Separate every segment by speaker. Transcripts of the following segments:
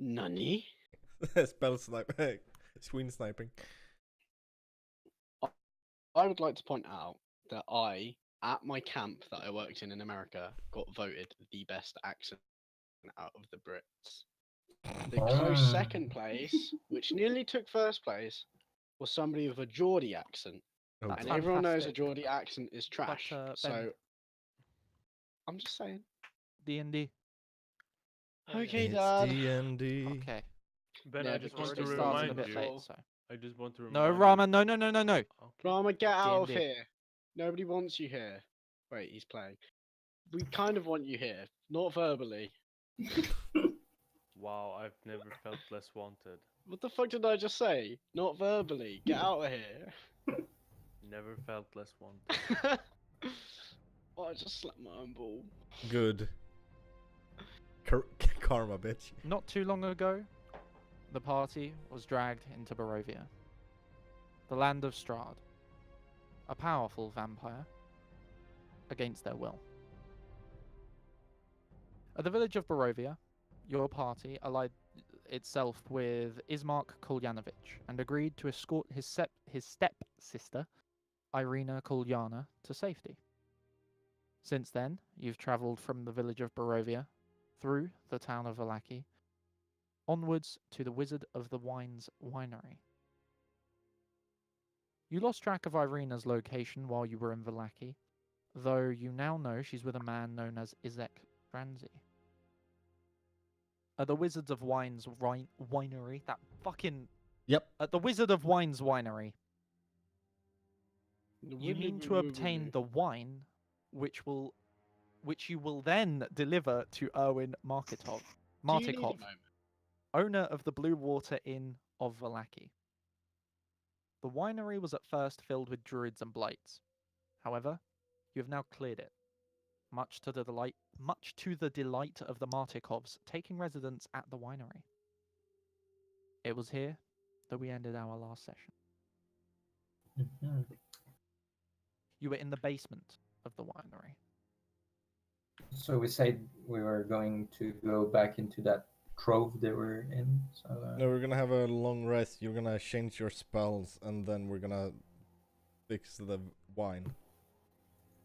Speaker 1: Nani?
Speaker 2: Spell snipe. Swing sniping.
Speaker 1: I would like to point out that at my camp that I worked in America, got voted the best accent out of the Brits. The close second place, which nearly took first place, was somebody with a Geordie accent.
Speaker 2: Oh,
Speaker 1: And
Speaker 3: That's
Speaker 1: everyone knows a
Speaker 3: fantastic.
Speaker 1: Geordie accent is trash.
Speaker 3: Ben,
Speaker 1: So, I'm just saying.
Speaker 3: D&D.
Speaker 1: Okay,
Speaker 2: it's
Speaker 1: Dad.
Speaker 2: D&D.
Speaker 3: Okay.
Speaker 4: Ben,
Speaker 1: Yeah,
Speaker 4: I just
Speaker 1: because
Speaker 4: want
Speaker 1: we
Speaker 4: to
Speaker 3: Already started a
Speaker 4: remind
Speaker 3: bit
Speaker 4: you.
Speaker 3: late, so.
Speaker 4: I just want to
Speaker 3: No,
Speaker 4: remind
Speaker 3: Rama,
Speaker 4: you.
Speaker 3: no, no, no, no, no.
Speaker 4: Okay.
Speaker 1: Rama, get out of
Speaker 3: D&D.
Speaker 1: here. Nobody wants you here. Wait, he's playing. We kind of want you here, not verbally.
Speaker 4: Wow, I've never felt less wanted.
Speaker 1: What the fuck did I just say? Not verbally. Get out of here.
Speaker 4: Never felt less wanted.
Speaker 1: Oh, I just slapped my own ball.
Speaker 2: Good. Karma, bitch.
Speaker 3: Not too long ago, the party was dragged into Barovia, the land of Strahd, a powerful vampire, against their will. At the village of Barovia, your party allied itself with Ismark Kolyanovich and agreed to escort his step-sister, Irina Kolyana, to safety. Since then, you've travelled from the village of Barovia, through the town of Vallaki, onwards to the Wizard of the Wines winery. You lost track of Irina's location while you were in Vallaki, though you now know she's with a man known as Izek Stranzi. At the Wizards of Wines winery, that fucking...
Speaker 2: Yep.
Speaker 3: At the Wizard of Wines winery, you mean to obtain the wine, which you will then deliver to Erwin Martikov, owner of the Blue Water Inn of Vallaki. The winery was at first filled with druids and blights. However, you have now cleared it, much to the delight of the Martikovs taking residence at the winery. It was here that we ended our last session. You were in the basement of the winery.
Speaker 5: So we said we were going to go back into that trove they were in. So
Speaker 2: No, we're gonna have a long rest. You're gonna change your spells, and then we're gonna fix the wine.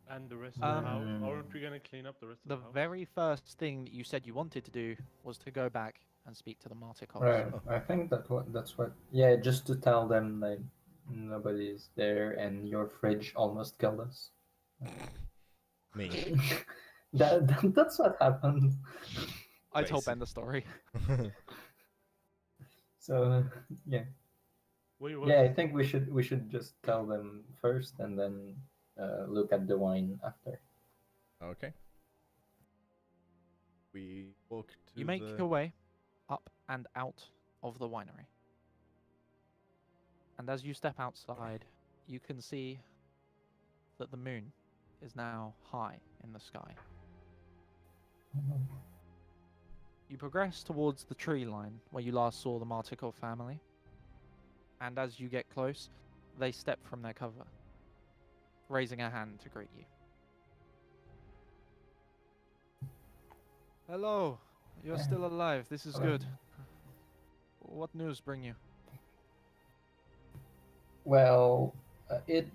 Speaker 4: And the rest of the house? Aren't we gonna clean up the rest of the
Speaker 3: The
Speaker 4: house?
Speaker 3: very first thing that you said you wanted to do was to go back and speak to the Martikovs.
Speaker 5: right, I think that's what. Yeah, just to tell them that nobody is there and your fridge almost killed us.
Speaker 2: Me.
Speaker 5: That's what happened.
Speaker 3: I told Ben the story.
Speaker 5: So yeah.
Speaker 4: Wait,
Speaker 5: Yeah, I think we should just tell them first and then look at the wine after.
Speaker 2: Okay. We walk to
Speaker 3: You make your way up and out of the winery. And as you step outside, you can see that the moon is now high in the sky. You progress towards the tree line where you last saw the Martikov family. And as you get close, they step from their cover, raising a hand to greet you. Hello, you're still alive. This is good. What news bring you?
Speaker 5: Well,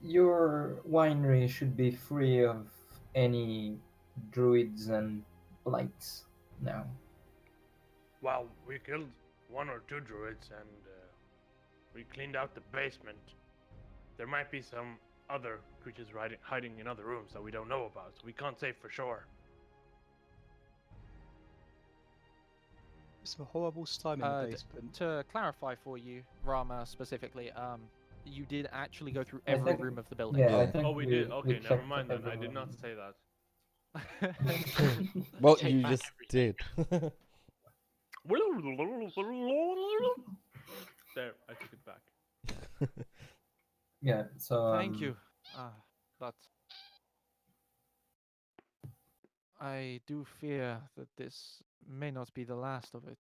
Speaker 5: your winery should be free of any druids and blights now.
Speaker 4: Well, we killed one or two druids and we cleaned out the basement. There might be some other creatures hiding in other rooms that we don't know about, so we can't say for sure.
Speaker 6: It's a horrible slime in the basement.
Speaker 3: To clarify for you, Rama specifically, you did actually go through every room of the building.
Speaker 5: Yeah, I think
Speaker 4: Oh, we did? Okay, never
Speaker 5: checked
Speaker 4: mind then. I did
Speaker 5: everyone.
Speaker 4: not say that.
Speaker 2: Well,
Speaker 1: Take
Speaker 2: you
Speaker 1: back
Speaker 2: just did.
Speaker 4: There, I took it back.
Speaker 5: Yeah, so
Speaker 3: Thank you. But I do fear that this may not be the last of it.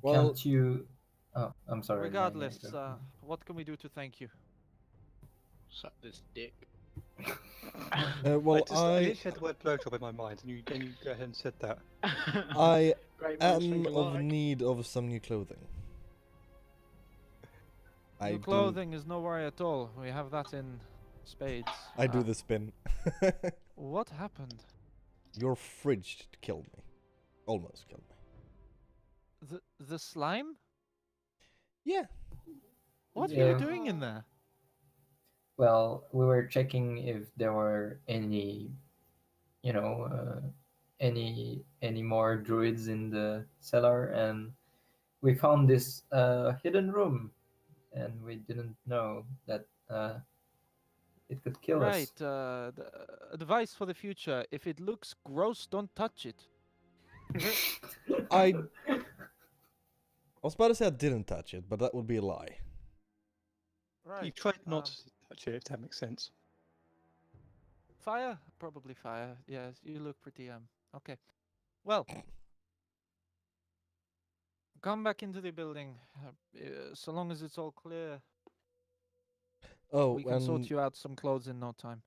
Speaker 2: Well,
Speaker 5: Can't you? Oh, I'm sorry.
Speaker 3: Regardless, what can we do to thank you?
Speaker 1: Suck this dick.
Speaker 2: Well,
Speaker 6: I literally had the word blowjob in my mind, and you go ahead and said that.
Speaker 2: I
Speaker 1: Great minds
Speaker 2: am
Speaker 1: think
Speaker 2: of
Speaker 1: alike.
Speaker 2: need of some new clothing.
Speaker 3: Your clothing is no worry at all. We have that in spades.
Speaker 2: I do the spin.
Speaker 3: What happened?
Speaker 2: Your fridge killed me. Almost killed me.
Speaker 3: The slime?
Speaker 2: Yeah.
Speaker 3: What are
Speaker 5: Yeah.
Speaker 3: you doing in there?
Speaker 5: Well, we were checking if there were any, any more druids in the cellar, and we found this hidden room, and we didn't know that it could kill
Speaker 3: Right.
Speaker 5: us.
Speaker 3: Advice for the future: if it looks gross, don't touch it.
Speaker 2: I was about to say I didn't touch it, but that would be a lie.
Speaker 3: Right.
Speaker 6: You tried not to touch it, if that makes sense.
Speaker 3: Fire? Probably fire. Yes, you look pretty okay. Well, come back into the building. So long as it's all clear,
Speaker 2: Oh,
Speaker 3: we can sort you out some clothes in no time.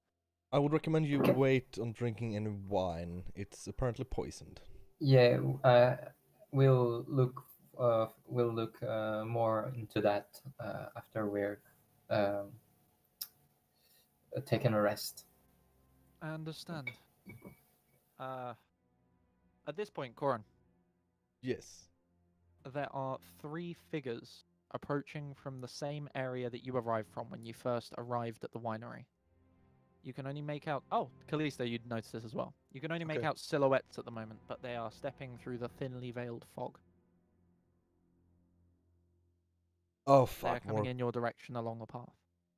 Speaker 2: I would recommend you
Speaker 5: Okay.
Speaker 2: wait on drinking any wine. It's apparently poisoned.
Speaker 5: Yeah, we'll look. We'll look more into that after we're um, taken a rest.
Speaker 3: I understand. At this point, Corin,
Speaker 2: Yes.
Speaker 3: there are 3 figures approaching from the same area that you arrived from when you first arrived at the winery. You can only make out... Oh, Callisto, you'd notice this as well. You can only make
Speaker 6: Okay.
Speaker 3: out silhouettes at the moment, but they are stepping through the thinly veiled fog.
Speaker 2: Oh,
Speaker 3: They're
Speaker 2: fuck.
Speaker 3: coming
Speaker 2: More.
Speaker 3: in your direction along a path.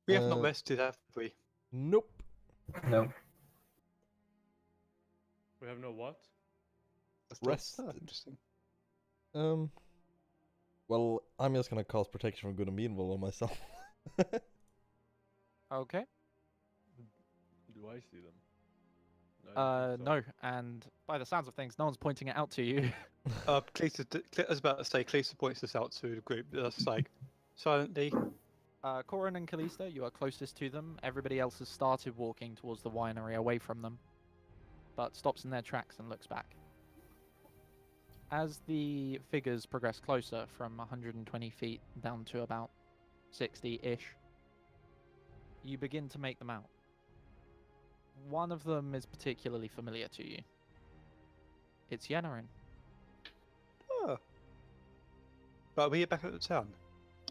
Speaker 6: We have not
Speaker 2: Uh,
Speaker 6: rested, have we?
Speaker 2: Nope.
Speaker 5: No.
Speaker 4: We have no what?
Speaker 2: Rest.
Speaker 6: Oh, interesting.
Speaker 2: Well, I'm just gonna cast protection from good and evil on myself.
Speaker 3: Okay.
Speaker 4: Do I see them? No, I don't think so.
Speaker 3: No, and by the sounds of things, no one's pointing it out to you.
Speaker 6: Cleesa, I was about to say, Cleesa points this out to the group. That's like, silently.
Speaker 3: Corin and Callisto, you are closest to them. Everybody else has started walking towards the winery away from them, but stops in their tracks and looks back. As the figures progress closer from 120 feet down to about 60-ish, you begin to make them out. One of them is particularly familiar to you. It's Yennerin.
Speaker 6: Oh. But we're back at the town.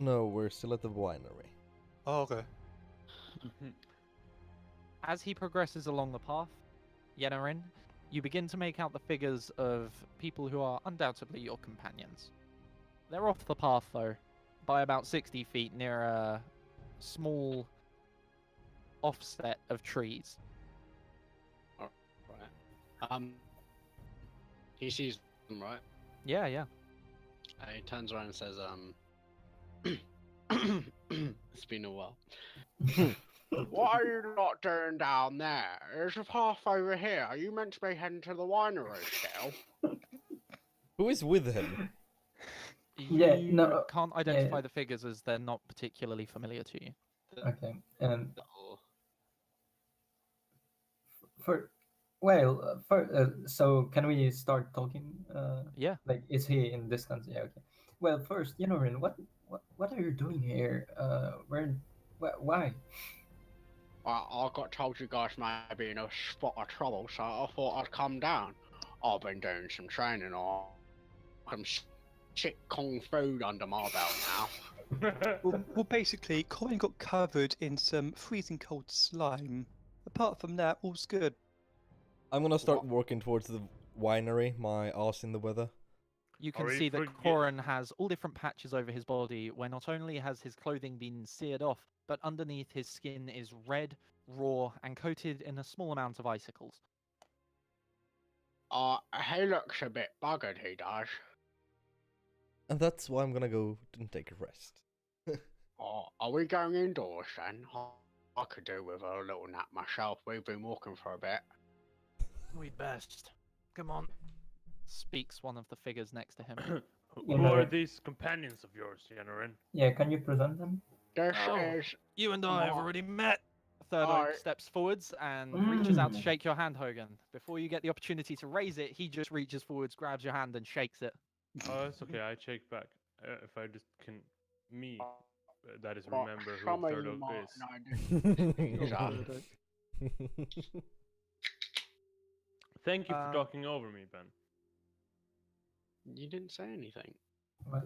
Speaker 2: No, we're still at the winery.
Speaker 6: Oh, okay.
Speaker 3: As he progresses along the path, Yennerin, you begin to make out the figures of people who are undoubtedly your companions. They're off the path, though, by about 60 feet near a small offset of trees.
Speaker 1: Right. He sees them, right?
Speaker 3: Yeah.
Speaker 1: He turns around and says, it's been a while. What are you not doing down there? There's a path over here. Are you meant to be heading to the winery still?
Speaker 2: Who is with him?
Speaker 5: Yeah,
Speaker 3: You
Speaker 5: no,
Speaker 3: can't identify the figures as they're not particularly familiar to you.
Speaker 5: Okay.
Speaker 1: Oh,
Speaker 5: So can we start talking?
Speaker 3: Yeah.
Speaker 5: Like, is he in distance? Yeah. Okay. Well, first, Yennerin, what are you doing here? Why?
Speaker 1: I got told you guys might be in a spot of trouble, so I thought I'd come down. I've been doing some training on some shit kung fu under my belt now.
Speaker 6: Well, basically, Colin got covered in some freezing cold slime. Apart from that, all's good.
Speaker 2: I'm gonna start
Speaker 1: What?
Speaker 2: walking towards the winery, my ass in the weather.
Speaker 3: You can
Speaker 4: Are we
Speaker 3: see that
Speaker 4: forget-
Speaker 3: Corin has all different patches over his body, where not only has his clothing been seared off, but underneath his skin is red, raw, and coated in a small amount of icicles.
Speaker 1: He looks a bit buggered, he does.
Speaker 2: And that's why I'm gonna go and take a rest.
Speaker 1: Are we going indoors then? I could do with a little nap myself. We've been walking for a bit.
Speaker 3: We'd best. Come on. Speaks one of the figures next to him.
Speaker 4: Who are these companions of yours, Yennerin?
Speaker 5: Yeah, can you present them?
Speaker 1: This
Speaker 3: Oh.
Speaker 1: is
Speaker 3: You and I have
Speaker 1: What?
Speaker 3: already met. Third Oak
Speaker 1: Alright.
Speaker 3: steps forwards and reaches out to
Speaker 5: Mm.
Speaker 3: shake your hand, Hogan. Before you get the opportunity to raise it, he just reaches forwards, grabs your hand, and shakes it.
Speaker 4: Oh, it's okay. I shake back. If I just can, me, that is
Speaker 1: Well,
Speaker 4: remember who
Speaker 1: some of
Speaker 4: Third
Speaker 1: you
Speaker 4: Oak
Speaker 1: might
Speaker 4: is.
Speaker 1: know this.
Speaker 3: Oh,
Speaker 1: Yeah.
Speaker 3: Third Oak.
Speaker 4: Thank you for
Speaker 3: Um,
Speaker 4: talking over me, Ben.
Speaker 1: You didn't say anything.
Speaker 5: Well,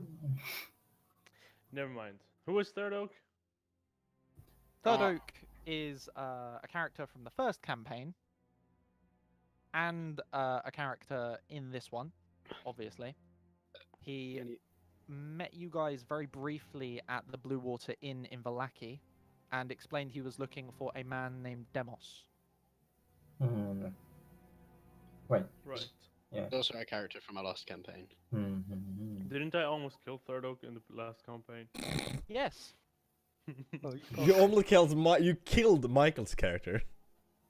Speaker 4: Never mind. Who is Third Oak?
Speaker 3: Third
Speaker 1: Uh,
Speaker 3: Oak is a character from the first campaign, and a character in this one, obviously. He
Speaker 1: Any-
Speaker 3: met you guys very briefly at the Blue Water Inn in Vallaki, and explained he was looking for a man named Demos.
Speaker 5: Wait.
Speaker 4: Right.
Speaker 5: Yeah.
Speaker 1: Also a character from our last campaign.
Speaker 4: Didn't I almost kill Third Oak in the last campaign?
Speaker 3: Yes.
Speaker 6: Oh,
Speaker 2: You only killed you killed Michael's character,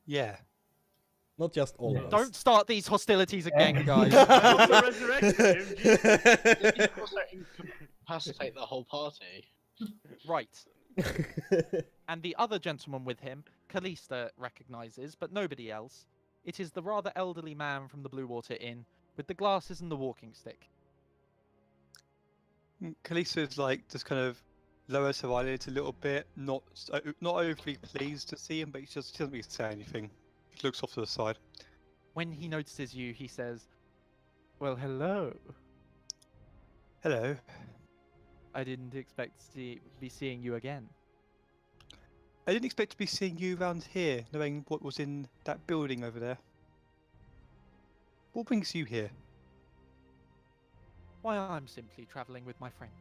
Speaker 6: yeah.
Speaker 2: not just all of us.
Speaker 3: Don't start these hostilities again, guys.
Speaker 4: also resurrected him,
Speaker 1: Did you also incapacitate the whole party?
Speaker 3: Right. And the other gentleman with him, Callista recognizes, but nobody else. It is the rather elderly man from the Blue Water Inn, with the glasses and the walking stick.
Speaker 6: Kalisa's like just kind of lowers her eyelids a little bit, not overly pleased to see him, but she doesn't really say anything. She looks off to the side.
Speaker 3: When he notices you, he says, "Well, hello.
Speaker 6: Hello.
Speaker 3: I didn't expect to be seeing you again."
Speaker 6: I didn't expect to be seeing you around here, knowing what was in that building over there. What brings you here?
Speaker 3: Why, I'm simply travelling with my friend.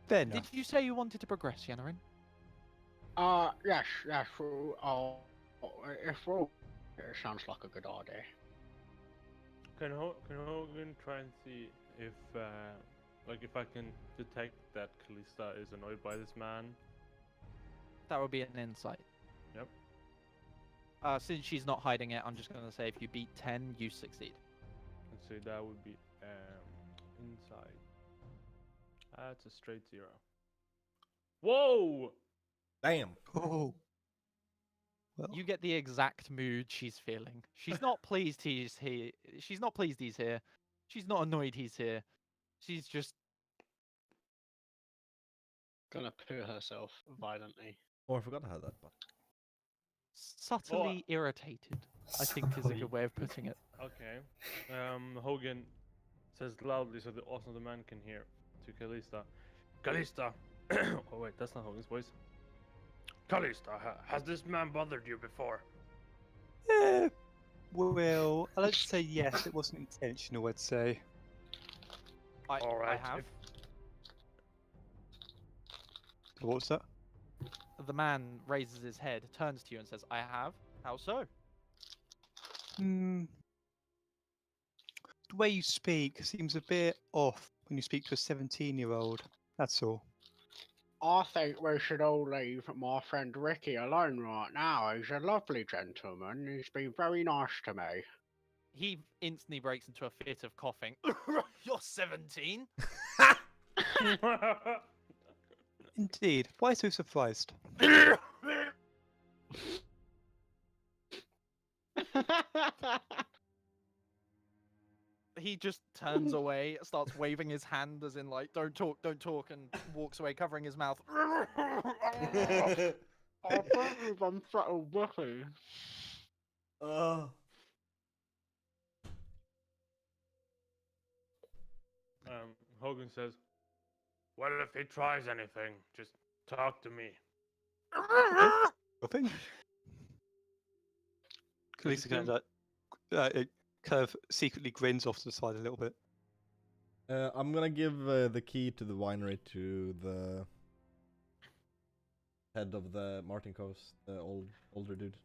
Speaker 6: Fair
Speaker 3: Did
Speaker 6: enough.
Speaker 3: you say you wanted to progress, Yanarin?
Speaker 1: Yes, it sounds like a good idea.
Speaker 4: Can Hogan try and see if, if I can detect that Callista is annoyed by this man?
Speaker 3: That would be an insight.
Speaker 4: Yep.
Speaker 3: Since she's not hiding it, I'm just going to say if you beat 10, you succeed.
Speaker 4: Let's see, that would be inside. That's a straight 0. Whoa!
Speaker 2: Damn.
Speaker 6: Oh. Well,
Speaker 3: You get the exact mood she's feeling. She's not pleased he's here. She's not pleased he's here. She's not annoyed he's here. She's just
Speaker 1: Gonna poo herself violently.
Speaker 2: Oh, I forgot I had that button.
Speaker 3: subtly irritated, I think is a good way of putting it.
Speaker 4: Okay. Hogan says loudly so that also the man can hear to Callista. Callista! Oh wait, that's not Hogan's voice. Callista, has this man bothered you before?
Speaker 6: well, I'd say yes. It wasn't intentional, I'd say.
Speaker 3: I
Speaker 4: Alright,
Speaker 3: have.
Speaker 6: What was that?
Speaker 3: The man raises his head, turns to you, and says, "I have. How so?"
Speaker 6: The way you speak seems a bit off when you speak to a 17-year-old. That's all.
Speaker 1: I think we should all leave my friend Ricky alone right now. He's a lovely gentleman. He's been very nice to me.
Speaker 3: He instantly breaks into a fit of coughing. You're 17?
Speaker 6: Indeed. Why so surprised?
Speaker 3: He just turns away, starts waving his hand as in like, don't talk, and walks away, covering his mouth.
Speaker 1: I believe I'm so Ricky.
Speaker 4: Hogan says, "Well, if he tries anything, just talk to me."
Speaker 6: Nothing. Kalisa kind of it kind of secretly grins off to the side a little bit.
Speaker 2: I'm gonna give the key to the winery to the head of the Martin Coast, the older dude.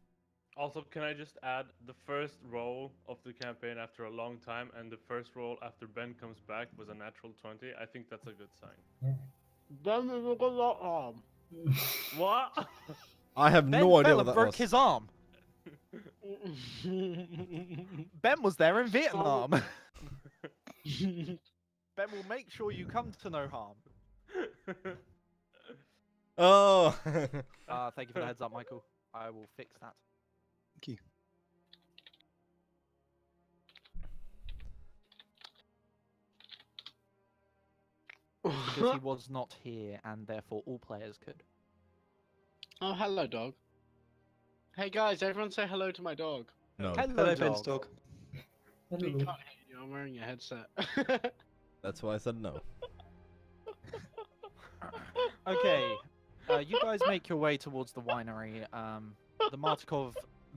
Speaker 4: Also, can I just add the first roll of the campaign after a long time, and the first roll after Ben comes back was a natural 20? I think that's a good sign.
Speaker 1: Then we will go arm.
Speaker 4: What?
Speaker 2: I have
Speaker 3: Ben
Speaker 2: no idea
Speaker 3: fell
Speaker 2: what
Speaker 3: and
Speaker 2: that
Speaker 3: broke
Speaker 2: was.
Speaker 3: his arm. Ben was there in Vietnam. Ben will make sure you come to no harm.
Speaker 2: Oh.
Speaker 3: Thank you for the heads up, Michael. I will fix that.
Speaker 6: Thank you.
Speaker 3: Because he was not here, and therefore all players could.
Speaker 1: Oh, hello, dog. Hey guys, everyone say hello to my dog.
Speaker 2: No,
Speaker 6: Hello, Ben's dog.
Speaker 1: We
Speaker 5: Hello.
Speaker 1: can't hear you. I'm wearing a headset.
Speaker 2: that's why I said no.
Speaker 3: Okay, you guys make your way towards the winery.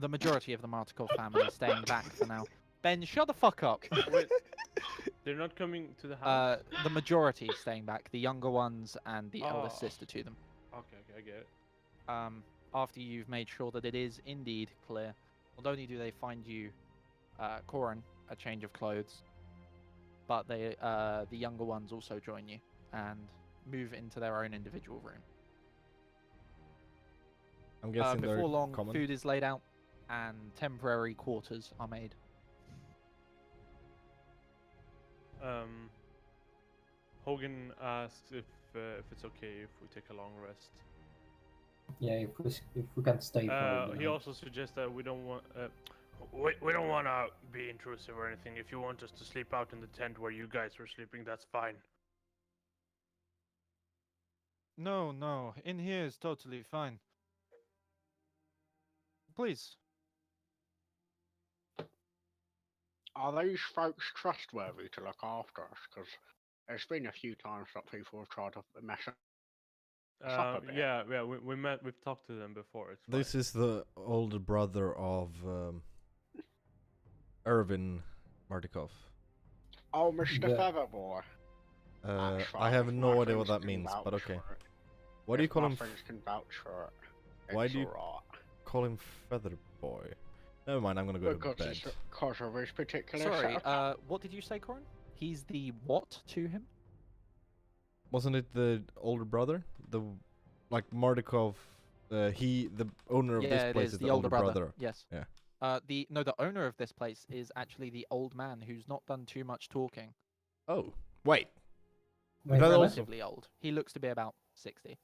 Speaker 3: The majority of the Martikov family is staying back for now. Ben, shut the fuck up.
Speaker 4: Wait, they're not coming to the house.
Speaker 3: The majority staying back, the younger ones and the eldest
Speaker 4: Oh.
Speaker 3: sister to them.
Speaker 4: Okay, I get it.
Speaker 3: After you've made sure that it is indeed clear, not only do they find you, Corin, a change of clothes, but the younger ones also join you and move into their own individual room.
Speaker 2: I'm guessing they're
Speaker 3: Before long,
Speaker 2: common.
Speaker 3: food is laid out and temporary quarters are made.
Speaker 4: Hogan asks if it's okay if we take a long rest.
Speaker 5: Yeah, if we can stay for.
Speaker 4: He also suggests that we don't want we don't want to be intrusive or anything. If you want us to sleep out in the tent where you guys were sleeping, that's fine.
Speaker 3: No, in here is totally fine. Please.
Speaker 1: Are these folks trustworthy to look after us? Because there's been a few times that people have tried to mess up a bit.
Speaker 4: Yeah, we've talked to them before. It's
Speaker 2: This is the older brother of Irvin Martikov.
Speaker 1: Oh, Mr.
Speaker 5: Yeah.
Speaker 1: Featherboy. That's
Speaker 2: I
Speaker 1: fine,
Speaker 2: have
Speaker 1: if
Speaker 2: no
Speaker 1: my
Speaker 2: idea what
Speaker 1: friends
Speaker 2: that
Speaker 1: can
Speaker 2: means,
Speaker 1: vouch
Speaker 2: but okay.
Speaker 1: for it.
Speaker 2: Why do you
Speaker 1: If
Speaker 2: call
Speaker 1: my
Speaker 2: him?
Speaker 1: friends can vouch for it.
Speaker 2: Why
Speaker 1: It's
Speaker 2: do you
Speaker 1: alright.
Speaker 2: Call him Feather Boy. Never mind. I'm gonna go to
Speaker 1: Because
Speaker 2: bed.
Speaker 1: it's because of his particular
Speaker 3: Sorry,
Speaker 1: set of-
Speaker 3: what did you say, Corin? He's the what to him?
Speaker 2: Wasn't it the older brother? The like Martikov. The owner of
Speaker 3: Yeah,
Speaker 2: this
Speaker 3: it
Speaker 2: place
Speaker 3: is the older brother. Yes.
Speaker 2: Yeah.
Speaker 3: The owner of this place is actually the old man who's not done too much talking.
Speaker 2: Oh, wait.
Speaker 5: Wait,
Speaker 2: that
Speaker 5: what?
Speaker 2: also-
Speaker 3: Relatively old. He looks to be about 60.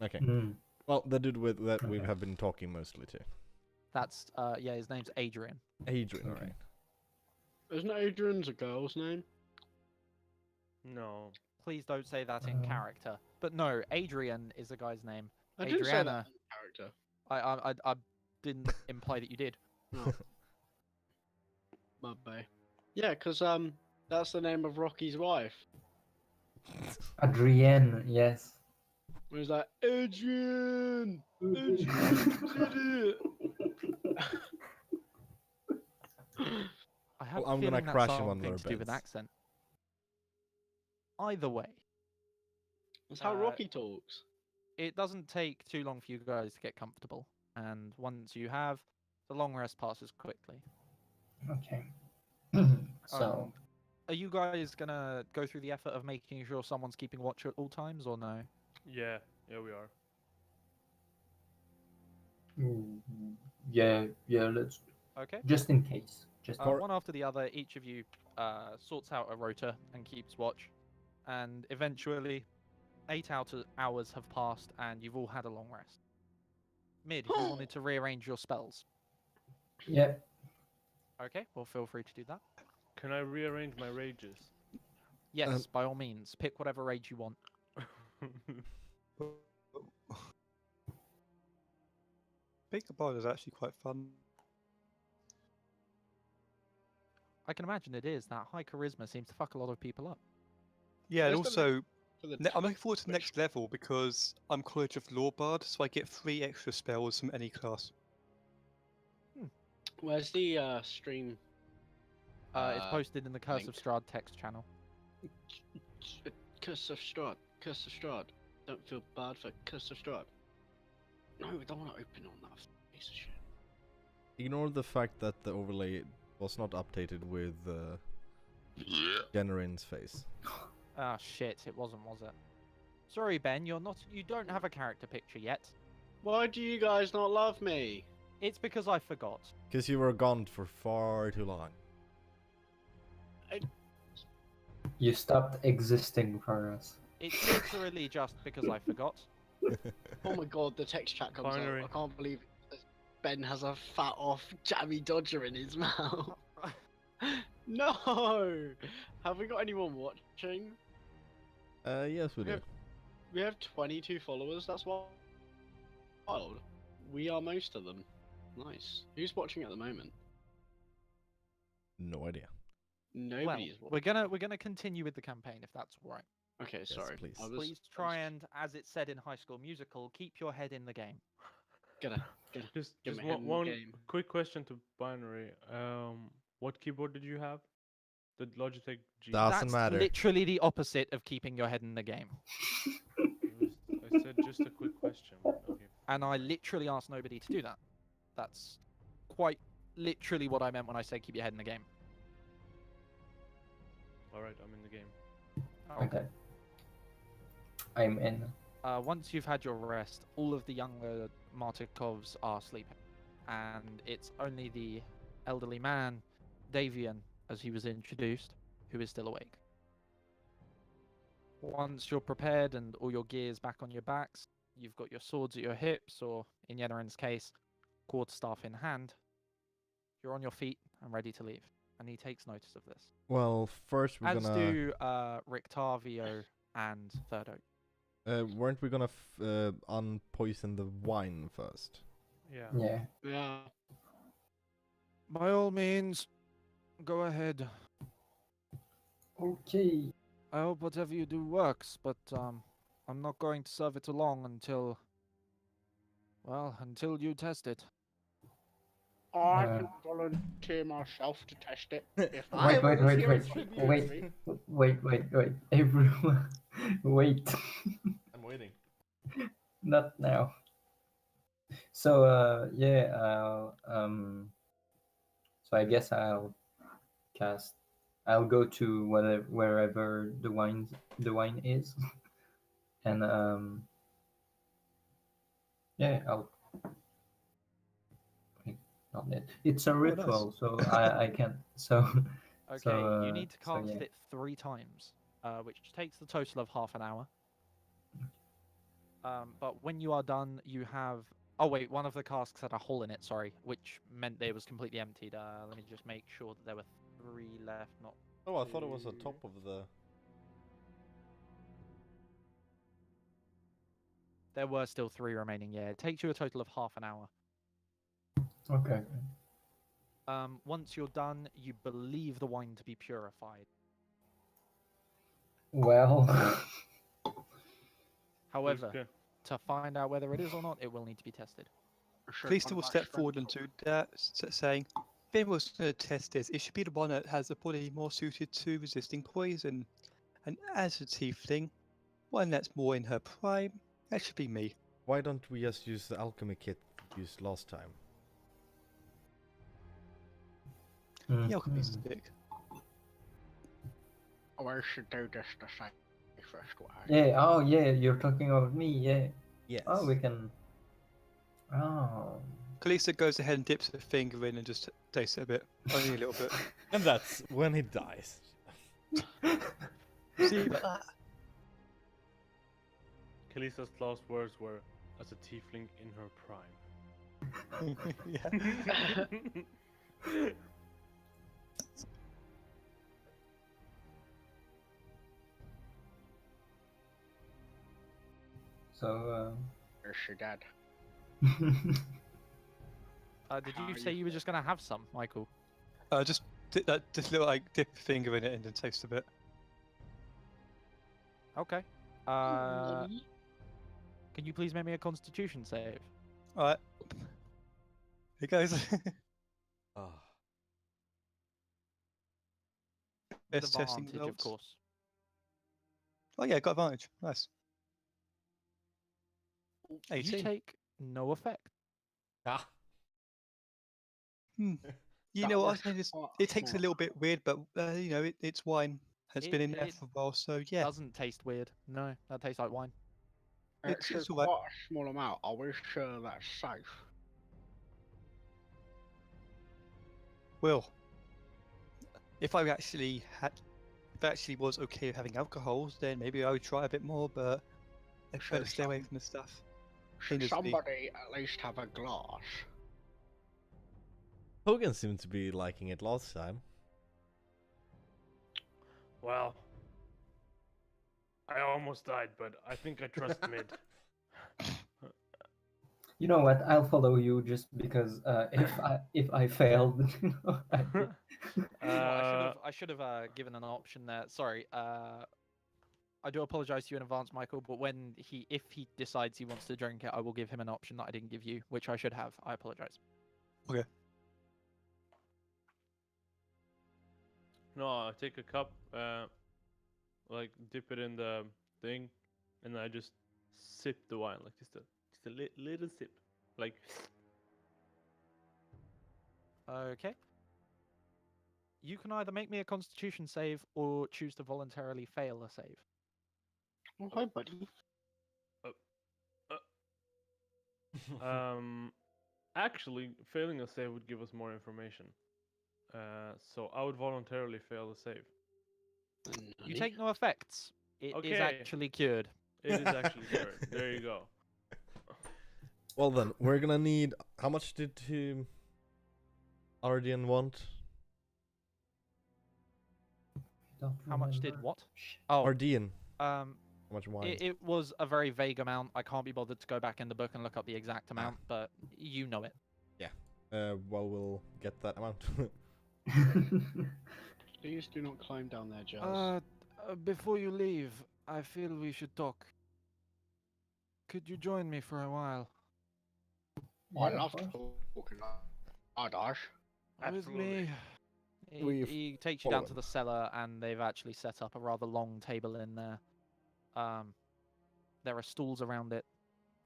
Speaker 2: Okay.
Speaker 5: Mm.
Speaker 2: Well, the dude with that we
Speaker 5: Okay.
Speaker 2: have been talking mostly to.
Speaker 3: That's yeah, his name's Adrian.
Speaker 2: Adrian,
Speaker 5: Okay.
Speaker 2: right?
Speaker 1: Isn't Adrian's a girl's name?
Speaker 4: No.
Speaker 3: Please don't say that in character. But no, Adrian is a guy's name.
Speaker 1: I didn't say that
Speaker 3: Adriana.
Speaker 1: in character.
Speaker 3: I didn't imply that you did.
Speaker 1: No. My bad. Yeah, because that's the name of Rocky's wife.
Speaker 5: Adrienne, yes.
Speaker 1: It was like, Adrian! Adrian did
Speaker 3: I have
Speaker 2: Well,
Speaker 3: a
Speaker 2: I'm gonna
Speaker 3: feeling that's
Speaker 2: crash him on
Speaker 3: something
Speaker 2: their
Speaker 3: to do with
Speaker 2: beds.
Speaker 3: accent. Either way,
Speaker 1: That's how
Speaker 3: Uh,
Speaker 1: Rocky talks.
Speaker 3: it doesn't take too long for you guys to get comfortable, and once you have, the long rest passes quickly.
Speaker 5: Okay. So,
Speaker 3: Are you guys gonna go through the effort of making sure someone's keeping watch at all times, or no?
Speaker 4: Yeah, we are.
Speaker 5: yeah, let's
Speaker 3: Okay.
Speaker 5: just in case. Just
Speaker 3: One after the other, each of you sorts out a rota and keeps watch, and eventually, 8 hours have passed, and you've all had a long rest. Mid, you wanted to rearrange your spells.
Speaker 5: yeah.
Speaker 3: Okay, well, feel free to do that.
Speaker 4: Can I rearrange my rages?
Speaker 3: Yes, by all means, pick whatever rage you want.
Speaker 6: Being a bard is actually quite fun.
Speaker 3: I can imagine it is. That high charisma seems to fuck a lot of people up.
Speaker 6: Yeah, and
Speaker 1: Where's the
Speaker 6: also
Speaker 1: For the
Speaker 6: I'm looking forward to the
Speaker 1: Which-
Speaker 6: next level because I'm College of Law Bard, so I get 3 extra spells from any class.
Speaker 1: Where's the stream?
Speaker 3: It's posted in the Curse of
Speaker 1: link.
Speaker 3: Strahd text channel.
Speaker 1: Curse of Strahd. Curse of Strahd. Don't feel bad for Curse of Strahd. No, we don't want to open on that piece of shit.
Speaker 2: Ignore the fact that the overlay was not updated with Generin's face.
Speaker 3: Ah, shit, it wasn't, was it? Sorry, Ben, you don't have a character picture yet.
Speaker 1: Why do you guys not love me?
Speaker 3: It's because I forgot.
Speaker 2: Because you were gone for far too long.
Speaker 5: You stopped existing for us.
Speaker 3: It's literally just because I forgot.
Speaker 1: Oh my god, the text chat comes
Speaker 4: Binary.
Speaker 1: out. I can't believe it. Ben has a fat off jammy dodger in his mouth. No! Have we got anyone watching?
Speaker 2: Yes, we do.
Speaker 1: We have 22 followers. That's wild. We are most of them. Nice. Who's watching at the moment?
Speaker 2: No idea.
Speaker 1: Nobody is
Speaker 3: Well,
Speaker 1: watching.
Speaker 3: we're gonna continue with the campaign if that's all right.
Speaker 1: Okay, sorry.
Speaker 2: please.
Speaker 3: Please try and, as it said in High School Musical, keep your head in the game.
Speaker 1: Gonna
Speaker 4: Just
Speaker 1: Get
Speaker 4: just
Speaker 1: my head in the
Speaker 4: one
Speaker 1: game.
Speaker 4: quick question to Binary. What keyboard did you have? The Logitech G.
Speaker 2: Doesn't
Speaker 3: That's
Speaker 2: matter.
Speaker 3: literally the opposite of keeping your head in the game.
Speaker 4: I said just a quick question. But okay.
Speaker 3: And I literally asked nobody to do that. That's quite literally what I meant when I said keep your head in the game.
Speaker 4: All right, I'm in the game.
Speaker 5: Okay. I'm in.
Speaker 3: Once you've had your rest, all of the younger Martikovs are sleeping. And it's only the elderly man, Davian, as he was introduced, who is still awake. Once you're prepared and all your gear's back on your backs, you've got your swords at your hips, or in Yenneren's case, quarterstaff in hand, you're on your feet and ready to leave. And he takes notice of this.
Speaker 2: Well, first we're
Speaker 3: As
Speaker 2: gonna.
Speaker 3: do Rictavio and Thirdo.
Speaker 2: Weren't we gonna unpoison the wine first?
Speaker 4: Yeah.
Speaker 5: Yeah.
Speaker 1: Yeah.
Speaker 3: By all means, go ahead.
Speaker 5: Okay.
Speaker 3: I hope whatever you do works, but I'm not going to serve it along until, well, until you test it.
Speaker 1: I
Speaker 5: Uh,
Speaker 1: can volunteer myself to test it. If
Speaker 2: I
Speaker 5: Wait,
Speaker 1: I
Speaker 5: wait, wait, wait. Everyone, wait.
Speaker 2: I'm waiting.
Speaker 5: Not now. So, yeah, so I guess I'll go to wherever the wine is, and yeah, not it. It's a
Speaker 6: nice.
Speaker 5: ritual, so I can't. So,
Speaker 3: Okay, you need to
Speaker 5: so,
Speaker 3: cast
Speaker 5: yeah.
Speaker 3: it 3 times, which takes the total of half an hour. But when you are done, you have... Oh wait, one of the casks had a hole in it, sorry, which meant they was completely emptied. Let me just make sure that there were 3 left, not...
Speaker 2: Oh, I thought it was on top of the.
Speaker 3: There were still 3 remaining, yeah. It takes you a total of half an hour.
Speaker 5: Okay.
Speaker 3: Once you're done, you believe the wine to be purified.
Speaker 5: Well,
Speaker 3: However,
Speaker 4: Okay.
Speaker 3: to find out whether it is or not, it will need to be tested.
Speaker 6: Calista will step forward and do that, saying, if anyone's going to test this, it should be the one that has a body more suited to resisting poison. And as a tiefling, one that's more in her prime, that should be me.
Speaker 2: Why don't we just use the alchemy kit used last time?
Speaker 6: The alchemy's stick.
Speaker 1: I should do this the safest way.
Speaker 5: yeah. Oh, yeah. You're talking about me. Yeah.
Speaker 2: Yes.
Speaker 5: Oh, we can. Oh.
Speaker 6: Calista goes ahead and dips her finger in and just tastes it a bit. Only a little bit.
Speaker 2: And that's when he dies.
Speaker 6: See that?
Speaker 4: Kalisa's last words were, as a tiefling in her prime.
Speaker 6: Yeah.
Speaker 5: So,
Speaker 1: Where's your dad?
Speaker 3: Did you say you were just going to have some, Michael?
Speaker 6: Just little like dip your finger in it and then taste a bit.
Speaker 3: Okay. Can you please make me a constitution save?
Speaker 6: Alright. Here goes.
Speaker 2: Ah.
Speaker 3: With
Speaker 6: Best testing
Speaker 3: advantage, of
Speaker 6: results.
Speaker 3: course.
Speaker 6: Oh yeah, got advantage. Nice.
Speaker 3: You
Speaker 6: 18.
Speaker 3: take no effect.
Speaker 2: Ah.
Speaker 6: You
Speaker 1: That
Speaker 6: know what? I
Speaker 1: was
Speaker 6: think
Speaker 1: quite
Speaker 6: it takes a
Speaker 1: smart.
Speaker 6: little bit weird, but you know, it's wine. It's been in there
Speaker 3: It
Speaker 6: for a while, so yeah.
Speaker 3: doesn't taste weird. No, that tastes like wine.
Speaker 6: It's
Speaker 1: It's
Speaker 6: alright.
Speaker 1: quite a small amount. Are we sure that's safe?
Speaker 6: Well, if I actually had actually was okay with having alcohol, then maybe I would try a bit more, but I try to
Speaker 1: Should
Speaker 6: stay away
Speaker 1: some-
Speaker 6: from the stuff.
Speaker 1: Should
Speaker 6: Dangerously.
Speaker 1: somebody at least have a glass?
Speaker 2: Hogan seemed to be liking it last time.
Speaker 4: Well, I almost died, but I think I trust mid.
Speaker 5: You know what? I'll follow you just because if I failed, you know,
Speaker 3: I should have given an option there. Sorry. I do apologize to you in advance, Michael. But if he decides he wants to drink it, I will give him an option that I didn't give you, which I should have. I apologize.
Speaker 4: No, I take a cup, like dip it in the thing, and I just sip the wine, like just a little sip, like.
Speaker 3: Okay. You can either make me a Constitution save or choose to voluntarily fail a save.
Speaker 1: Oh, hi, buddy.
Speaker 4: Actually, failing a save would give us more information. So I would voluntarily fail the save.
Speaker 3: You take no effects. It is
Speaker 4: Okay.
Speaker 3: actually cured.
Speaker 4: It is actually cured. There you go.
Speaker 2: Well then, we're gonna need. How much did Ardian want?
Speaker 5: don't
Speaker 3: How much did
Speaker 5: remember.
Speaker 3: what? Oh,
Speaker 2: Ardian.
Speaker 3: um,
Speaker 2: How much wine?
Speaker 3: it was a very vague amount. I can't be bothered to go back in the book and look up the exact amount, but you know it.
Speaker 2: Well, we'll get that amount.
Speaker 1: Please do not climb down there, Giles.
Speaker 3: Before you leave, I feel we should talk. Could you join me for a while?
Speaker 1: I
Speaker 5: Yeah,
Speaker 1: love
Speaker 5: of course.
Speaker 1: talking. I dash.
Speaker 4: Absolutely.
Speaker 2: We've
Speaker 3: He takes you down to
Speaker 2: fallen.
Speaker 3: the cellar, and they've actually set up a rather long table in there. There are stools around it,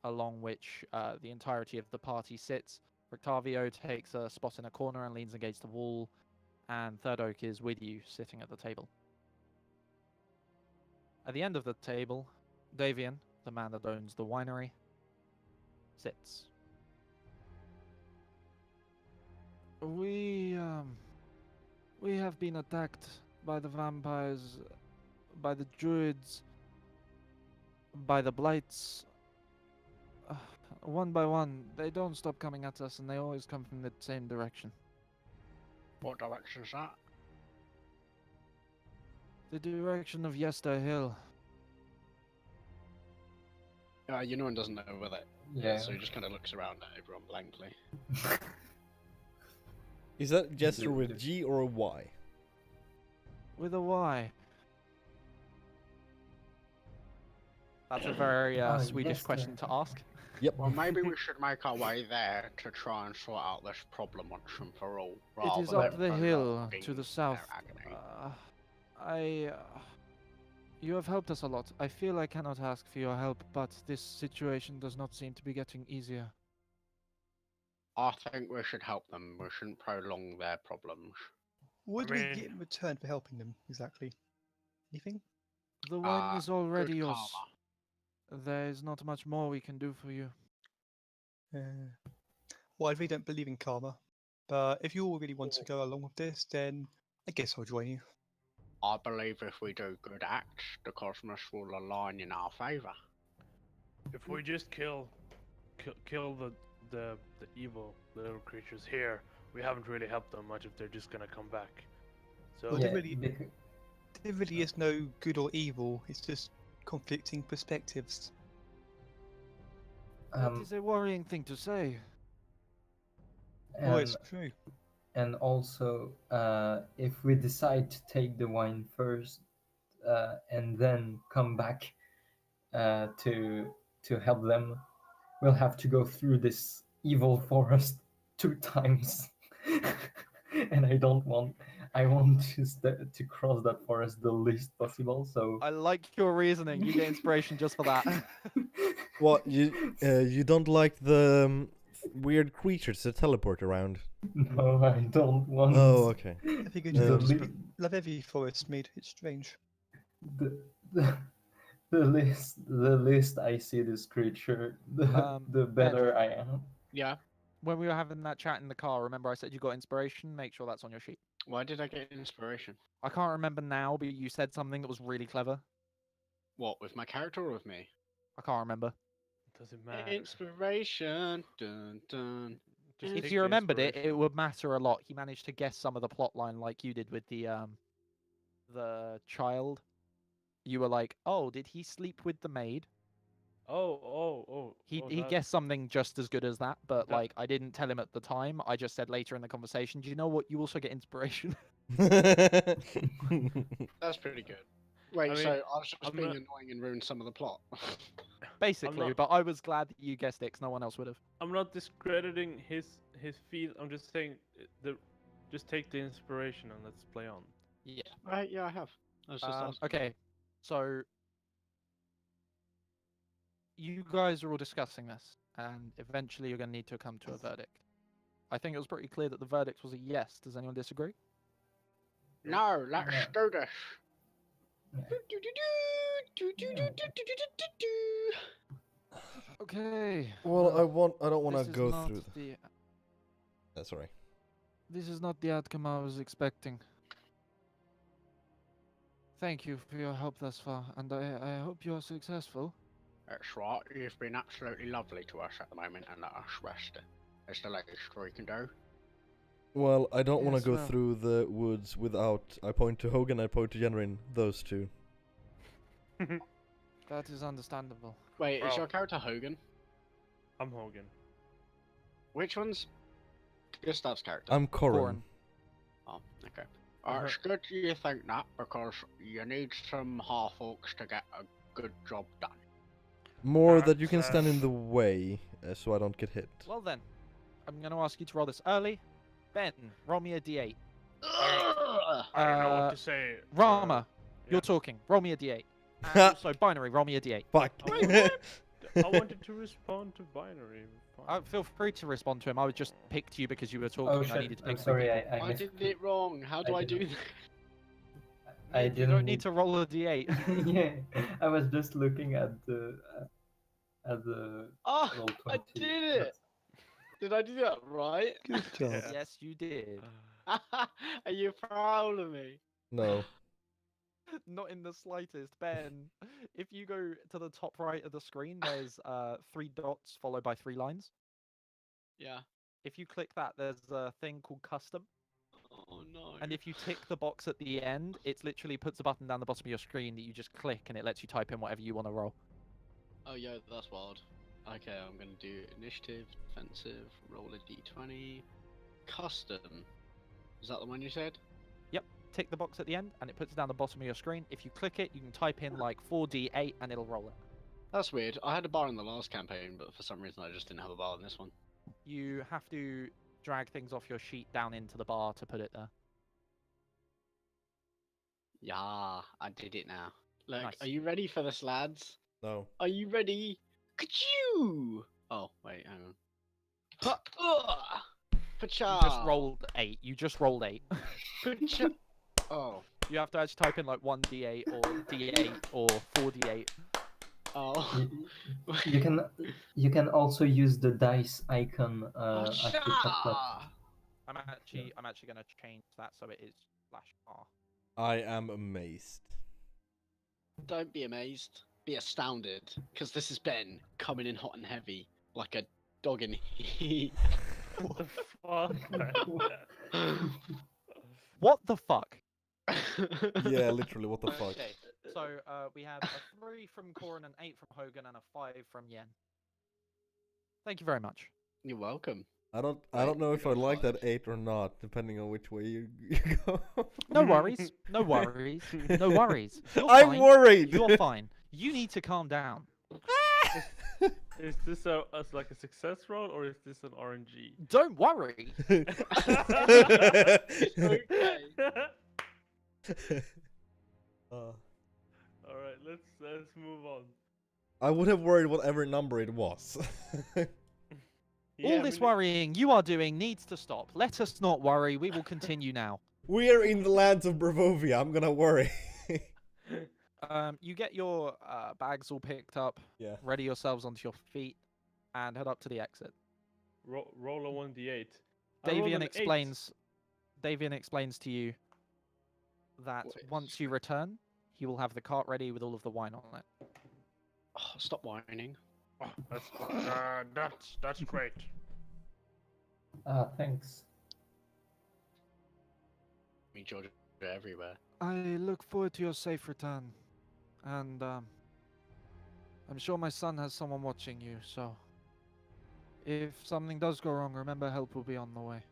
Speaker 3: along which the entirety of the party sits. Rictavio takes a spot in a corner and leans against the wall, and Third Oak is with you, sitting at the table. At the end of the table, Davian, the man that owns the winery, sits. We have been attacked by the vampires, by the druids, by the blights. One by one, they don't stop coming at us, and they always come from the same direction.
Speaker 1: What direction is that?
Speaker 3: The direction of Yester Hill.
Speaker 1: One doesn't know where that
Speaker 5: Yeah.
Speaker 1: is, so he just kind of looks around at everyone blankly.
Speaker 2: Is that gesture with a G or a Y?
Speaker 3: With a Y. That's a very Swedish
Speaker 5: Yester.
Speaker 3: question to ask.
Speaker 2: Yep.
Speaker 1: Well, maybe we should make our way there to try and sort out this problem once and for all.
Speaker 3: It is
Speaker 1: rather
Speaker 3: up
Speaker 1: than
Speaker 3: the hill
Speaker 1: prolonging
Speaker 3: to the
Speaker 1: their
Speaker 3: south.
Speaker 1: agony.
Speaker 3: You have helped us a lot. I feel I cannot ask for your help, but this situation does not seem to be getting easier.
Speaker 1: I think we should help them. We shouldn't prolong their problems.
Speaker 6: What do
Speaker 4: I
Speaker 6: we
Speaker 4: mean-
Speaker 6: get in return for helping them exactly? Anything?
Speaker 3: The wine is already
Speaker 1: Good
Speaker 3: yours.
Speaker 1: karma.
Speaker 3: There is not much more we can do for you.
Speaker 6: Well, I really don't believe in karma, but if you all really want to go along with this, then I guess I'll join you.
Speaker 1: I believe if we do good acts, the cosmos will align in our favor.
Speaker 4: If we just kill the evil little creatures here, we haven't really helped them much if they're just gonna come back. So
Speaker 6: Well,
Speaker 5: Yeah,
Speaker 6: really-
Speaker 5: bec-
Speaker 6: There really is no good or evil, it's just conflicting perspectives.
Speaker 3: That is a worrying thing to say.
Speaker 6: Oh,
Speaker 5: and,
Speaker 6: it's true.
Speaker 5: and also, if we decide to take the wine first, and then come back to help them, we'll have to go through this evil forest 2 times, and I want to cross that forest the least possible. So
Speaker 3: I like your reasoning. You get inspiration just for that.
Speaker 2: What you don't like the weird creatures that teleport around?
Speaker 5: no, I don't want.
Speaker 2: Oh, okay.
Speaker 6: I think
Speaker 5: The
Speaker 6: you just
Speaker 5: li-
Speaker 6: love every forest made it strange.
Speaker 5: the, the, the least I see this creature, the better I am.
Speaker 1: Yeah.
Speaker 3: When we were having that chat in the car, remember I said you got inspiration? Make sure that's on your sheet.
Speaker 1: Why did I get inspiration?
Speaker 3: I can't remember now, but you said something that was really clever.
Speaker 1: What, with my character or with me?
Speaker 3: I can't remember.
Speaker 4: Doesn't matter.
Speaker 1: Inspiration. Dun dun.
Speaker 4: Just
Speaker 3: If
Speaker 4: take
Speaker 3: you
Speaker 4: the
Speaker 3: remembered it, it
Speaker 4: inspiration.
Speaker 3: would matter a lot. He managed to guess some of the plot line like you did with the child. You were like, "Oh, did he sleep with the maid?" He
Speaker 4: that-
Speaker 3: guessed something just as good as that, but
Speaker 4: that-
Speaker 3: like I didn't tell him at the time. I just said later in the conversation, "Do you know what? You also get inspiration."
Speaker 1: That's pretty good. Wait,
Speaker 4: I
Speaker 1: so
Speaker 4: mean,
Speaker 1: I was just
Speaker 4: I'm
Speaker 1: being
Speaker 4: not-
Speaker 1: annoying and ruined some of the plot.
Speaker 3: Basically,
Speaker 4: not-
Speaker 3: but I was glad that you guessed it 'cause no one else would have.
Speaker 4: I'm not discrediting his feat. I'm just saying just take the inspiration and let's play on.
Speaker 3: Yeah.
Speaker 1: Right, yeah, I have. I was just asking.
Speaker 3: Okay, so you guys are all discussing this, and eventually you're going to need to come to a verdict. I think it was pretty clear that the verdict was a yes. Does anyone disagree?
Speaker 1: No, let's
Speaker 5: Yeah.
Speaker 1: do this.
Speaker 5: Yeah.
Speaker 3: Okay.
Speaker 2: Well, I don't want to
Speaker 3: this is
Speaker 2: go
Speaker 3: not
Speaker 2: through. Sorry.
Speaker 3: This is not the outcome I was expecting. Thank you for your help thus far, and I hope you are successful.
Speaker 1: That's right. You've been absolutely lovely to us at the moment, and let us rest. It's the latest we can do.
Speaker 2: Well, I don't want
Speaker 3: Yes,
Speaker 2: to go
Speaker 3: well.
Speaker 2: through the woods without. I point to Hogan. I point to Jenrin. Those two.
Speaker 3: That is understandable.
Speaker 1: Wait, is
Speaker 4: Bro.
Speaker 1: your character Hogan?
Speaker 4: I'm Hogan.
Speaker 1: Which one's Gustav's character?
Speaker 2: I'm Corin.
Speaker 3: Corin.
Speaker 1: Oh, okay.
Speaker 4: Uh-huh.
Speaker 1: It's good you think that, because you need some half-orcs to get a good job done.
Speaker 2: More that you can
Speaker 4: That's,
Speaker 2: stand in the way, so I don't get hit.
Speaker 3: Well then, I'm going to ask you to roll this early. Ben, roll me a d8.
Speaker 1: Ugh!
Speaker 4: I don't know
Speaker 3: Uh,
Speaker 4: what to say.
Speaker 3: Rama,
Speaker 4: yeah.
Speaker 3: you're talking. Roll me a d8. And also, Binary, roll me a d8.
Speaker 2: Fuck.
Speaker 4: Wait, what? I wanted to respond to binary. Fine.
Speaker 3: Feel free to respond to him. I just picked you because you were talking.
Speaker 5: Oh
Speaker 3: and I
Speaker 5: shit!
Speaker 3: needed to
Speaker 5: I'm
Speaker 3: pick three
Speaker 5: sorry,
Speaker 3: people.
Speaker 5: I
Speaker 1: I
Speaker 5: missed.
Speaker 1: did it wrong. How do
Speaker 5: I
Speaker 1: I do
Speaker 5: didn't-
Speaker 1: that?
Speaker 5: I
Speaker 3: You
Speaker 5: didn't.
Speaker 3: don't need to roll a d8.
Speaker 5: Yeah, I was just looking at the
Speaker 1: Oh,
Speaker 5: roll 20.
Speaker 1: I did it! Did I do that right?
Speaker 6: Good job.
Speaker 4: Yeah.
Speaker 3: Yes, you did.
Speaker 1: Are you proud of me?
Speaker 2: No.
Speaker 3: Not in the slightest, Ben. If you go to the top right of the screen, there's 3 dots followed by 3 lines.
Speaker 1: Yeah.
Speaker 3: If you click that, there's a thing called custom.
Speaker 1: Oh no.
Speaker 3: And if you tick the box at the end, it literally puts a button down the bottom of your screen that you just click and it lets you type in whatever you want to roll.
Speaker 1: Oh yeah, that's wild. Okay, I'm gonna do initiative, defensive, roll a d20, custom. Is that the one you said?
Speaker 3: Tick the box at the end and it puts it down the bottom of your screen. If you click it, you can type in like 4d8 and it'll roll it.
Speaker 1: That's weird. I had a bar in the last campaign, but for some reason I just didn't have a bar in this one.
Speaker 3: You have to drag things off your sheet down into the bar to put it there.
Speaker 1: Yeah, I did it now. Look,
Speaker 3: Nice.
Speaker 1: are you ready for this, lads?
Speaker 2: No.
Speaker 1: Are you ready? Ka-choo! Oh, wait, hang on. Ha! Pacha!
Speaker 3: You just rolled 8. You just rolled 8.
Speaker 1: Pacha! Oh.
Speaker 3: You have to actually type in like 1d8 or d8 or 4d8.
Speaker 1: Oh.
Speaker 5: You can also use the dice icon at the top left.
Speaker 1: Pacha!
Speaker 3: I'm actually going to change that so it is /r.
Speaker 2: I am amazed.
Speaker 1: Don't be amazed. Be astounded. Because this is Ben coming in hot and heavy. Like a dog in heat.
Speaker 4: What the fuck? man?
Speaker 3: What the fuck?
Speaker 2: Yeah, literally, what the fuck?
Speaker 3: Okay, so we have a 3 from Corin, an 8 from Hogan, and a 5 from Yen. Thank you very much.
Speaker 1: You're welcome.
Speaker 2: I don't
Speaker 1: Wait,
Speaker 2: know if I
Speaker 1: you're
Speaker 2: like that
Speaker 1: five.
Speaker 2: 8 or not, depending on which way you go.
Speaker 3: No worries. No worries. No worries. You're
Speaker 2: I'm
Speaker 3: fine.
Speaker 2: worried.
Speaker 3: You're fine. You need to calm down.
Speaker 4: Is this as like a success roll or is this an RNG?
Speaker 3: Don't worry.
Speaker 4: All right, let's move on.
Speaker 2: I would have worried whatever number it was.
Speaker 3: All this worrying you are doing needs to stop. Let us not worry. We will continue now.
Speaker 2: We are in the lands of Bravovia. I'm gonna worry.
Speaker 3: You get your bags all picked up,
Speaker 2: Yeah.
Speaker 3: ready yourselves onto your feet, and head up to the exit.
Speaker 4: Roll a 1d8. I rolled
Speaker 3: Davian
Speaker 4: an 8.
Speaker 3: explains. Davian explains to you that
Speaker 1: What
Speaker 3: once
Speaker 1: is-
Speaker 3: you return, he will have the cart ready with all of the wine on it.
Speaker 1: Oh, stop whining.
Speaker 4: Oh, that's great.
Speaker 5: Ah, thanks.
Speaker 1: Me, Georgia, everywhere.
Speaker 3: I look forward to your safe return, and I'm sure my son has someone watching you. So, if something does go wrong, remember help will be on the way.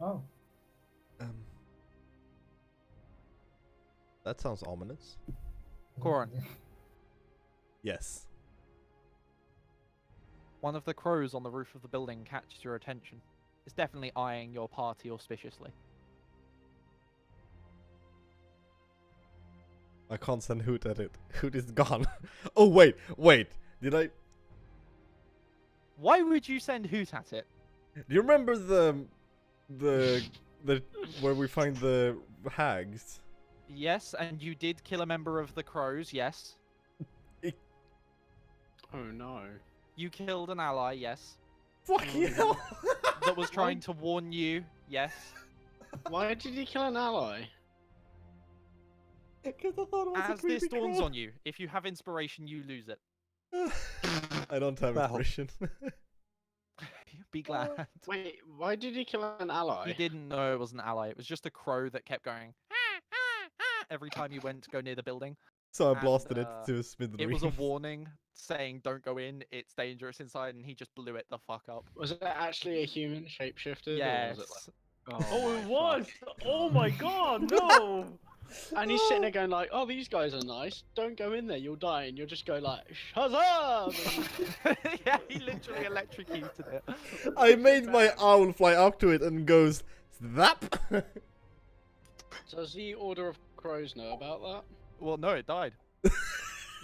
Speaker 5: Oh,
Speaker 2: That sounds ominous.
Speaker 3: Corin,
Speaker 2: Yes.
Speaker 3: one of the crows on the roof of the building catches your attention. It's definitely eyeing your party auspiciously.
Speaker 2: I can't send Hoot at it. Hoot is gone. Oh wait. Did I?
Speaker 3: Why would you send Hoot at it?
Speaker 2: Do you remember the where we find the hags?
Speaker 3: Yes, and you did kill a member of the crows, yes.
Speaker 1: Oh no.
Speaker 3: You killed an ally, yes.
Speaker 2: Fucking hell!
Speaker 3: That was trying to warn you, yes.
Speaker 1: Why did he kill an ally?
Speaker 2: Because I thought it was a
Speaker 3: As this
Speaker 2: creepy
Speaker 3: dawns
Speaker 2: crow.
Speaker 3: on you, if you have inspiration, you lose it.
Speaker 2: I don't have
Speaker 6: Wow.
Speaker 2: inspiration.
Speaker 3: Be glad.
Speaker 1: Wait, why did he kill an ally?
Speaker 3: He didn't know it was an ally. It was just a crow that kept going every time you went to go near the building.
Speaker 2: So I
Speaker 3: And,
Speaker 2: blasted it to smithereens.
Speaker 3: It was a warning saying don't go in, it's dangerous inside, and he just blew it the fuck up.
Speaker 1: Was it actually a human shapeshifter?
Speaker 3: Yes.
Speaker 1: Or was it like...
Speaker 4: Oh,
Speaker 1: my
Speaker 4: it was!
Speaker 1: fuck.
Speaker 4: Oh my god, no!
Speaker 1: And he's sitting there going like, "Oh, these guys are nice. Don't go in there. You'll die." And you'll just go like, "Shazam!"
Speaker 3: Yeah, he literally electrocuted it.
Speaker 2: I made my owl fly up to it and goes, "Zap!"
Speaker 1: Does the Order of Crows know about that?
Speaker 3: Well, no, it died.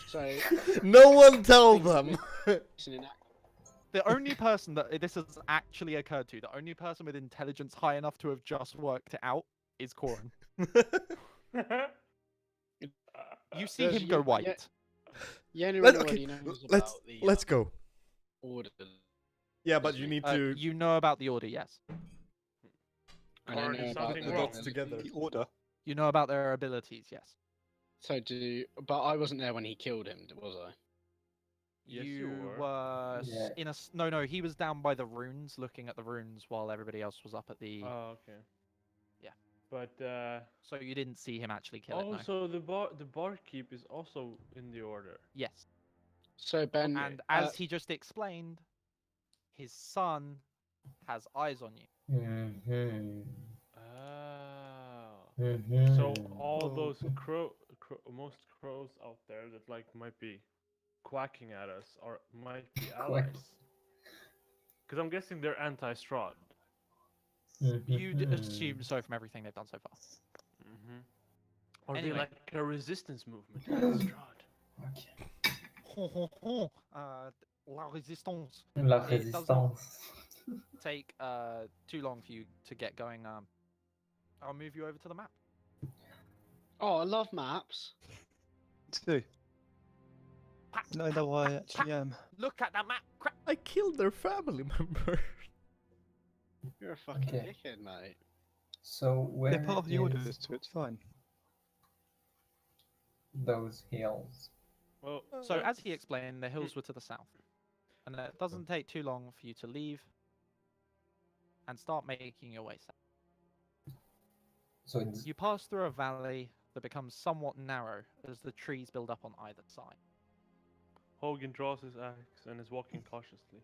Speaker 1: So,
Speaker 2: No one tell them.
Speaker 1: it's an inact-
Speaker 3: The only person that this has actually occurred to, the only person with intelligence high enough to have just worked it out, is Corin. You see
Speaker 1: Does
Speaker 3: him go
Speaker 1: you-
Speaker 3: white.
Speaker 1: Yennerin
Speaker 2: Let's,
Speaker 1: already
Speaker 2: okay,
Speaker 1: knows
Speaker 2: let's
Speaker 1: about the
Speaker 2: let's go.
Speaker 1: Order.
Speaker 2: Yeah, but you need to.
Speaker 3: You know about the order, yes.
Speaker 1: And I
Speaker 4: Or
Speaker 1: know
Speaker 4: is
Speaker 1: about
Speaker 4: something
Speaker 2: the
Speaker 4: wrong?
Speaker 2: dots together.
Speaker 6: The order.
Speaker 3: You know about their abilities, yes.
Speaker 1: But I wasn't there when he killed him, was I?
Speaker 4: Yes,
Speaker 3: you
Speaker 4: you were.
Speaker 3: were
Speaker 5: Yeah.
Speaker 3: in a no, he was down by the runes, looking at the runes while everybody else was up at the.
Speaker 4: Oh, okay.
Speaker 3: Yeah.
Speaker 4: But
Speaker 3: So you didn't see him actually kill it. No.
Speaker 4: also the barkeep is also in the order.
Speaker 3: Yes.
Speaker 1: So Ben,
Speaker 3: And as he just explained, his son has eyes on you.
Speaker 5: Mm-hmm.
Speaker 4: Oh.
Speaker 5: Mm-hmm.
Speaker 4: So all those most crows out there that like might be quacking at us or might be allies. Because I'm guessing they're anti-Strahd.
Speaker 3: You'd assume so from everything they've done so far.
Speaker 4: Mm-hmm. Or
Speaker 3: Anyway.
Speaker 4: they like a resistance movement against Strahd.
Speaker 5: Okay.
Speaker 3: La resistance.
Speaker 5: La
Speaker 3: It does not
Speaker 5: résistance.
Speaker 3: take too long for you to get going. I'll move you over to the map.
Speaker 1: oh, I love maps.
Speaker 6: Too. No, I know why I actually am.
Speaker 3: Look at the map. Crap.
Speaker 2: I killed their family member.
Speaker 1: You're a fucking
Speaker 5: Okay.
Speaker 1: dickhead, mate.
Speaker 5: So where
Speaker 6: They're part of the order,
Speaker 5: is
Speaker 6: so it's fine.
Speaker 5: those hills?
Speaker 4: Well,
Speaker 3: So as he explained, the hills were to the south, and it doesn't take too long for you to leave and start making your way south.
Speaker 5: So it's
Speaker 3: You pass through a valley that becomes somewhat narrow as the trees build up on either side.
Speaker 4: Hogan draws his axe and is walking cautiously.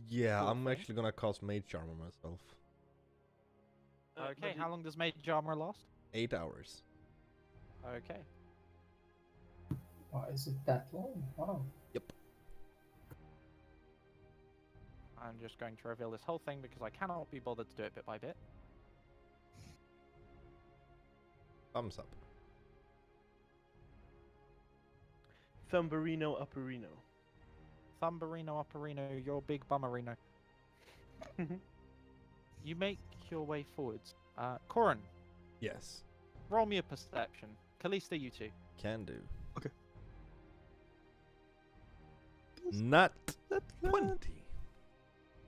Speaker 2: Yeah,
Speaker 3: Cool
Speaker 2: I'm
Speaker 3: thing.
Speaker 2: actually gonna cast Mage Armor myself.
Speaker 3: Okay, how long does Mage Armor last?
Speaker 2: 8 hours.
Speaker 3: Okay.
Speaker 5: why is it that long? Wow.
Speaker 3: I'm just going to reveal this whole thing because I cannot be bothered to do it bit by bit.
Speaker 2: Thumbs up.
Speaker 4: Thumberino Upperino.
Speaker 3: Thumberino, Upperino, your big bummerino. You make your way forwards. Corin,
Speaker 2: Yes.
Speaker 3: roll me a perception. Kalista, you two.
Speaker 2: Can do.
Speaker 6: Okay.
Speaker 2: Not 20.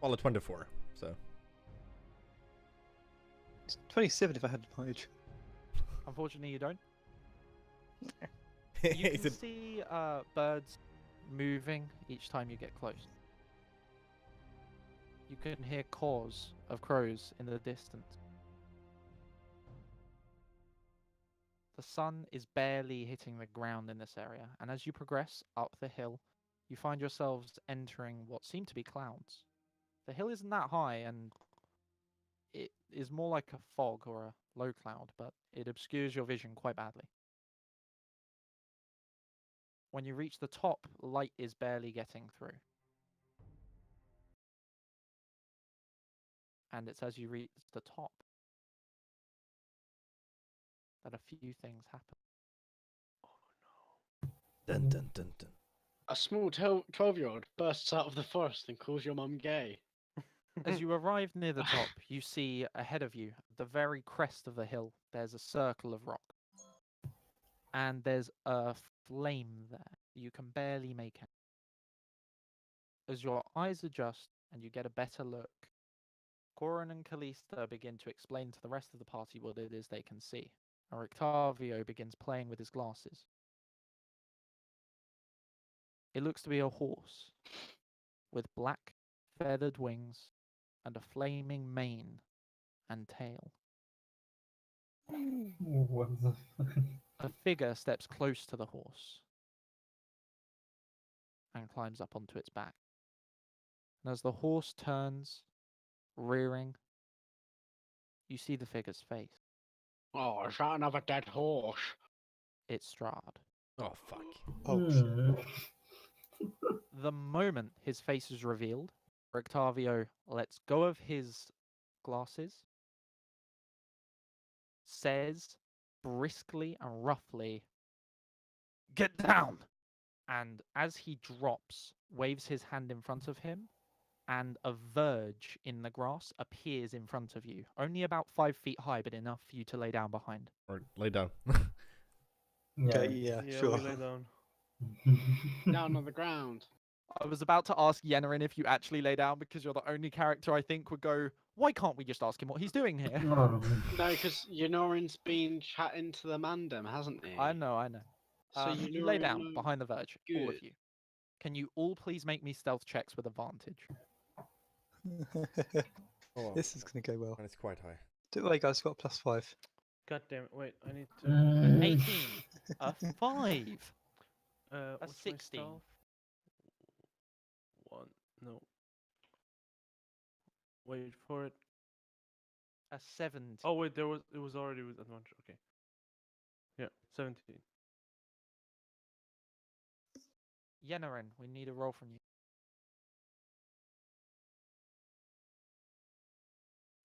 Speaker 2: Well, a 24, so.
Speaker 6: 27 if I had advantage.
Speaker 3: Unfortunately, you don't. You
Speaker 2: Is
Speaker 3: can
Speaker 2: it
Speaker 3: see birds moving each time you get close. You can hear caws of crows in the distance. The sun is barely hitting the ground in this area, and as you progress up the hill, you find yourselves entering what seem to be clouds. The hill isn't that high, and it is more like a fog or a low cloud, but it obscures your vision quite badly. When you reach the top, light is barely getting through. And it's as you reach the top that a few things happen.
Speaker 2: dun dun dun dun?
Speaker 1: A small 12-year-old bursts out of the forest and calls your mum gay.
Speaker 3: As you arrive near the top, you see ahead of you, at the very crest of the hill, there's a circle of rock. And there's a flame there. You can barely make out. As your eyes adjust and you get a better look, Goran and Kalista begin to explain to the rest of the party what it is they can see. And Octavio begins playing with his glasses. It looks to be a horse with black feathered wings and a flaming mane and tail.
Speaker 5: What the fuck?
Speaker 3: A figure steps close to the horse and climbs up onto its back. And as the horse turns, rearing, you see the figure's face.
Speaker 1: Oh, is that another dead horse?
Speaker 3: It's Strahd.
Speaker 2: Oh fuck.
Speaker 6: Oh,
Speaker 5: Hmm.
Speaker 3: The moment his face is revealed, Octavio lets go of his glasses, says briskly and roughly, "Get down!" And as he drops, waves his hand in front of him, and a verge in the grass appears in front of you, only about 5 feet high, but enough for you to lay down behind.
Speaker 2: Or lay down.
Speaker 6: okay,
Speaker 5: Yeah.
Speaker 6: yeah, sure.
Speaker 4: we lay down.
Speaker 1: Down on the ground.
Speaker 3: I was about to ask Yennerin if you actually lay down because you're the only character I think would go, why can't we just ask him what he's doing here?
Speaker 5: Oh.
Speaker 1: No, because Yonorin's been chatting to the Mandem, hasn't he?
Speaker 3: I know.
Speaker 1: So
Speaker 3: You lay
Speaker 1: Yonorin
Speaker 3: down
Speaker 1: knows-
Speaker 3: behind the verge, all of
Speaker 1: Good.
Speaker 3: you. Can you all please make me stealth checks with advantage?
Speaker 2: Oh,
Speaker 6: This is going to go well.
Speaker 2: and it's quite high.
Speaker 6: Don't worry, guys, got a +5.
Speaker 4: God damn it! Wait, I need to.
Speaker 5: Mm.
Speaker 3: 18, a 5,
Speaker 4: What's my
Speaker 3: 16.
Speaker 4: stealth? One. No. Wait for it.
Speaker 3: a 17.
Speaker 4: Oh wait, it was already with advantage. Okay. Yeah, 17.
Speaker 3: Yennerin, we need a roll from you.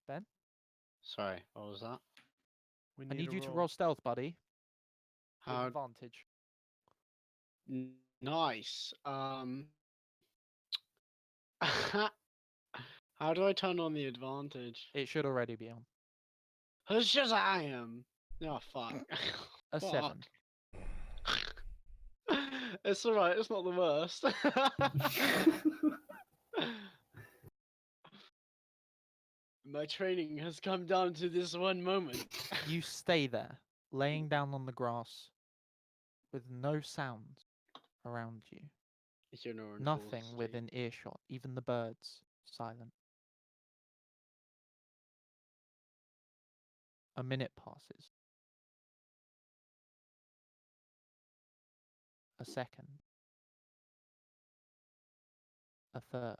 Speaker 3: Ben?
Speaker 1: Sorry, what was that?
Speaker 4: We
Speaker 3: I need
Speaker 4: a
Speaker 3: you to roll stealth, buddy. With
Speaker 1: How
Speaker 3: advantage.
Speaker 1: nice. How do I turn on the advantage?
Speaker 3: It should already be on.
Speaker 1: It's just I am. Oh fuck.
Speaker 3: A 7.
Speaker 1: It's alright, it's not the worst. My training has come down to this one moment.
Speaker 3: You stay there, laying down on the grass, with no sound around you.
Speaker 1: Yonorin falls
Speaker 3: Nothing
Speaker 1: asleep.
Speaker 3: within earshot, even the birds, silent. A minute passes. A second. A third.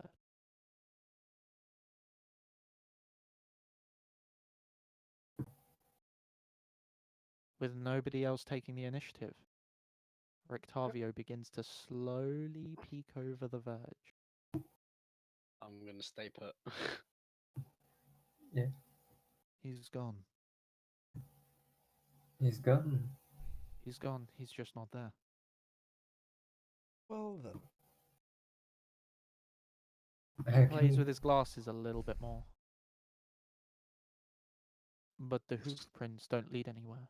Speaker 3: With nobody else taking the initiative, Octavio begins to slowly peek over the verge.
Speaker 1: I'm gonna stay put.
Speaker 3: He's gone.
Speaker 5: He's gone.
Speaker 3: He's gone. He's just not there.
Speaker 2: Well then.
Speaker 3: He plays with his glasses a little bit more. But the hoof prints don't lead anywhere.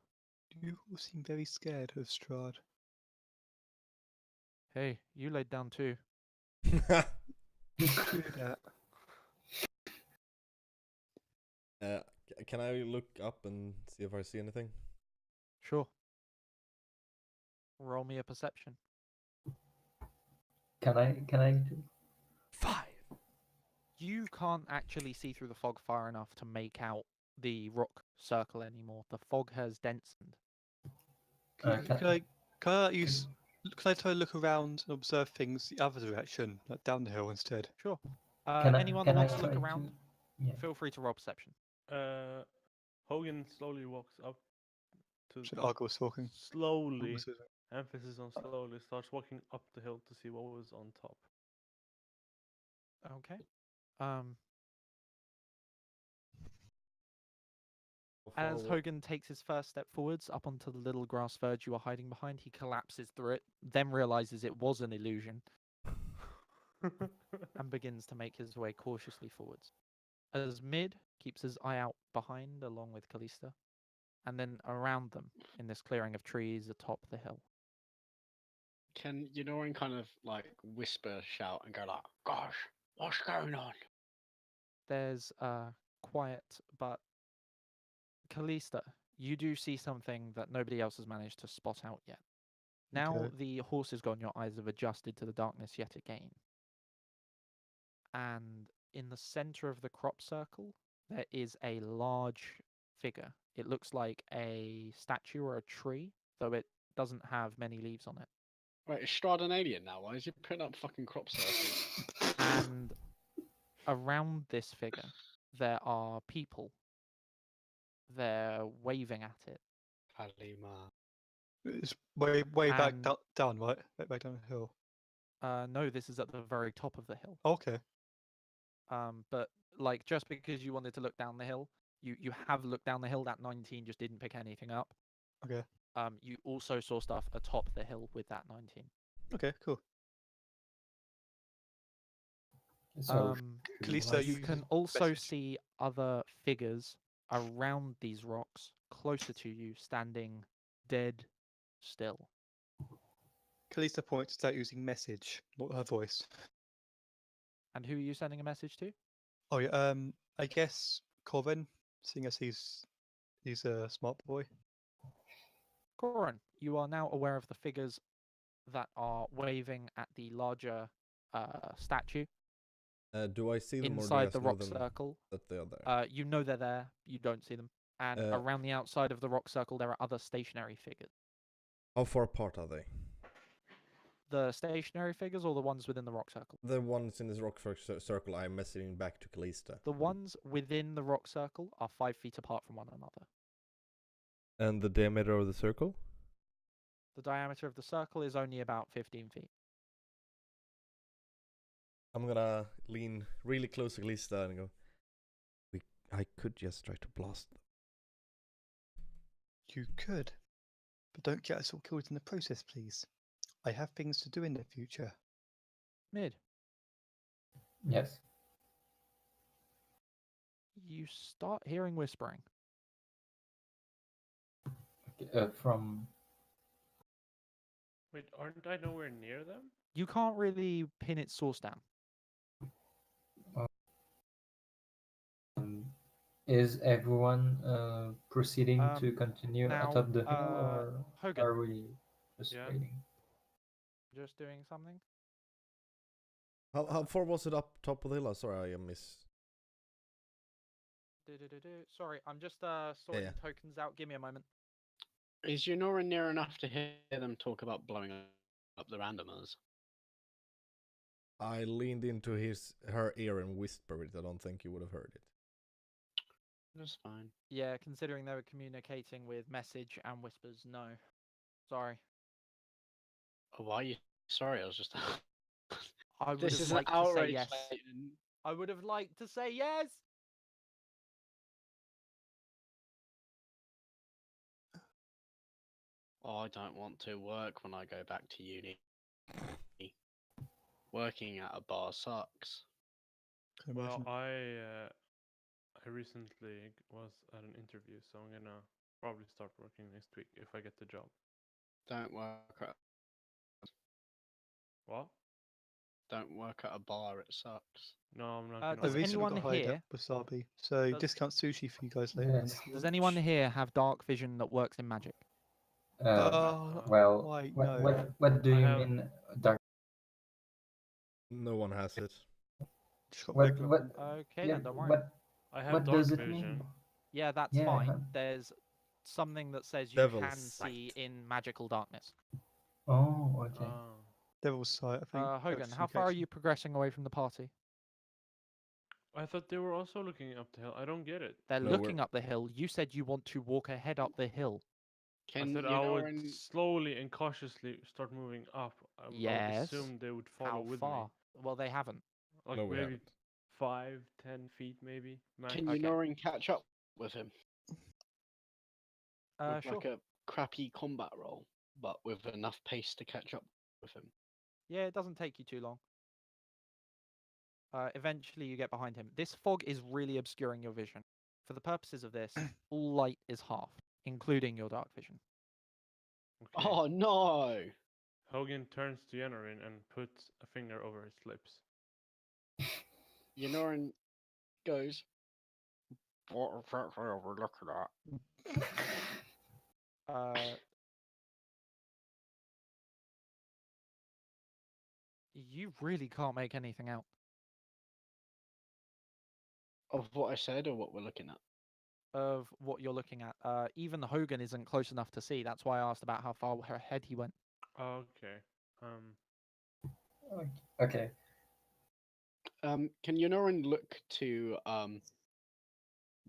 Speaker 6: You all seem very scared of Strahd.
Speaker 3: Hey, you laid down too.
Speaker 6: Do that.
Speaker 2: Can I look up and see if I see anything?
Speaker 3: Sure. Roll me a perception.
Speaker 5: Can I?
Speaker 2: 5.
Speaker 3: You can't actually see through the fog far enough to make out the rock circle anymore. The fog has densened.
Speaker 6: Can I use? Can I try to look around and observe things the other direction, like down the hill instead?
Speaker 3: Sure.
Speaker 5: can
Speaker 3: Anyone that
Speaker 5: I
Speaker 3: wants to look
Speaker 5: try
Speaker 3: around,
Speaker 5: Yeah.
Speaker 3: feel free to roll perception.
Speaker 4: Hogan slowly walks up to
Speaker 6: Should
Speaker 4: the
Speaker 6: Argo was talking?
Speaker 4: slowly, emphasis on slowly, starts walking up the hill to see what was on top.
Speaker 3: Okay. As Hogan takes his first step forwards up onto the little grass verge you are hiding behind, he collapses through it, then realizes it was an illusion, and begins to make his way cautiously forwards. As Mid keeps his eye out behind along with Callista, and then around them in this clearing of trees atop the hill.
Speaker 1: Can Yanorin kind of like whisper, shout, and go like, "Gosh, what's going on?"
Speaker 3: There's quiet, but Callista, you do see something that nobody else has managed to spot out yet. Now
Speaker 6: Okay.
Speaker 3: the horse is gone, your eyes have adjusted to the darkness yet again. And in the center of the crop circle, there is a large figure. It looks like a statue or a tree, though it doesn't have many leaves on it.
Speaker 1: Wait, is Strahd an alien now? Why is he putting up fucking crop circles?
Speaker 3: And around this figure, there are people. They're waving at it.
Speaker 1: Kalima.
Speaker 6: It's way back
Speaker 3: And-
Speaker 6: down, right? Way down the hill.
Speaker 3: No, this is at the very top of the hill.
Speaker 6: Okay.
Speaker 3: But like just because you wanted to look down the hill, you have looked down the hill. That 19 just didn't pick anything up.
Speaker 6: Okay.
Speaker 3: You also saw stuff atop the hill with that 19.
Speaker 6: Okay. Cool.
Speaker 5: So
Speaker 6: Kalista,
Speaker 3: You
Speaker 6: you
Speaker 3: can also see other figures around these rocks closer to you, standing dead still.
Speaker 6: Kalista points to that using message, not her voice.
Speaker 3: And who are you sending a message to?
Speaker 6: Oh yeah. I guess Corvin, seeing as he's a smart boy.
Speaker 3: Corin, you are now aware of the figures that are waving at the larger statue
Speaker 2: Do I see them or do I
Speaker 3: inside
Speaker 2: just
Speaker 3: the
Speaker 2: know
Speaker 3: rock
Speaker 2: them
Speaker 3: circle.
Speaker 2: that they are there?
Speaker 3: You know they're there. You don't see them. And around the outside of the rock circle, there are other stationary figures.
Speaker 2: How far apart are they?
Speaker 3: The stationary figures or the ones within the rock circle?
Speaker 2: The ones in this rock circle, I'm messaging back to Callista.
Speaker 3: The ones within the rock circle are 5 feet apart from one another.
Speaker 2: And the diameter of the circle?
Speaker 3: The diameter of the circle is only about 15 feet.
Speaker 2: I'm gonna lean really close to Callista and go, I could just try to blast them.
Speaker 6: You could, but don't get us all killed in the process, please. I have things to do in the future.
Speaker 3: Mid,
Speaker 5: yes.
Speaker 3: you start hearing whispering.
Speaker 5: From
Speaker 4: Wait, aren't I nowhere near them?
Speaker 3: You can't really pin its source down.
Speaker 5: is everyone proceeding to continue
Speaker 3: now,
Speaker 5: atop the hill, or
Speaker 3: Hogan.
Speaker 5: are we just
Speaker 4: Yeah.
Speaker 5: waiting?
Speaker 3: Just doing something?
Speaker 2: How far was it up top of the hill? Sorry, I missed.
Speaker 3: Sorry, I'm just sorting
Speaker 2: yeah.
Speaker 3: tokens out. Give me a moment.
Speaker 1: Is Yanorin near enough to hear them talk about blowing up the randomers?
Speaker 2: I leaned into her ear and whispered it. I don't think you would have heard it.
Speaker 1: That's fine.
Speaker 3: Yeah, considering they were communicating with message and whispers, no. Sorry.
Speaker 1: Oh, why are you sorry? I was just.
Speaker 3: I would
Speaker 1: This
Speaker 3: have
Speaker 1: is an
Speaker 3: liked to say
Speaker 1: outrage.
Speaker 3: yes.
Speaker 1: Satan.
Speaker 3: I would have liked to say yes.
Speaker 1: Oh, I don't want to work when I go back to uni. Working at a bar sucks.
Speaker 6: Can
Speaker 4: Well,
Speaker 6: imagine.
Speaker 4: I recently was at an interview, so I'm gonna probably start working next week if I get the job.
Speaker 1: Don't work.
Speaker 4: What?
Speaker 1: don't work at a bar. It sucks.
Speaker 4: No, I'm not.
Speaker 3: Does
Speaker 4: gonna
Speaker 6: I
Speaker 4: work
Speaker 6: recently
Speaker 3: anyone
Speaker 6: got hired
Speaker 3: here-
Speaker 6: at Wasabi, so
Speaker 3: Does-
Speaker 6: discount sushi for you guys later.
Speaker 5: Yes.
Speaker 3: Does anyone here have dark vision that works in magic?
Speaker 5: Well,
Speaker 6: wait,
Speaker 5: what,
Speaker 6: no.
Speaker 5: what do
Speaker 4: I
Speaker 5: you
Speaker 4: have-
Speaker 5: mean, dark?
Speaker 2: No one has it.
Speaker 6: Just got
Speaker 5: What,
Speaker 6: regular.
Speaker 5: what,
Speaker 3: Okay,
Speaker 5: yeah,
Speaker 3: then don't worry.
Speaker 4: I have
Speaker 5: what
Speaker 4: dark
Speaker 5: does it
Speaker 4: vision.
Speaker 5: mean?
Speaker 3: Yeah, that's
Speaker 5: Yeah,
Speaker 3: fine.
Speaker 5: huh?
Speaker 3: There's something that says you
Speaker 2: Devil's
Speaker 3: can see
Speaker 2: sight.
Speaker 3: in magical darkness.
Speaker 5: Oh, okay.
Speaker 4: Oh.
Speaker 6: Devil's Sight, I think.
Speaker 3: Hogan,
Speaker 6: that's
Speaker 3: how far are
Speaker 6: infection.
Speaker 3: you progressing away from the party?
Speaker 4: I thought they were also looking up the hill. I don't get it.
Speaker 3: They're
Speaker 2: No, we're-
Speaker 3: looking up the hill. You said you want to walk ahead up the hill.
Speaker 1: Can
Speaker 4: I said
Speaker 1: you
Speaker 4: I
Speaker 1: know
Speaker 4: would
Speaker 1: in-
Speaker 4: slowly and cautiously start moving up. I would
Speaker 3: Yes.
Speaker 4: assume they would follow
Speaker 3: How
Speaker 4: with
Speaker 3: far?
Speaker 4: me.
Speaker 3: Well, they haven't.
Speaker 4: Like
Speaker 2: No, we
Speaker 4: maybe
Speaker 2: haven't.
Speaker 4: 5-10 feet, maybe. Max.
Speaker 1: Can
Speaker 3: Okay.
Speaker 1: Yunorin catch up with him with
Speaker 3: Sure.
Speaker 1: like a crappy combat roll, but with enough pace to catch up with him?
Speaker 3: Yeah, it doesn't take you too long. Eventually, you get behind him. This fog is really obscuring your vision. For the purposes of this, all light is halved, including your dark vision.
Speaker 4: Okay.
Speaker 1: Oh no!
Speaker 4: Hogan turns to Yenorin and puts a finger over his lips.
Speaker 1: Yunorin goes, "What exactly are we looking at?"
Speaker 3: You really can't make anything out.
Speaker 1: Of what I said or what we're looking at?
Speaker 3: Of what you're looking at. Even Hogan isn't close enough to see. That's why I asked about how far ahead he went.
Speaker 4: Okay.
Speaker 5: Okay.
Speaker 1: Can Yunorin look to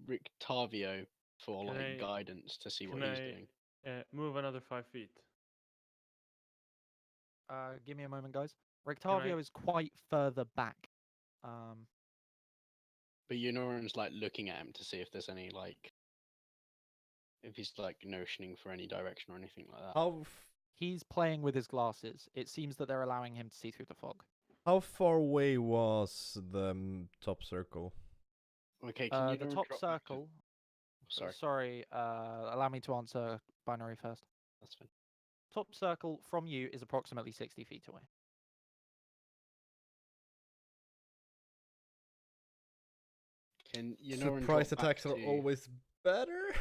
Speaker 1: Rictavio for
Speaker 4: Can
Speaker 1: like
Speaker 4: I-
Speaker 1: guidance to see what
Speaker 4: can
Speaker 1: he's
Speaker 4: I-
Speaker 1: doing?
Speaker 4: Move another 5 feet.
Speaker 3: Give me a moment, guys. Rictavio is quite further back.
Speaker 1: But Yunorin's like looking at him to see if there's any like, if he's like notioning for any direction or anything like that.
Speaker 2: How
Speaker 3: He's playing with his glasses. It seems that they're allowing him to see through the fog.
Speaker 2: how far away was the top circle?
Speaker 1: Okay, can you
Speaker 3: The top
Speaker 1: drop back to-
Speaker 3: circle.
Speaker 1: Sorry,
Speaker 3: Allow me to answer binary first.
Speaker 1: that's fine.
Speaker 3: Top circle from you is approximately 60 feet away.
Speaker 1: Can Yunorin
Speaker 2: Surprise
Speaker 1: drop back
Speaker 2: attacks are
Speaker 1: to-
Speaker 2: always better.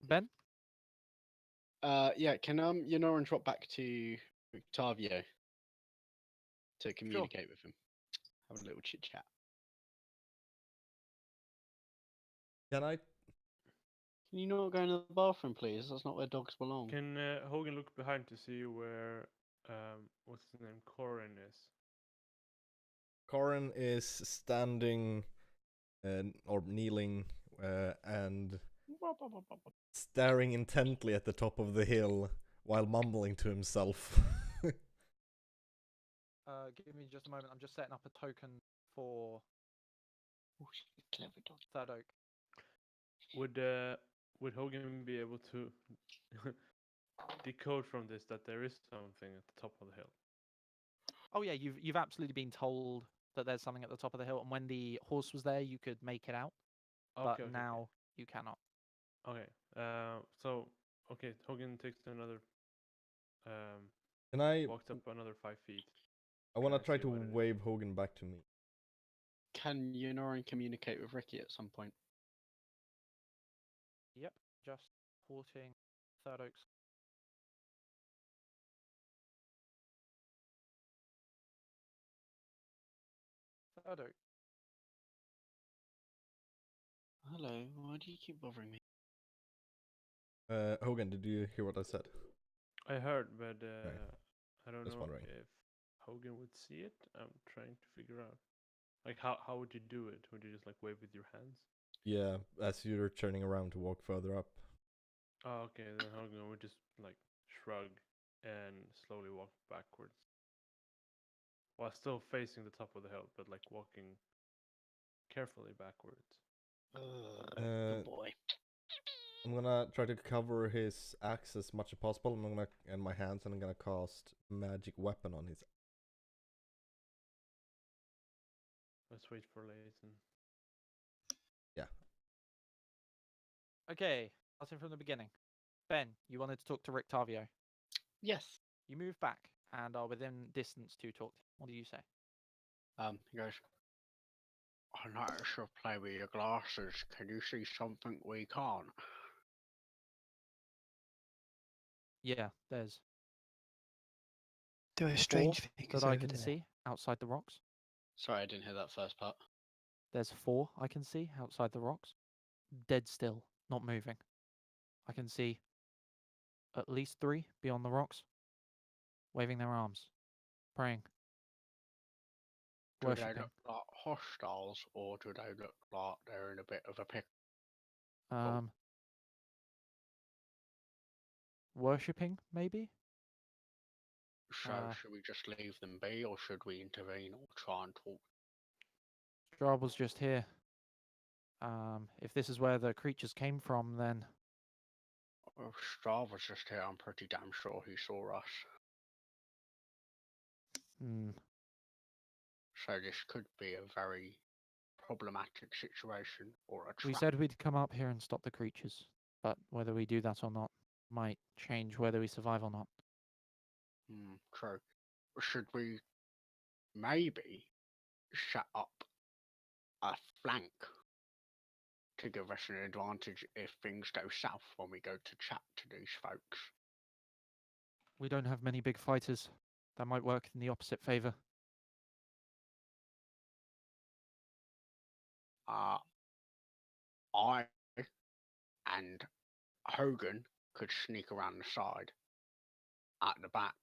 Speaker 3: Ben?
Speaker 1: Yeah, can Yunorin drop back to Rictavio to communicate with him? Have a little chit chat.
Speaker 2: Can I?
Speaker 1: Can you not go into the bathroom, please? That's not where dogs belong.
Speaker 4: Can Hogan look behind to see where what's his name, Corin is?
Speaker 2: Corin is standing or kneeling and staring intently at the top of the hill while mumbling to himself.
Speaker 3: Give me just a moment. I'm just setting up a token for
Speaker 1: Oh, she's a clever dog.
Speaker 3: Third Oak.
Speaker 4: Would Hogan be able to decode from this that there is something at the top of the hill?
Speaker 3: Oh yeah, you've absolutely been told that there's something at the top of the hill, and when the horse was there, you could make it out, but
Speaker 4: Okay,
Speaker 3: now you cannot.
Speaker 4: Okay. So Hogan takes another
Speaker 2: Can I?
Speaker 4: walks up another 5 feet.
Speaker 2: I want to
Speaker 4: Can I
Speaker 2: try
Speaker 4: see
Speaker 2: to
Speaker 4: what it is?
Speaker 2: wave Hogan back to me.
Speaker 1: Can Yunorin communicate with Ricky at some point?
Speaker 3: Yep, just porting Third Oak's. Third Oak.
Speaker 1: Hello, why do you keep bothering me?
Speaker 2: Hogan, did you hear what I said?
Speaker 4: I heard, but I don't
Speaker 2: Just
Speaker 4: know
Speaker 2: wondering.
Speaker 4: if Hogan would see it. I'm trying to figure out. Like how would you do it? Would you just like wave with your hands?
Speaker 2: Yeah, as you're turning around to walk further up.
Speaker 4: Oh, okay. Then Hogan would just like shrug and slowly walk backwards, while still facing the top of the hill, but like walking carefully backwards.
Speaker 1: Good boy.
Speaker 2: I'm gonna try to cover his axe as much as possible. I'm gonna and my hands, and I'm gonna cast magic weapon on his.
Speaker 4: Let's wait for Layton.
Speaker 3: Okay, starting from the beginning. Ben, you wanted to talk to Rictavio.
Speaker 1: Yes.
Speaker 3: You move back and are within distance to talk to him. What do you say?
Speaker 1: He goes, I notice you play with your glasses. Can you see something we can't?
Speaker 3: Yeah, there's
Speaker 6: There are
Speaker 3: 4
Speaker 6: strange figures
Speaker 3: that I
Speaker 6: over
Speaker 3: can
Speaker 6: there.
Speaker 3: see outside the rocks.
Speaker 1: Sorry, I didn't hear that first part.
Speaker 3: There's 4 I can see outside the rocks. Dead still, not moving. I can see at least 3 beyond the rocks, waving their arms, praying,
Speaker 1: Do they
Speaker 3: worshipping.
Speaker 1: look like hostiles, or do they look like they're in a bit of a pickle?
Speaker 3: Worshipping, maybe?
Speaker 1: So should we just leave them be, or should we intervene or try and talk?
Speaker 3: Strahd was just here. If this is where the creatures came from, then
Speaker 1: If Strahd was just here, I'm pretty damn sure he saw us. So this could be a very problematic situation or a trap.
Speaker 3: we said we'd come up here and stop the creatures, but whether we do that or not might change whether we survive or not.
Speaker 1: True. Should we maybe set up a flank to give us an advantage if things go south when we go to chat to these folks?
Speaker 3: We don't have many big fighters. That might work in the opposite favor.
Speaker 1: I and Hogan could sneak around the side at the back,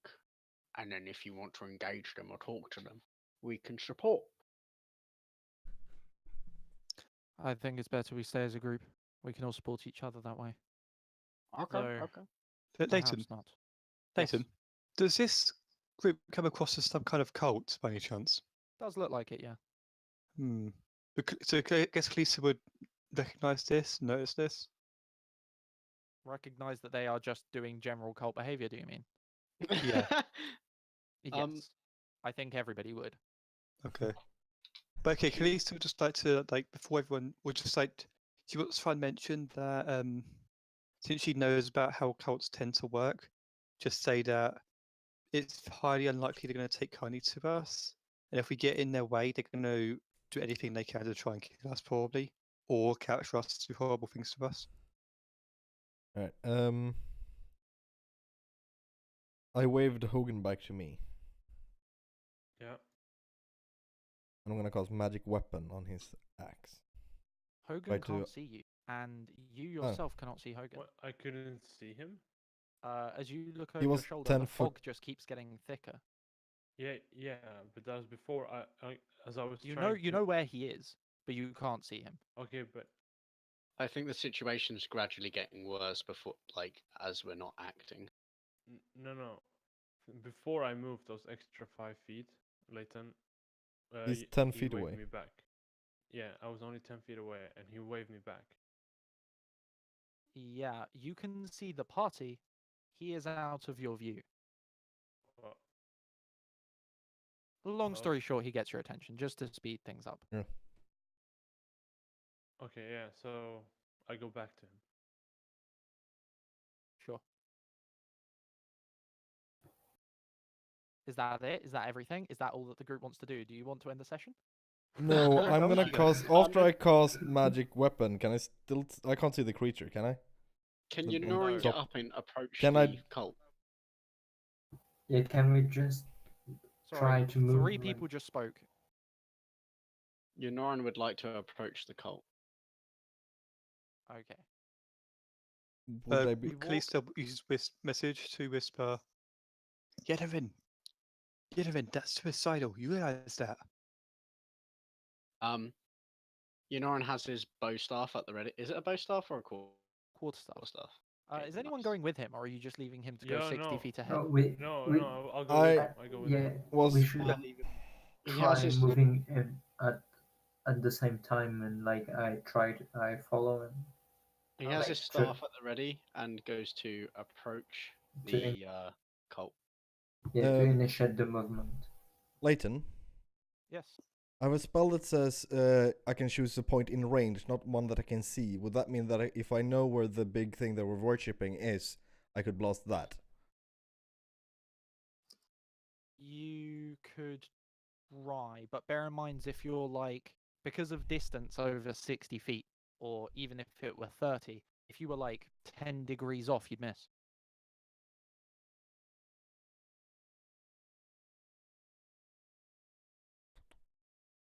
Speaker 1: and then if you want to engage them or talk to them, we can support.
Speaker 3: I think it's better we stay as a group. We can all support each other that way.
Speaker 1: Okay,
Speaker 3: Though,
Speaker 1: okay.
Speaker 6: But Leighton,
Speaker 3: perhaps not.
Speaker 6: Leighton,
Speaker 3: Yes.
Speaker 6: does this group come across as some kind of cult by any chance?
Speaker 3: Does look like it, yeah.
Speaker 6: So I guess Kalisa would recognise this, notice this.
Speaker 3: Recognize that they are just doing general cult behavior, do you mean?
Speaker 6: Yeah.
Speaker 3: Yes. I think everybody would.
Speaker 6: Okay. But okay, Kalisa would just like to, before everyone, would just she was trying to mention that since she knows about how cults tend to work, just say that it's highly unlikely they're going to take kindly to us. And if we get in their way, they're going to do anything they can to try and kill us, probably, or capture us to do horrible things to us.
Speaker 2: Alright, I waved Hogan back to me.
Speaker 4: Yeah.
Speaker 2: And I'm gonna cast magic weapon on his axe.
Speaker 3: Hogan
Speaker 2: Right,
Speaker 3: can't see you, and you yourself cannot see Hogan.
Speaker 4: What? I couldn't see him.
Speaker 3: As you look
Speaker 2: He
Speaker 3: over your
Speaker 2: was
Speaker 3: shoulder,
Speaker 2: 10
Speaker 3: the
Speaker 2: foot.
Speaker 3: fog just keeps getting thicker.
Speaker 4: Yeah, but that was before as I was.
Speaker 3: You
Speaker 4: trying to...
Speaker 3: know where he is, but you can't see him.
Speaker 4: Okay, but
Speaker 1: I think the situation's gradually getting worse before, as we're not acting.
Speaker 4: no. Before I moved those extra 5 feet, Leighton,
Speaker 2: He's 10
Speaker 4: he
Speaker 2: feet
Speaker 4: waved
Speaker 2: away.
Speaker 4: me back. Yeah, I was only 10 feet away, and he waved me back.
Speaker 3: Yeah, you can see the party. He is out of your view.
Speaker 4: Well,
Speaker 3: Long
Speaker 4: Oh.
Speaker 3: story short, he gets your attention just to speed things up.
Speaker 2: Yeah.
Speaker 4: okay, yeah. So I go back to him.
Speaker 3: Sure. Is that it? Is that everything? Is that all that the group wants to do? Do you want to end the session?
Speaker 2: No, I'm gonna
Speaker 4: Okay.
Speaker 2: cast after I cast magic weapon. Can I still? I can't see the creature. Can I?
Speaker 1: Can
Speaker 2: The-
Speaker 1: you
Speaker 2: on
Speaker 1: Norin
Speaker 2: top.
Speaker 1: get up and approach
Speaker 2: Can
Speaker 1: the
Speaker 2: I-
Speaker 1: cult?
Speaker 5: Yeah, can we just
Speaker 3: Sorry,
Speaker 5: try to move?
Speaker 3: 3 people just spoke.
Speaker 1: Norin would like to approach the cult.
Speaker 3: Okay.
Speaker 2: Would I be?
Speaker 3: We walk-
Speaker 6: Kalisa uses message to whisper, Yedovin, that's suicidal. You realise that?
Speaker 1: Norin has his bow staff at the ready. Is it a bow staff or a
Speaker 3: Quarterstaff.
Speaker 1: staff?
Speaker 3: Is
Speaker 1: Okay,
Speaker 3: anyone
Speaker 1: nice.
Speaker 3: going with him, or are you just leaving him to go
Speaker 4: Yeah,
Speaker 3: 60
Speaker 4: no.
Speaker 3: feet ahead?
Speaker 5: No,
Speaker 4: No, I'll go
Speaker 2: I-
Speaker 4: with him. I go with
Speaker 5: yeah,
Speaker 4: him.
Speaker 2: Was
Speaker 5: we should
Speaker 1: He
Speaker 5: try
Speaker 1: has his.
Speaker 5: moving at the same time, and I follow him.
Speaker 1: He has his
Speaker 5: to-
Speaker 1: staff at the ready and goes to approach
Speaker 5: To
Speaker 1: the cult.
Speaker 5: Yeah, to
Speaker 2: Um,
Speaker 5: initiate the movement.
Speaker 2: Leighton,
Speaker 3: Yes.
Speaker 2: I have a spell that says I can choose a point in range, not one that I can see. Would that mean that if I know where the big thing that we're worshipping is, I could blast that?
Speaker 3: You could try, but bear in mind if you're like, because of distance over 60 feet, or even if it were 30, if you were like 10 degrees off, you'd miss.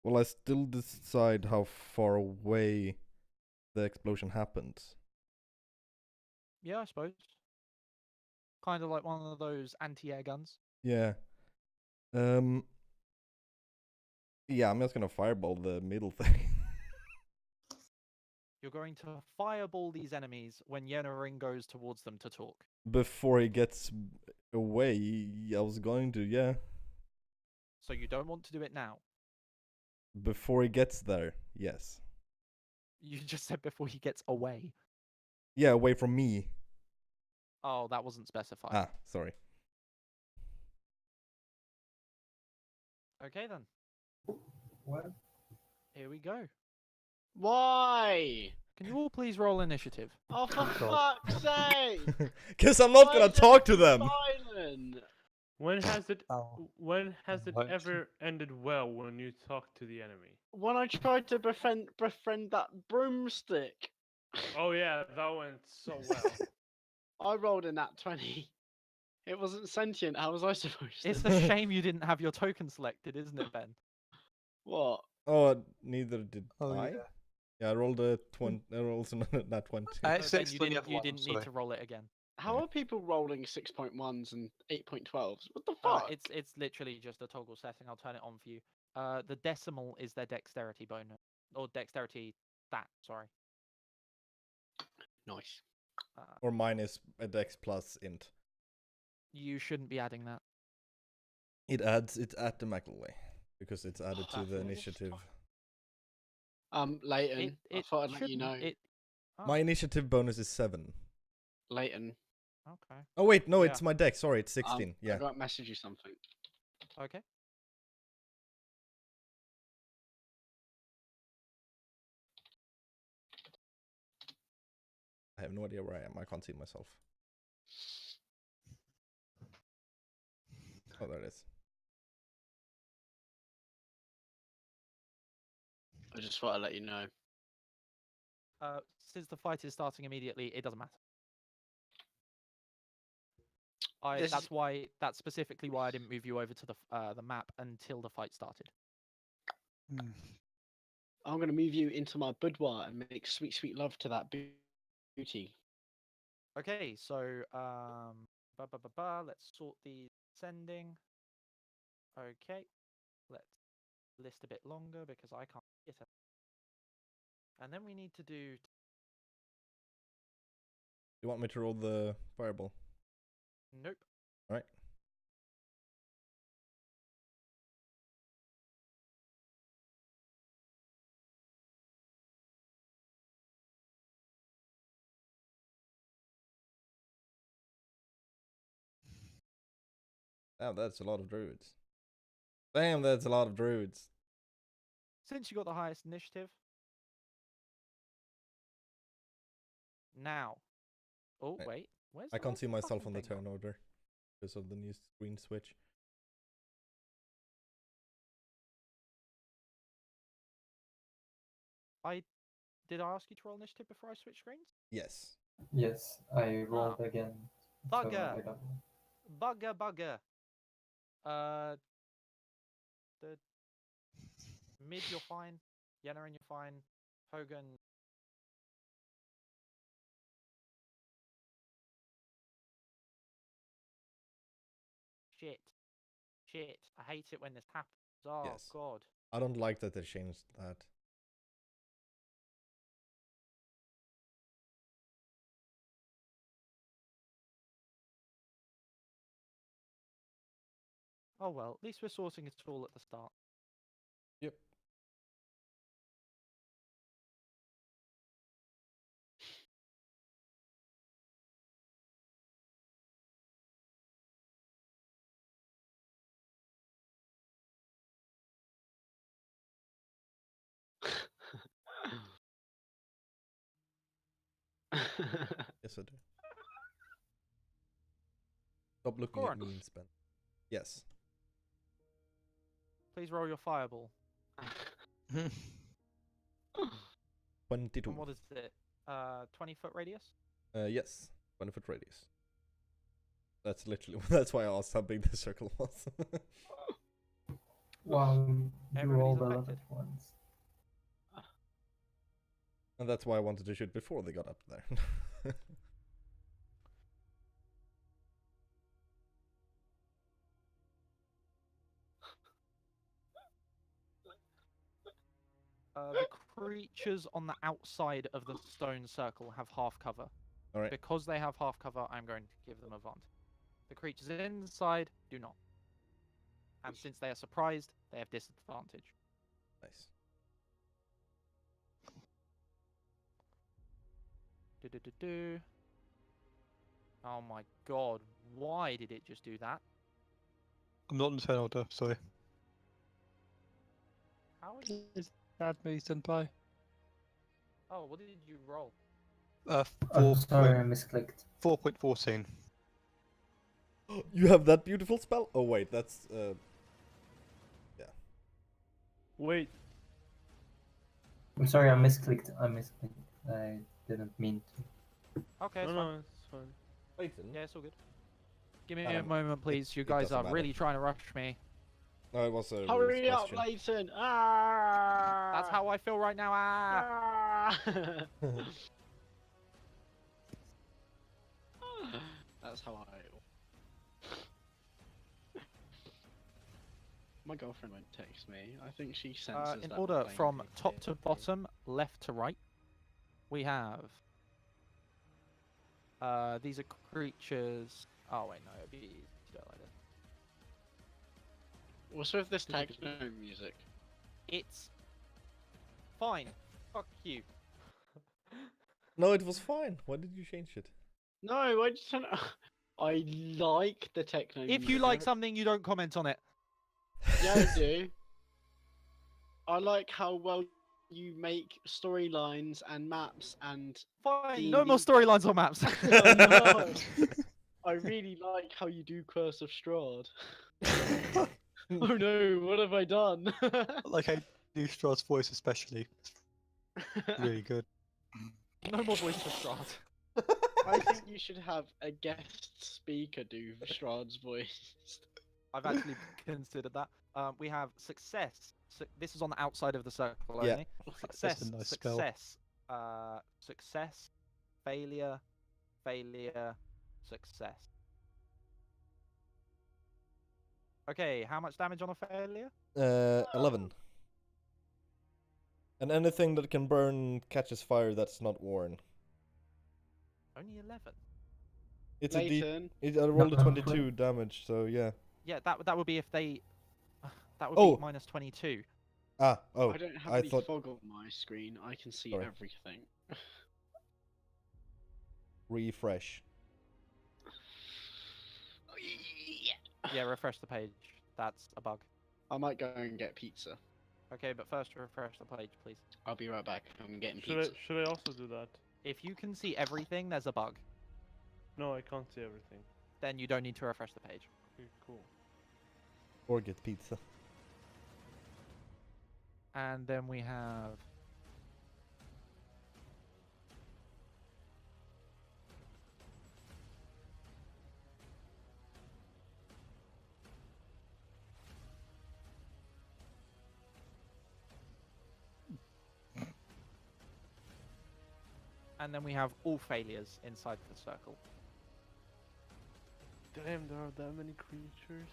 Speaker 2: Well, I still decide how far away the explosion happened.
Speaker 3: Yeah, I suppose. Kind of like one of those anti-air guns.
Speaker 2: Yeah. Yeah, I'm just gonna fireball the middle thing.
Speaker 3: You're going to fireball these enemies when Yennerin goes towards them to talk.
Speaker 2: Before he gets away, I was going to, yeah.
Speaker 3: So you don't want to do it now.
Speaker 2: Before he gets there, yes.
Speaker 3: You just said before he gets away.
Speaker 2: Yeah, away from me.
Speaker 3: Oh, that wasn't specified.
Speaker 2: Ah, sorry.
Speaker 3: Okay then.
Speaker 5: What?
Speaker 3: Here we go.
Speaker 1: Why?
Speaker 3: Can you all please roll initiative?
Speaker 1: Oh, for
Speaker 6: God.
Speaker 1: fuck's sake!
Speaker 2: Because I'm not
Speaker 1: Why
Speaker 2: gonna
Speaker 1: is
Speaker 2: talk to
Speaker 1: everything
Speaker 2: them.
Speaker 1: Silent?
Speaker 4: When has it
Speaker 6: Oh.
Speaker 4: when has it
Speaker 6: What?
Speaker 4: ever ended well when you talk to the enemy?
Speaker 1: When I tried to befriend that broomstick,
Speaker 4: Oh yeah, that went so well.
Speaker 1: I rolled a nat 20. It wasn't sentient. How was I supposed to?
Speaker 3: It's a shame you didn't have your token selected, isn't it, Ben?
Speaker 1: What?
Speaker 2: Oh, neither did
Speaker 6: Oh,
Speaker 2: I.
Speaker 6: yeah.
Speaker 2: Yeah, I rolled a 20. I rolled also not 20.
Speaker 6: I
Speaker 3: So
Speaker 6: actually
Speaker 3: then you
Speaker 6: explained the
Speaker 3: didn't,
Speaker 6: other
Speaker 3: you
Speaker 6: one,
Speaker 3: didn't need
Speaker 6: sorry.
Speaker 3: to roll it again.
Speaker 1: How
Speaker 2: Yeah.
Speaker 1: are people rolling 6.1s and 8.12s? What the fuck?
Speaker 3: It's literally just a toggle setting. I'll turn it on for you. The decimal is their dexterity bonus, or dexterity stat. Sorry.
Speaker 1: Nice.
Speaker 2: Or mine is a dex plus int.
Speaker 3: You shouldn't be adding that.
Speaker 2: It adds it automatically because it's added to
Speaker 1: That's
Speaker 2: the
Speaker 1: awful.
Speaker 2: initiative.
Speaker 1: Leighton, I
Speaker 3: It
Speaker 1: thought I'd let you
Speaker 3: shouldn't.
Speaker 1: know.
Speaker 3: Oh,
Speaker 2: My initiative bonus is 7.
Speaker 1: Leighton,
Speaker 3: okay.
Speaker 2: Oh wait, no,
Speaker 3: Yeah.
Speaker 2: it's my dex. Sorry, it's 16.
Speaker 1: I
Speaker 2: Yeah.
Speaker 1: got to message you something.
Speaker 3: Okay.
Speaker 2: I have no idea where I am. I can't see myself. Oh, there it is.
Speaker 1: I just thought I'd let you know.
Speaker 3: Since the fight is starting immediately, it doesn't matter.
Speaker 1: This is-
Speaker 3: That's specifically why I didn't move you over to the map until the fight started.
Speaker 6: Hmm.
Speaker 1: I'm going to move you into my boudoir and make sweet, sweet love to that booty.
Speaker 3: Okay, so let's sort the sending. Okay, let's list a bit longer because I can't get it. And then we need to do.
Speaker 2: You want me to roll the fireball?
Speaker 3: Nope.
Speaker 2: Right. Damn, that's a lot of druids. Damn, that's a lot of druids.
Speaker 3: Since you got the highest initiative. Now. Oh
Speaker 2: Wait,
Speaker 3: wait, where's
Speaker 2: I can't
Speaker 3: where's
Speaker 2: see
Speaker 3: the
Speaker 2: myself
Speaker 3: fucking
Speaker 2: on the
Speaker 3: thing gone?
Speaker 2: turn order because of the new screen switch.
Speaker 3: Did I ask you to roll initiative before I switch screens?
Speaker 2: Yes.
Speaker 5: Yes, I rolled again. So
Speaker 3: Bugger.
Speaker 5: I don't know.
Speaker 3: Bugger. The mid, you're fine. Yennerin, you're fine. Hogan. Shit. I hate it when this happens. Oh,
Speaker 2: Yes.
Speaker 3: God.
Speaker 2: I don't like that they changed that.
Speaker 3: Oh, well. At least we're sorting it all at the start.
Speaker 2: Yep. Yes, I do. Stop looking at
Speaker 3: Corin.
Speaker 2: me and spend. Yes.
Speaker 3: Please roll your fireball.
Speaker 2: 22.
Speaker 3: And what is it? 20-foot radius?
Speaker 2: Yes, 20-foot radius. That's literally that's why I asked how big the circle was.
Speaker 5: Wow, you
Speaker 3: Everybody's
Speaker 5: rolled a lot
Speaker 3: affected.
Speaker 5: at once.
Speaker 2: And that's why I wanted to shoot before they got up there.
Speaker 3: The creatures on the outside of the stone circle have half cover.
Speaker 2: Alright.
Speaker 3: Because they have half cover, I'm going to give them advantage. The creatures inside do not. And since they are surprised, they have disadvantage.
Speaker 2: Nice.
Speaker 3: Do. Oh my god, why did it just do that?
Speaker 6: I'm not in turn order, sorry.
Speaker 3: How is...
Speaker 6: Is that me stand by?
Speaker 3: Oh, what did you roll?
Speaker 5: Oh, sorry, I misclicked.
Speaker 6: 4.14.
Speaker 2: You have that beautiful spell? Oh wait, that's
Speaker 4: Wait.
Speaker 5: I'm sorry, I misclicked. I didn't mean to.
Speaker 3: Okay, it's
Speaker 4: No,
Speaker 3: fine.
Speaker 4: no, it's fine.
Speaker 2: Clayton.
Speaker 3: Yeah, it's all good. Give me a
Speaker 2: Um,
Speaker 3: moment, please. You
Speaker 2: it
Speaker 3: guys
Speaker 2: doesn't
Speaker 3: are
Speaker 2: matter.
Speaker 3: really trying to rush me.
Speaker 2: No, it was a
Speaker 1: Hurry
Speaker 2: rude
Speaker 1: up,
Speaker 2: question.
Speaker 1: Leighton! Ah!
Speaker 3: That's how I feel right now. Ah!
Speaker 1: Ah! That's how I. My girlfriend won't text me. I think she senses
Speaker 3: In
Speaker 1: that
Speaker 3: order
Speaker 1: we're playing
Speaker 3: from
Speaker 1: PvP.
Speaker 3: top to bottom, left to right, we have. These are creatures. Oh wait, no, it'd be easy to do it like this.
Speaker 1: What's with this techno music?
Speaker 3: It's fine. Fuck you.
Speaker 2: No, it was fine. Why did you change it?
Speaker 1: No, I just don't. I like the techno music.
Speaker 3: If you like something, you don't comment on it.
Speaker 1: Yeah, I do. I like how well you make storylines and maps and.
Speaker 3: Fine. No more
Speaker 1: D&D.
Speaker 3: storylines or maps.
Speaker 1: Oh, no. I really like how you do Curse of Strahd. Oh no, what have I done?
Speaker 6: Like I do Strahd's voice especially. Really good.
Speaker 3: No more voice for Strahd.
Speaker 1: I think you should have a guest speaker do Strahd's voice.
Speaker 3: I've actually considered that. We have success. This is on the outside of the circle
Speaker 2: Yeah.
Speaker 3: only. Success,
Speaker 6: a nice spell.
Speaker 3: success, success, failure, failure, success. Okay, how much damage on a failure?
Speaker 2: 11. And anything that can burn catches fire that's not worn.
Speaker 3: Only 11.
Speaker 2: It's a D.
Speaker 1: Leighton,
Speaker 2: I rolled a
Speaker 5: No,
Speaker 2: 22 damage, so yeah.
Speaker 3: Yeah, that would be if they. That would
Speaker 2: Oh.
Speaker 3: be minus 22.
Speaker 2: Ah, oh.
Speaker 1: I don't have
Speaker 2: I
Speaker 1: any
Speaker 2: thought-
Speaker 1: fog on my screen. I can see
Speaker 2: Sorry.
Speaker 1: everything.
Speaker 2: Refresh.
Speaker 3: Yeah, refresh the page. That's a bug.
Speaker 1: I might go and get pizza.
Speaker 3: Okay, but first refresh the page, please.
Speaker 1: I'll be right back. I'm getting
Speaker 4: Should
Speaker 1: pizza.
Speaker 4: I also do that?
Speaker 3: If you can see everything, there's a bug.
Speaker 4: No, I can't see everything.
Speaker 3: Then you don't need to refresh the page.
Speaker 4: Okay, cool.
Speaker 2: Or get pizza.
Speaker 3: And then we have. And then we have all failures inside the circle.
Speaker 4: Damn, there are that many creatures.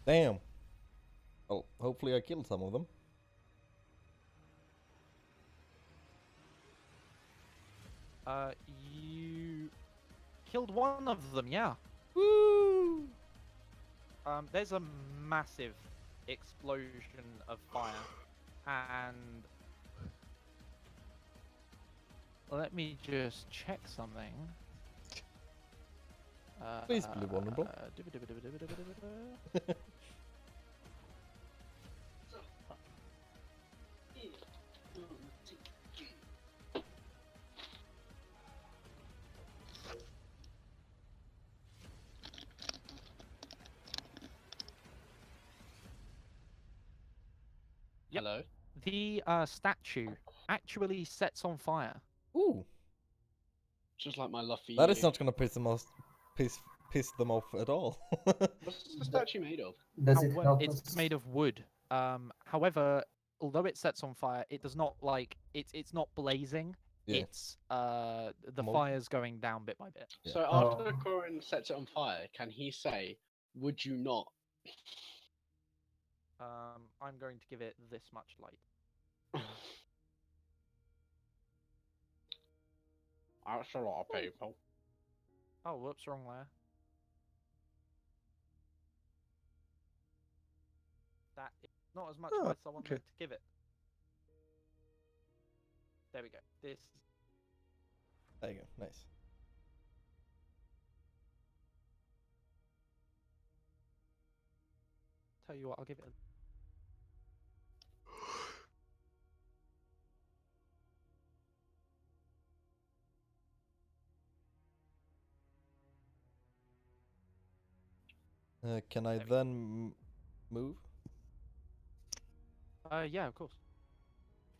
Speaker 2: Damn. Well, hopefully I killed some of them.
Speaker 3: You killed one of them, yeah.
Speaker 2: Woo!
Speaker 3: There's a massive explosion of fire, and let me just check something.
Speaker 2: Please be vulnerable.
Speaker 3: Yep.
Speaker 1: Hello.
Speaker 3: The statue actually sets on fire.
Speaker 2: Ooh,
Speaker 1: Just like my love for
Speaker 2: that
Speaker 1: you.
Speaker 2: is not gonna piss them off at all.
Speaker 1: What's the statue made of?
Speaker 5: Does it help
Speaker 3: It's
Speaker 5: us?
Speaker 3: made of wood. However, although it sets on fire, it does not it's not blazing.
Speaker 2: Yeah.
Speaker 3: It's the
Speaker 2: Smoke.
Speaker 3: fire's going down bit by bit.
Speaker 2: Yeah.
Speaker 1: So after Corin sets it on fire, can he say, "Would you not"?
Speaker 3: I'm going to give it this much light.
Speaker 1: That's a lot of people.
Speaker 3: Oh, whoops, wrong layer. That is not as much
Speaker 6: Oh,
Speaker 3: light as I wanted
Speaker 6: okay.
Speaker 3: to give it. There we go. This.
Speaker 2: There you go. Nice.
Speaker 3: Tell you what, I'll give it.
Speaker 2: Can I
Speaker 3: There we
Speaker 2: then move?
Speaker 3: Yeah, of course.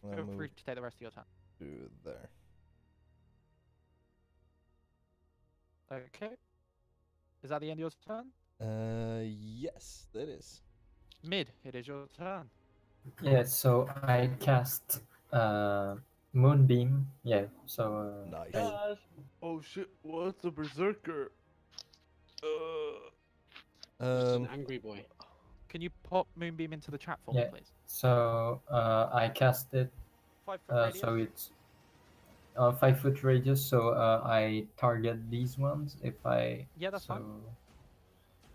Speaker 2: I'm
Speaker 3: Feel
Speaker 2: gonna
Speaker 3: free
Speaker 2: move
Speaker 3: to take the rest of your time.
Speaker 2: to there.
Speaker 3: Okay. Is that the end of your turn?
Speaker 2: Yes, that is.
Speaker 3: Mid, it is your turn.
Speaker 5: Yeah, so I cast Moonbeam. Yeah, so
Speaker 2: Nice.
Speaker 5: I-
Speaker 4: Oh shit! What's a berserker?
Speaker 1: Just an angry boy.
Speaker 3: Can you pop Moonbeam into the chat for me,
Speaker 5: Yeah.
Speaker 3: please?
Speaker 5: so I cast it.
Speaker 3: 5 foot radius.
Speaker 5: So it's 5 foot radius. So I target these ones if I.
Speaker 3: Yeah, that's
Speaker 5: so,
Speaker 3: fine.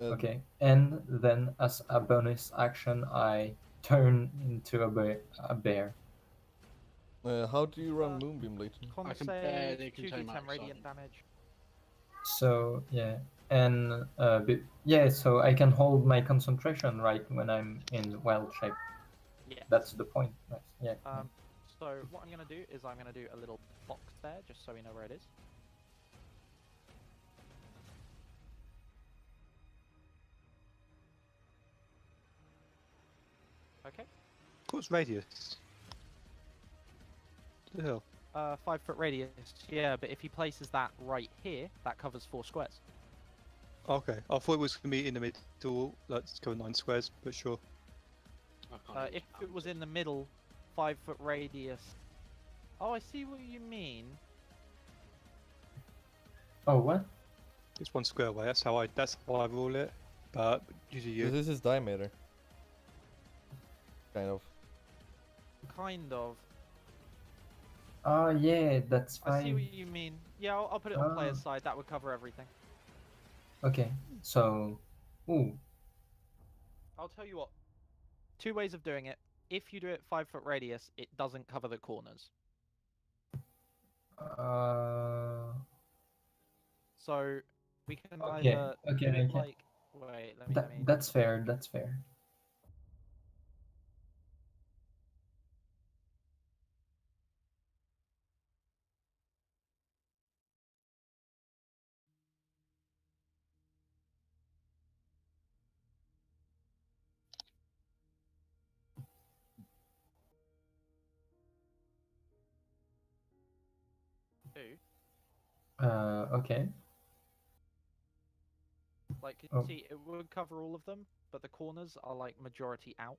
Speaker 5: Okay, and then as a bonus action, I turn into a bear.
Speaker 2: How do you run Moonbeam, Leighton?
Speaker 3: Con
Speaker 1: I can
Speaker 3: save,
Speaker 1: barely contain my
Speaker 3: 2d10 radiant
Speaker 1: excitement.
Speaker 3: damage.
Speaker 5: So yeah, and yeah, so I can hold my concentration right when I'm in wild shape.
Speaker 3: Yeah.
Speaker 5: That's the point. Nice. Yeah.
Speaker 3: So what I'm going to do is I'm going to do a little box there, just so we know where it is. Okay.
Speaker 6: What's radius? The hell?
Speaker 3: 5 foot radius. Yeah, but if he places that right here, that covers 4 squares.
Speaker 6: Okay, I thought it was gonna be in the middle, like it's cover 9 squares, but sure.
Speaker 1: I can't
Speaker 3: If
Speaker 1: even
Speaker 3: it was in the middle, 5 foot radius. Oh, I see what you mean.
Speaker 5: Oh, what?
Speaker 6: It's 1 square away. That's how I rule it. But usually you.
Speaker 2: This is diameter. Kind of.
Speaker 3: Kind of.
Speaker 5: Oh yeah, that's
Speaker 3: I see
Speaker 5: fine.
Speaker 3: what you mean. Yeah, I'll put it on player's
Speaker 5: Ah.
Speaker 3: side. That would cover everything.
Speaker 5: Okay, so, ooh,
Speaker 3: I'll tell you what. 2 ways of doing it. If you do it 5 foot radius, it doesn't cover the corners. So we can
Speaker 5: Okay,
Speaker 3: either
Speaker 5: okay,
Speaker 3: do it
Speaker 5: okay.
Speaker 3: like. Wait, let me.
Speaker 5: That's fair. That's fair.
Speaker 3: Do.
Speaker 5: Okay.
Speaker 3: Like, you
Speaker 5: Oh.
Speaker 3: see, it would cover all of them, but the corners are like majority out.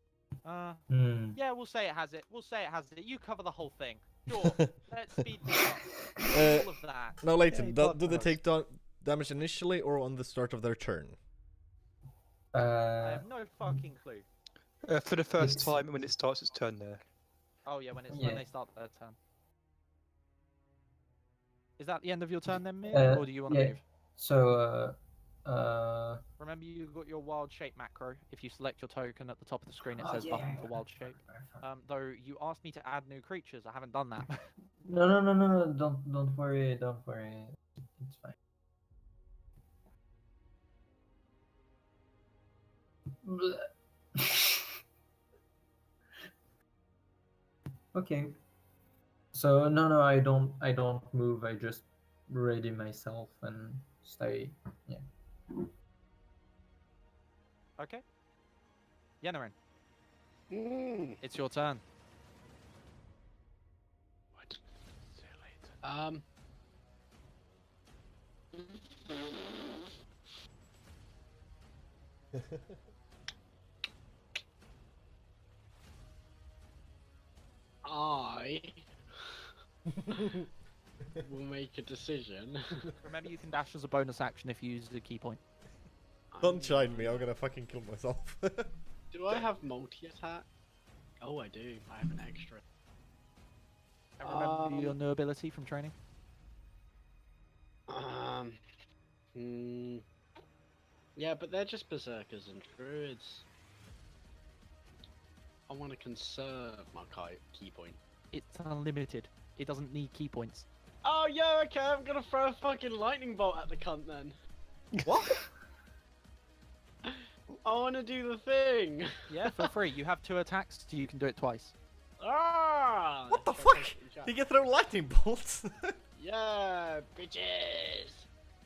Speaker 5: Hmm.
Speaker 3: Yeah, we'll say it has it. We'll say it has it. You cover the whole thing. Sure. Let's speed this up. All of that.
Speaker 2: Now, Leighton,
Speaker 6: Yay,
Speaker 2: do they
Speaker 6: podcast.
Speaker 2: take damage initially or on the start of their turn?
Speaker 3: I have no fucking clue.
Speaker 6: For the first
Speaker 5: It's-
Speaker 6: time when it starts its turn there.
Speaker 3: Oh yeah, when
Speaker 5: Yeah.
Speaker 3: they start their turn. Is that the end of your turn then, Mir?
Speaker 5: Uh,
Speaker 3: Or do you want to
Speaker 5: yeah.
Speaker 3: move?
Speaker 5: So,
Speaker 3: Remember, you got your wild shape macro. If you select your token at the top of the screen, it
Speaker 5: Oh,
Speaker 3: says
Speaker 5: yeah.
Speaker 3: button for wild shape. Though you asked me to add new creatures, I haven't done that.
Speaker 5: no, don't worry, don't worry. It's fine. Okay. So no, I don't move. I just ready myself and stay. Yeah.
Speaker 3: Okay. Yennerin. It's your turn.
Speaker 4: What? See you later.
Speaker 1: I will make a decision.
Speaker 3: Remember, you can dash as a bonus action if you use the key point.
Speaker 2: Don't chide me, I'm gonna fucking kill myself.
Speaker 1: Do I have multi-attack? Oh, I do. I have an extra.
Speaker 3: And remember your new ability from training.
Speaker 1: Yeah, but they're just berserkers and druids. I want to conserve my key point.
Speaker 3: It's unlimited. It doesn't need key points.
Speaker 1: Oh, yeah, okay, I'm gonna throw a fucking lightning bolt at the cunt then.
Speaker 2: What?
Speaker 1: I want to do the thing.
Speaker 3: Yeah, feel free. You have 2 attacks, so you can do it twice.
Speaker 1: Ah!
Speaker 2: What the
Speaker 1: Should I
Speaker 2: fuck?
Speaker 1: take it in chat?
Speaker 2: He can throw lightning bolts.
Speaker 1: Yeah, bitches.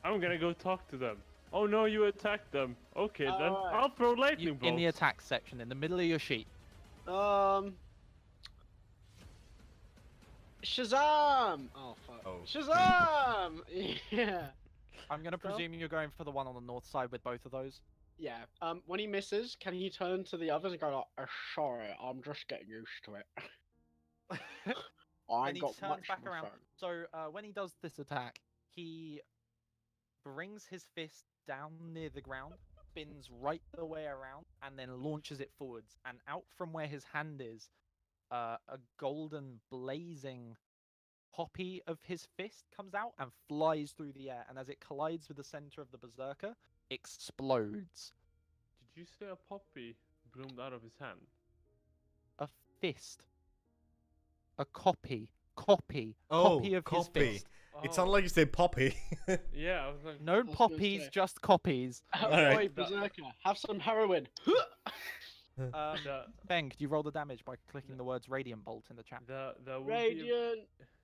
Speaker 4: I'm gonna go talk to them. Oh no, you attacked them. Okay, then
Speaker 1: Alright.
Speaker 4: I'll throw lightning bolts.
Speaker 3: In the attack section, in the middle of your sheet.
Speaker 1: Shazam! Oh fuck.
Speaker 2: Oh.
Speaker 1: Shazam! Yeah.
Speaker 3: I'm going to presume you're going for the one on the north side with both of those.
Speaker 1: Yeah. When he misses, can he turn to the others and go like, sorry, I'm just getting used to it. I
Speaker 3: And
Speaker 1: ain't
Speaker 3: he
Speaker 1: got
Speaker 3: turns
Speaker 1: much
Speaker 3: back
Speaker 1: on my
Speaker 3: around.
Speaker 1: phone.
Speaker 3: So when he does this attack, he brings his fist down near the ground, spins right the way around, and then launches it forwards. And out from where his hand is, a golden blazing poppy of his fist comes out and flies through the air. And as it collides with the center of the berserker, explodes.
Speaker 4: Did you say a poppy bloomed out of his hand?
Speaker 3: A fist. A copy
Speaker 2: Oh,
Speaker 3: of his
Speaker 2: copy.
Speaker 3: fist.
Speaker 2: It sounded like you said poppy.
Speaker 4: Yeah, I was like,
Speaker 3: No
Speaker 1: was gonna
Speaker 3: poppies,
Speaker 1: say.
Speaker 3: just copies.
Speaker 2: Alright.
Speaker 1: Oi, berserker, have some heroin.
Speaker 4: the
Speaker 3: Beng, could you roll the damage by clicking the words Radiant Bolt in the chat?
Speaker 4: the would
Speaker 1: Radiant.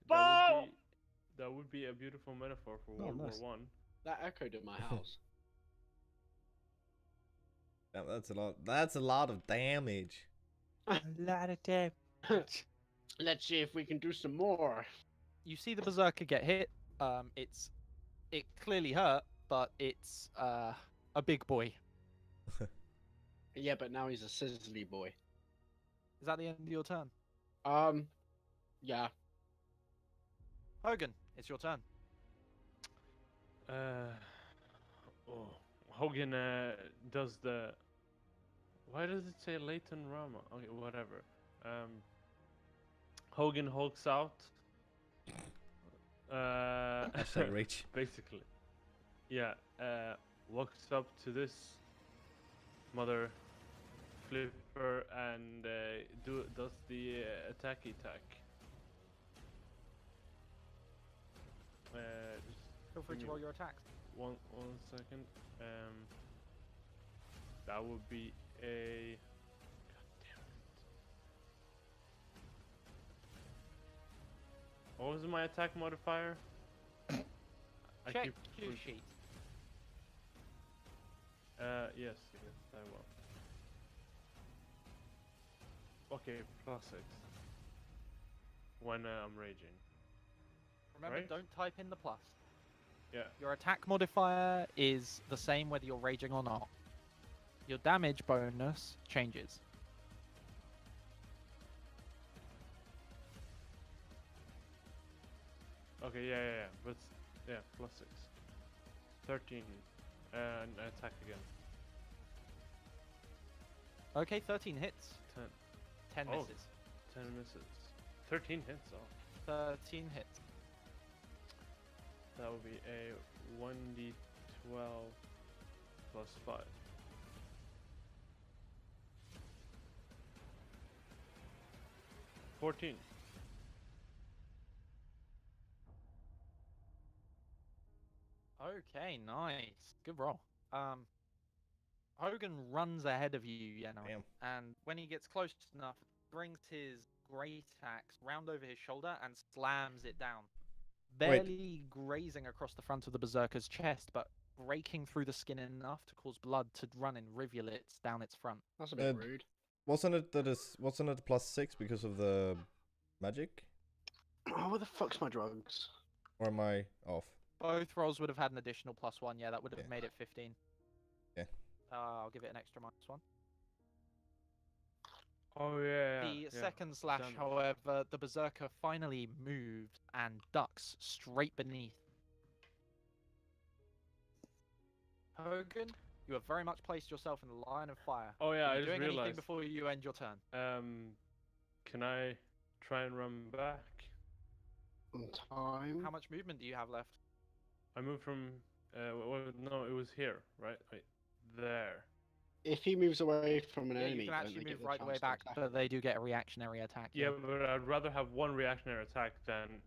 Speaker 4: that would be a beautiful metaphor for World
Speaker 2: nice.
Speaker 4: War One.
Speaker 1: That echoed in my house.
Speaker 2: Yeah, that's a lot. That's a lot of damage.
Speaker 6: A lot of damage.
Speaker 1: Let's see if we can do some more.
Speaker 3: You see the berserker get hit. It clearly hurt, but it's a big boy.
Speaker 1: Yeah, but now he's a sizzly boy.
Speaker 3: Is that the end of your turn?
Speaker 1: Yeah.
Speaker 3: Hogan, it's your turn.
Speaker 4: Hogan does the. Why does it say Leighton Rama? Okay, whatever. Hogan hulks out.
Speaker 2: Hashtag reach.
Speaker 4: Basically, yeah. Walks up to this mother flipper and does the attacky attack. Just
Speaker 3: Feel free
Speaker 4: give
Speaker 3: to
Speaker 4: me
Speaker 3: roll your attacks.
Speaker 4: one second. That would be a. God damn it! What was my attack modifier? I
Speaker 3: Check
Speaker 4: keep
Speaker 3: your
Speaker 4: for-
Speaker 3: sheet.
Speaker 4: yes, I will. Okay, +6. When I'm raging.
Speaker 3: Remember,
Speaker 4: Right.
Speaker 3: don't type in the plus.
Speaker 4: Yeah.
Speaker 3: Your attack modifier is the same whether you're raging or not. Your damage bonus changes.
Speaker 4: Okay, yeah. But yeah, +6. 13. And attack again.
Speaker 3: Okay, 13 hits.
Speaker 4: 10.
Speaker 3: 10
Speaker 4: Oh.
Speaker 3: misses.
Speaker 4: 10 misses. 13 hits. Oh.
Speaker 3: 13 hits.
Speaker 4: That would be a 1d12 +5. $14.
Speaker 3: Okay, nice. Good roll. Hogan runs ahead of you,
Speaker 2: Damn.
Speaker 3: and when he gets close enough, brings his great axe round over his shoulder and slams it down. Barely grazing across the front of the berserker's chest, but breaking through the skin enough to cause blood to run in rivulets down its front.
Speaker 1: That's a bit
Speaker 2: Uh,
Speaker 1: rude.
Speaker 2: Wasn't it +6 because of the magic?
Speaker 1: Oh, where the fuck's my drugs?
Speaker 2: Or am I off?
Speaker 3: Both rolls would have had an additional +1. Yeah, that would have
Speaker 2: Yeah.
Speaker 3: made it 15.
Speaker 2: Yeah.
Speaker 3: I'll give it an extra -1.
Speaker 4: Oh yeah.
Speaker 3: The
Speaker 4: yeah.
Speaker 3: second slash,
Speaker 4: Damage.
Speaker 3: however, the berserker finally moves and ducks straight beneath. Hogan, you have very much placed yourself in the line of fire.
Speaker 4: Oh yeah,
Speaker 3: Are
Speaker 4: I
Speaker 3: you
Speaker 4: just
Speaker 3: doing anything
Speaker 4: realized.
Speaker 3: before you end your turn?
Speaker 4: Can I try and run back?
Speaker 1: On time.
Speaker 3: How much movement do you have left?
Speaker 4: I moved from. No, it was here, right? Wait, there.
Speaker 1: If he moves away from an
Speaker 3: Yeah,
Speaker 1: enemy,
Speaker 3: you can
Speaker 1: don't
Speaker 3: actually
Speaker 1: they get
Speaker 3: move
Speaker 1: the
Speaker 3: right the way
Speaker 1: chance to
Speaker 3: back,
Speaker 1: attack
Speaker 3: but
Speaker 1: him?
Speaker 3: they do get a reactionary attack.
Speaker 4: Yeah, but I'd rather have one reactionary attack than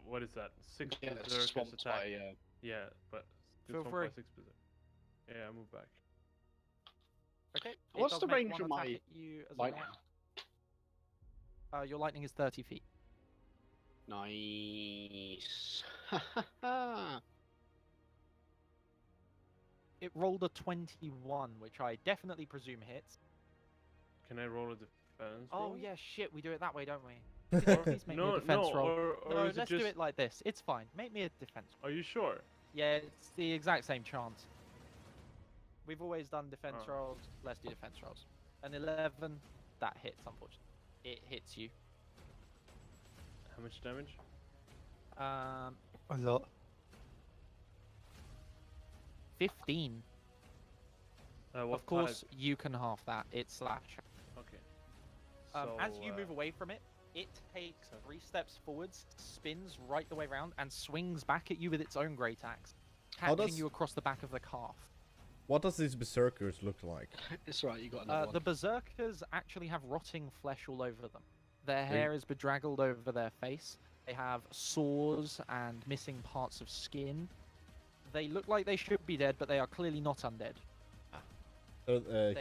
Speaker 4: what is that? 6
Speaker 1: Yeah,
Speaker 4: berserkers
Speaker 1: swamped
Speaker 4: attack.
Speaker 1: by, yeah.
Speaker 4: Yeah, but
Speaker 3: Feel
Speaker 4: it's
Speaker 3: free.
Speaker 4: 6 berserk. Yeah, I move back.
Speaker 3: Okay. it
Speaker 1: What's
Speaker 3: does
Speaker 1: the
Speaker 3: make
Speaker 1: range
Speaker 3: one
Speaker 1: of
Speaker 3: attack
Speaker 1: my
Speaker 3: at you as a
Speaker 1: lightning?
Speaker 3: Your lightning is 30 feet.
Speaker 1: Nice.
Speaker 3: It rolled a 21, which I definitely presume hits.
Speaker 4: Can I roll a defense?
Speaker 3: Oh
Speaker 4: roll?
Speaker 3: yeah, shit, we do it that way, don't we? Could you please make me a defense roll?
Speaker 4: or
Speaker 3: No,
Speaker 4: is
Speaker 3: let's
Speaker 4: it just...
Speaker 3: do it like this. It's fine. Make me a defense roll.
Speaker 4: Are you sure?
Speaker 3: Yeah, it's the exact same chance. We've always done defense
Speaker 4: Oh.
Speaker 3: rolls. Let's do defense rolls. An 11, that hits, unfortunately. It hits you.
Speaker 4: How much damage?
Speaker 6: A lot.
Speaker 3: 15.
Speaker 4: What
Speaker 3: Of course,
Speaker 4: type?
Speaker 3: you can half that. It's slash.
Speaker 4: Okay.
Speaker 3: As you move away from it, it takes 3 steps forwards, spins right the way around, and swings back at you with its own great axe,
Speaker 2: How
Speaker 3: catching
Speaker 2: does-
Speaker 3: you across the back of the calf.
Speaker 2: What does these berserkers look like?
Speaker 1: It's right, you got another
Speaker 3: The
Speaker 1: one.
Speaker 3: berserkers actually have rotting flesh all over them. Their hair is bedraggled over their face. They have sores and missing parts of skin. They look like they should be dead, but they are clearly not undead. They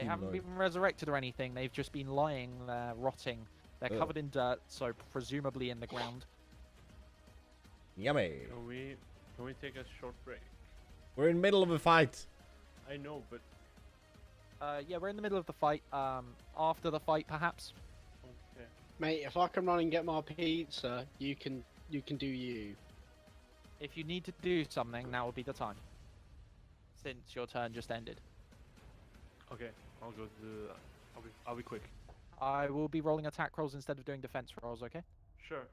Speaker 3: haven't
Speaker 2: Humanoid.
Speaker 3: been resurrected or anything. They've just been lying there, rotting. They're
Speaker 2: Ugh.
Speaker 3: covered in dirt, so presumably in the ground.
Speaker 2: Yummy.
Speaker 4: Can we take a short break?
Speaker 2: We're in the middle of a fight.
Speaker 4: I know, but
Speaker 3: Yeah, we're in the middle of the fight. After the fight, perhaps.
Speaker 4: okay.
Speaker 1: Mate, if I can run and get my pizza, you can do you.
Speaker 3: If you need to do something, now would be the time. Since your turn just ended.
Speaker 4: Okay, I'll go do that. I'll be quick.
Speaker 3: I will be rolling attack rolls instead of doing defense rolls, okay?
Speaker 4: Sure.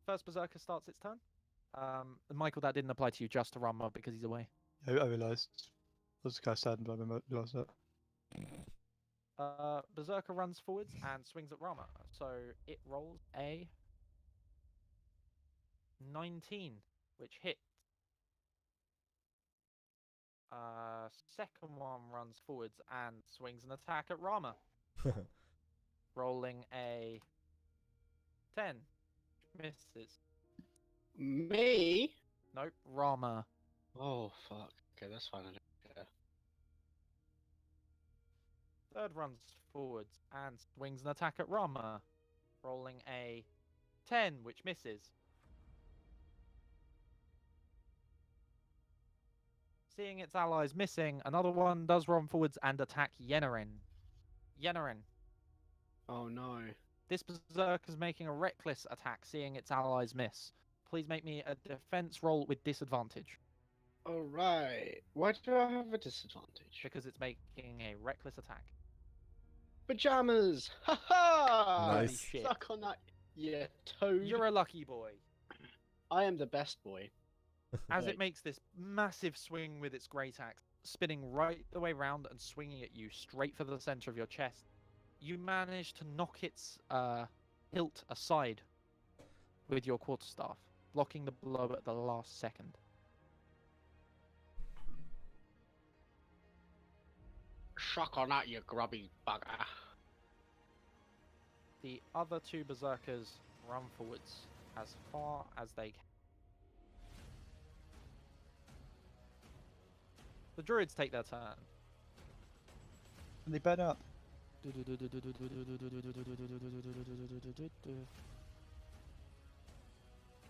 Speaker 3: First Berserker starts its turn. Michael, that didn't apply to you, just to Rama because he's away.
Speaker 6: I realised. I was kind of saddened by I realised that.
Speaker 3: Berserker runs forwards and swings at Rama. So it rolls a 19, which hits. Second one runs forwards and swings an attack at Rama. Rolling a 10. Misses.
Speaker 1: Me?
Speaker 3: Nope, Rama.
Speaker 1: Oh fuck. Okay, that's fine. I don't care.
Speaker 3: Third runs forwards and swings an attack at Rama. Rolling a 10, which misses. Seeing its allies missing, another one does run forwards and attack Yennerin. Yennerin.
Speaker 1: Oh no.
Speaker 3: This berserker is making a reckless attack, seeing its allies miss. Please make me a defense roll with disadvantage,
Speaker 1: Alright. Why do I have a disadvantage?
Speaker 3: because it's making a reckless attack.
Speaker 1: Pajamas! Ha ha!
Speaker 3: Holy
Speaker 2: Nice.
Speaker 3: shit.
Speaker 1: Suck on that, yeah, toad.
Speaker 3: You're a lucky boy.
Speaker 1: I am the best boy.
Speaker 3: As
Speaker 1: Right.
Speaker 3: it makes this massive swing with its great axe, spinning right the way round and swinging at you straight for the center of your chest, you manage to knock its hilt aside with your quarterstaff, blocking the blow at the last second.
Speaker 1: Suck on that, you grubby bugger.
Speaker 3: The other 2 berserkers run forwards as far as they can. The druids take their turn.
Speaker 6: And they bed up.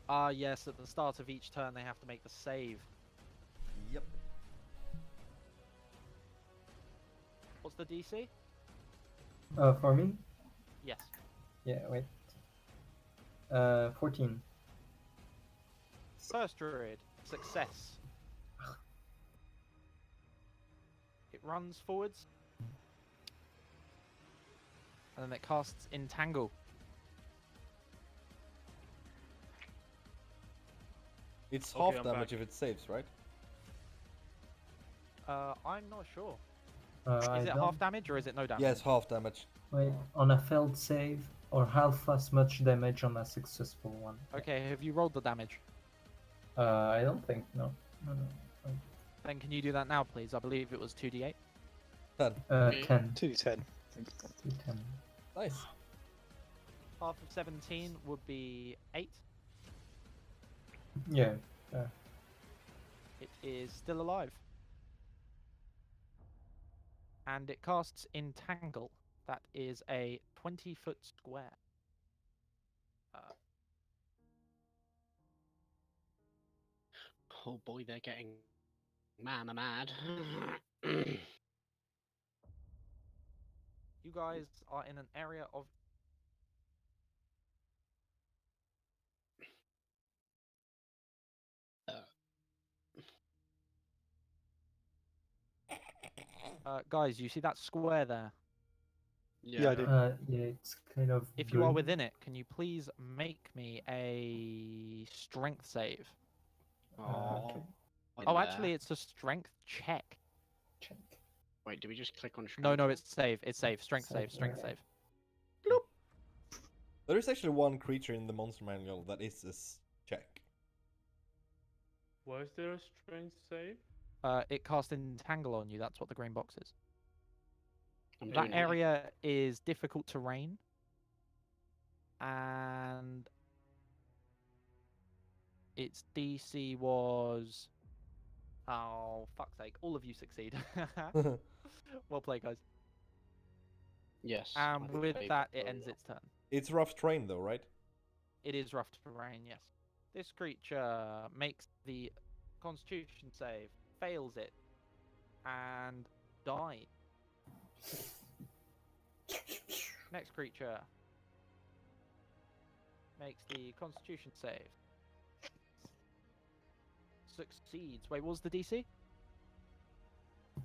Speaker 3: Ah, yes, at the start of each turn they have to make the save.
Speaker 2: Yep.
Speaker 3: What's the DC?
Speaker 5: For me?
Speaker 3: Yes.
Speaker 5: Yeah, wait. 14.
Speaker 3: First druid, success. It runs forwards. And then it casts Entangle.
Speaker 2: It's
Speaker 4: Okay,
Speaker 2: half
Speaker 4: I'm
Speaker 2: damage
Speaker 4: back.
Speaker 2: if it saves, right?
Speaker 3: I'm not sure.
Speaker 5: I
Speaker 3: Is it
Speaker 5: don't-
Speaker 3: half damage or is it no damage?
Speaker 2: Yes, half damage.
Speaker 5: Wait, on a failed save, or half as much damage on a successful one.
Speaker 3: Okay, have you rolled the damage?
Speaker 5: I don't think, no. No.
Speaker 3: Then can you do that now, please? I believe it was 2d8.
Speaker 2: 10.
Speaker 5: 10.
Speaker 6: 2d10.
Speaker 5: 10.
Speaker 2: Nice.
Speaker 3: Half of 17 would be 8.
Speaker 5: Yeah.
Speaker 3: It is still alive. And it casts Entangle. That is a 20-foot square.
Speaker 1: Oh boy, they're getting mad.
Speaker 3: You guys are in an area of... guys, you see that square there?
Speaker 6: Yeah, I do.
Speaker 5: Yeah, it's kind of.
Speaker 3: If you are
Speaker 5: green.
Speaker 3: within it, can you please make me a strength save?
Speaker 5: Okay.
Speaker 3: Oh, actually, it's a strength check.
Speaker 5: Check.
Speaker 1: Wait, did we just click on?
Speaker 3: No,
Speaker 1: strength?
Speaker 3: it's save. It's save. Strength save. Strength
Speaker 5: yeah.
Speaker 3: save.
Speaker 2: There is actually one creature in the monster manual that is a check.
Speaker 4: Was there a strength save?
Speaker 3: It casts Entangle on you. That's what the green box is.
Speaker 1: I'm
Speaker 3: That
Speaker 1: doing it.
Speaker 3: area is difficult terrain. And its DC was... Oh, fuck's sake. All of you succeed. Well played, guys.
Speaker 1: Yes.
Speaker 3: And
Speaker 1: I
Speaker 3: with
Speaker 1: played
Speaker 3: that, it
Speaker 1: very
Speaker 3: ends
Speaker 1: well.
Speaker 3: its turn.
Speaker 2: It's rough terrain though, right?
Speaker 3: It is rough terrain, yes. This creature makes the Constitution save, fails it, and dies. Next creature makes the Constitution save. Succeeds. Wait, what was the DC?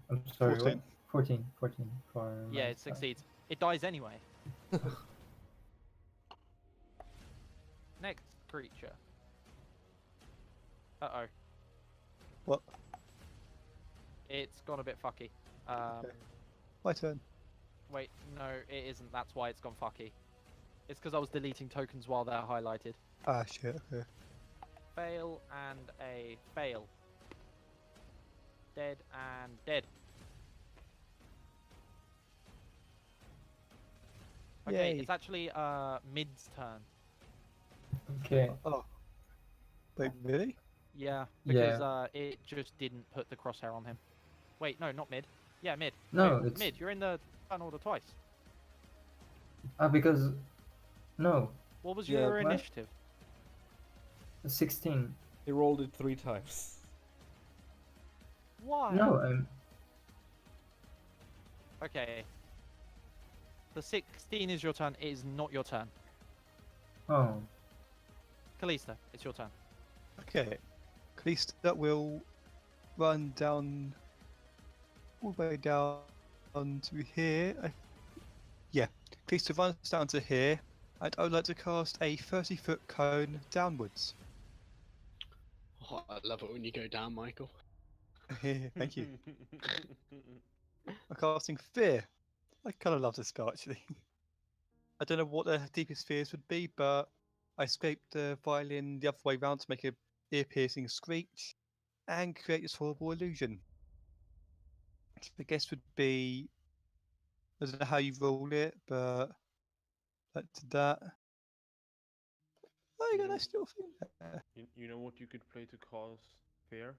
Speaker 5: I'm sorry,
Speaker 6: 14.
Speaker 5: what? 14. 14 for.
Speaker 3: Yeah,
Speaker 5: my
Speaker 3: it
Speaker 5: side.
Speaker 3: succeeds. It dies anyway. Next creature. Uh-oh.
Speaker 6: What?
Speaker 3: It's gone a bit fucky.
Speaker 6: My turn.
Speaker 3: Wait, no, it isn't. That's why it's gone fucky. It's because I was deleting tokens while they're highlighted.
Speaker 6: Ah, shit. Okay.
Speaker 3: Fail and a fail. Dead and dead. Okay,
Speaker 6: Yay.
Speaker 3: it's actually Mid's turn.
Speaker 5: Okay.
Speaker 6: Oh. Wait, really?
Speaker 3: Yeah,
Speaker 5: Yeah.
Speaker 3: because it just didn't put the crosshair on him. Wait, no, not Mid. Yeah, Mid.
Speaker 5: No,
Speaker 3: Wait,
Speaker 5: it's.
Speaker 3: Mid, you're in the turn order twice.
Speaker 5: Because. No.
Speaker 3: What was
Speaker 2: Yeah,
Speaker 3: your
Speaker 5: what?
Speaker 3: initiative?
Speaker 5: 16.
Speaker 2: He rolled it 3 times.
Speaker 3: Why?
Speaker 5: No, I'm.
Speaker 3: Okay. The 16 is your turn. It is not your turn.
Speaker 5: Oh.
Speaker 3: Kalista, it's your turn.
Speaker 6: Okay. Kalista will run down all the way down to here. Yeah. Kalista runs down to here, and I would like to cast a 30-foot cone downwards.
Speaker 1: Oh, I love it when you go down, Michael.
Speaker 6: Thank you. I'm casting Fear. I kind of love this spell, actually. I don't know what the deepest fears would be, but I scraped the violin the other way round to make a ear-piercing screech and create this horrible illusion. I guess would be... I don't know how you roll it, but that to that. I got a still thing there.
Speaker 4: You know what you could play to cause fear?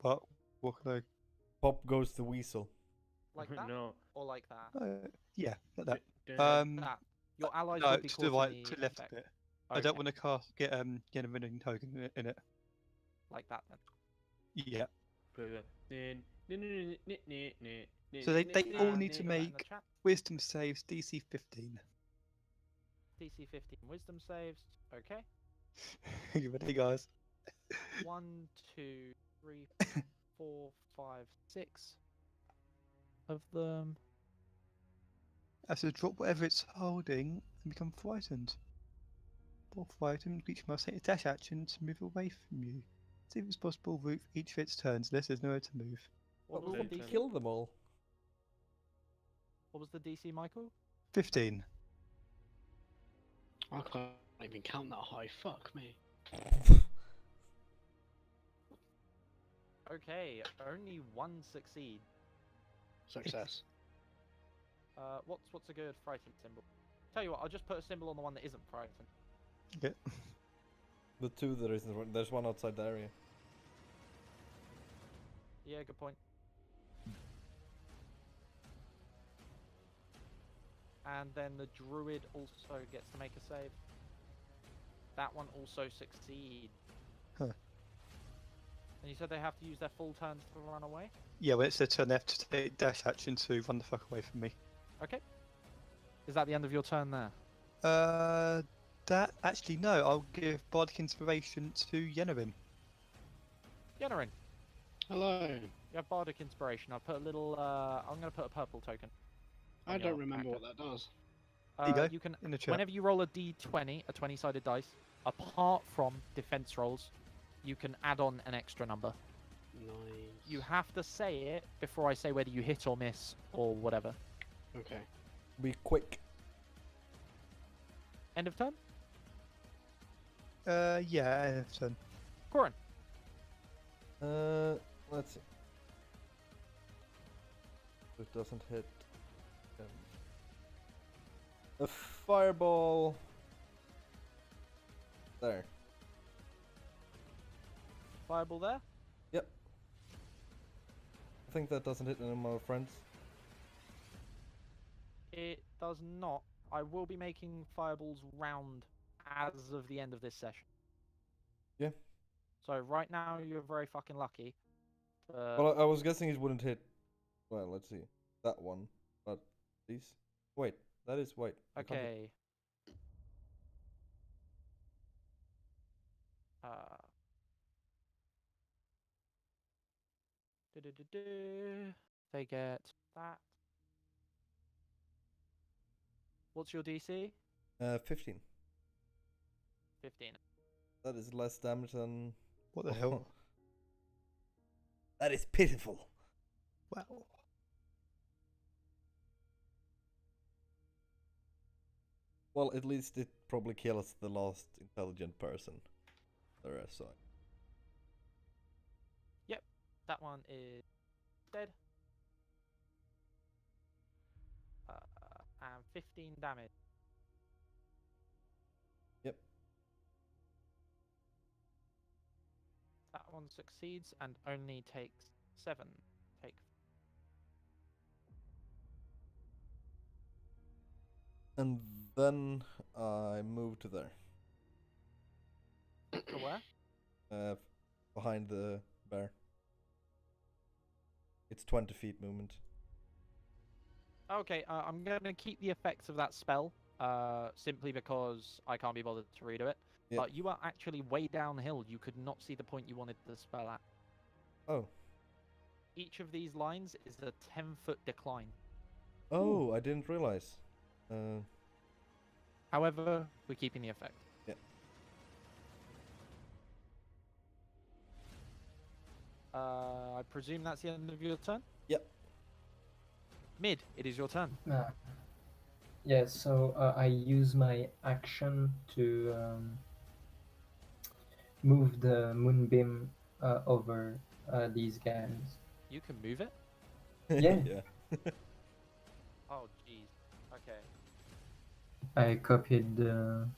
Speaker 6: But what could
Speaker 2: Pop goes the weasel.
Speaker 3: Like that?
Speaker 4: No.
Speaker 3: Or like that?
Speaker 6: I... yeah, like that.
Speaker 3: That. Your allies
Speaker 6: No,
Speaker 3: would be
Speaker 6: to
Speaker 3: caught
Speaker 6: the
Speaker 3: in
Speaker 6: right,
Speaker 3: the
Speaker 6: to the left
Speaker 3: effect.
Speaker 6: bit. I don't want to get a winning token in it.
Speaker 3: Like that then.
Speaker 6: Yeah. So they all need to
Speaker 3: Put that in the
Speaker 6: make
Speaker 3: chat.
Speaker 6: wisdom saves DC 15.
Speaker 3: DC 15 wisdom saves. Okay.
Speaker 6: You ready, guys?
Speaker 3: 1, 2, 3, 4, 5, 6 of them.
Speaker 6: As to drop whatever it's holding and become frightened. While frightened, each must take a dash action to move away from you. See if it's possible route for each of its turns, unless there's nowhere to move.
Speaker 3: What was
Speaker 2: Well,
Speaker 3: the DC?
Speaker 2: kill them all.
Speaker 3: What was the DC, Michael?
Speaker 6: 15.
Speaker 1: I can't even count that high. Fuck me.
Speaker 3: Okay, only one succeed.
Speaker 1: Success.
Speaker 3: What's a good frightened symbol? Tell you what, I'll just put a symbol on the one that isn't frightened.
Speaker 6: Okay.
Speaker 2: The two there isn't one. There's one outside the area.
Speaker 3: Yeah, good point. And then the druid also gets to make a save. That one also succeeds.
Speaker 6: Huh.
Speaker 3: And you said they have to use their full turns to run away?
Speaker 6: Yeah, when it's their turn, they have to take dash action to run the fuck away from me.
Speaker 3: Okay. Is that the end of your turn there?
Speaker 6: That actually no. I'll give bardic inspiration to Yenerin.
Speaker 3: Yennerin,
Speaker 1: Hello.
Speaker 3: you have bardic inspiration. I'll put a little, I'm going to put a purple token.
Speaker 1: I
Speaker 3: on
Speaker 1: don't
Speaker 3: your
Speaker 1: remember
Speaker 3: actor.
Speaker 1: what that does.
Speaker 6: There you go,
Speaker 3: You can,
Speaker 6: in the chat.
Speaker 3: whenever you roll a d20, a 20-sided dice, apart from defense rolls, you can add on an extra number.
Speaker 1: Nice.
Speaker 3: You have to say it before I say whether you hit or miss or whatever.
Speaker 1: Okay.
Speaker 2: Be quick.
Speaker 3: End of turn?
Speaker 6: Yeah, end of turn.
Speaker 3: Corin.
Speaker 2: Let's see. It doesn't hit. A fireball. There.
Speaker 3: Fireball there.
Speaker 2: Yep. I think that doesn't hit any of my friends.
Speaker 3: It does not. I will be making fireballs round as of the end of this session.
Speaker 2: Yeah.
Speaker 3: So right now you're very fucking lucky.
Speaker 2: Well, I was guessing it wouldn't hit. Well, let's see. That one. But these. Wait, that is white. I can't hit-
Speaker 3: Okay. They get that. What's your DC?
Speaker 2: 15.
Speaker 3: 15.
Speaker 2: That is less damage than.
Speaker 6: What the hell?
Speaker 2: That is pitiful.
Speaker 6: Wow.
Speaker 2: Well, at least it probably kills the last intelligent person. The rest side.
Speaker 3: That one is dead. And 15 damage.
Speaker 2: Yep.
Speaker 3: That one succeeds and only takes 7.
Speaker 2: And then I move to there.
Speaker 3: To where?
Speaker 2: Behind the bear. It's 20 feet movement.
Speaker 3: Okay, I'm going to keep the effects of that spell, simply because I can't be bothered to redo it.
Speaker 2: Yep.
Speaker 3: But you are actually way downhill. You could not see the point you wanted the spell at.
Speaker 2: Oh.
Speaker 3: Each of these lines is a 10-foot decline.
Speaker 2: Oh, I didn't realize.
Speaker 3: However, we're keeping the effect.
Speaker 2: Yeah.
Speaker 3: I presume that's the end of your turn?
Speaker 2: Yep.
Speaker 3: Mid, it is your turn.
Speaker 5: Yeah, so I use my action to move the moonbeam over these guys.
Speaker 3: You can move it?
Speaker 5: Yeah.
Speaker 2: Yeah.
Speaker 3: Oh, jeez. Okay.
Speaker 5: I copied the.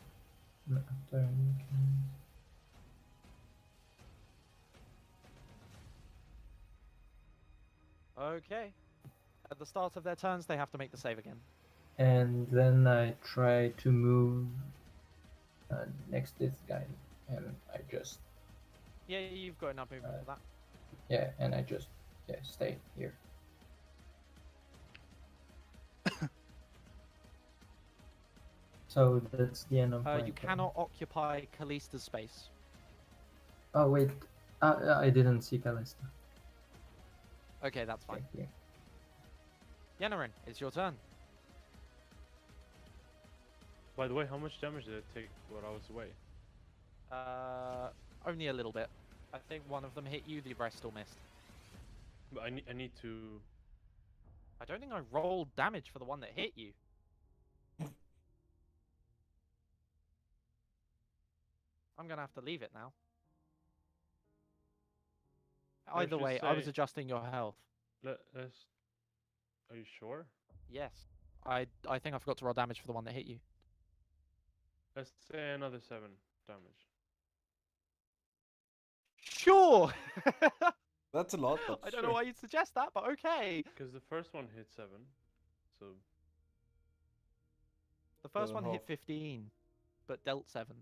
Speaker 3: Okay. At the start of their turns, they have to make the save again.
Speaker 5: And then I try to move next to this guy, and I just.
Speaker 3: Yeah, you've got enough movement for that.
Speaker 5: Yeah, and I just stay here. So that's the end of my
Speaker 3: You
Speaker 5: turn.
Speaker 3: cannot occupy Callista's space.
Speaker 5: Oh wait, I didn't see Callista.
Speaker 3: Okay, that's fine.
Speaker 5: Okay,
Speaker 3: Yennerin, it's your turn.
Speaker 4: By the way, how much damage did it take while I was away?
Speaker 3: Only a little bit. I think one of them hit you, the rest all missed.
Speaker 4: But I need to.
Speaker 3: I don't think I rolled damage for the one that hit you. I'm gonna have to leave it now.
Speaker 4: I
Speaker 3: Either
Speaker 4: should
Speaker 3: way, I was
Speaker 4: say-
Speaker 3: adjusting your health.
Speaker 4: Let's. Are you sure?
Speaker 3: Yes. I think I forgot to roll damage for the one that hit you.
Speaker 4: Let's say another 7 damage.
Speaker 3: Sure!
Speaker 2: That's a lot, but
Speaker 3: I don't know why you'd suggest that, but okay.
Speaker 4: Because the first one hit 7, so
Speaker 3: The first one hit
Speaker 2: 7.5.
Speaker 3: 15, but dealt 7.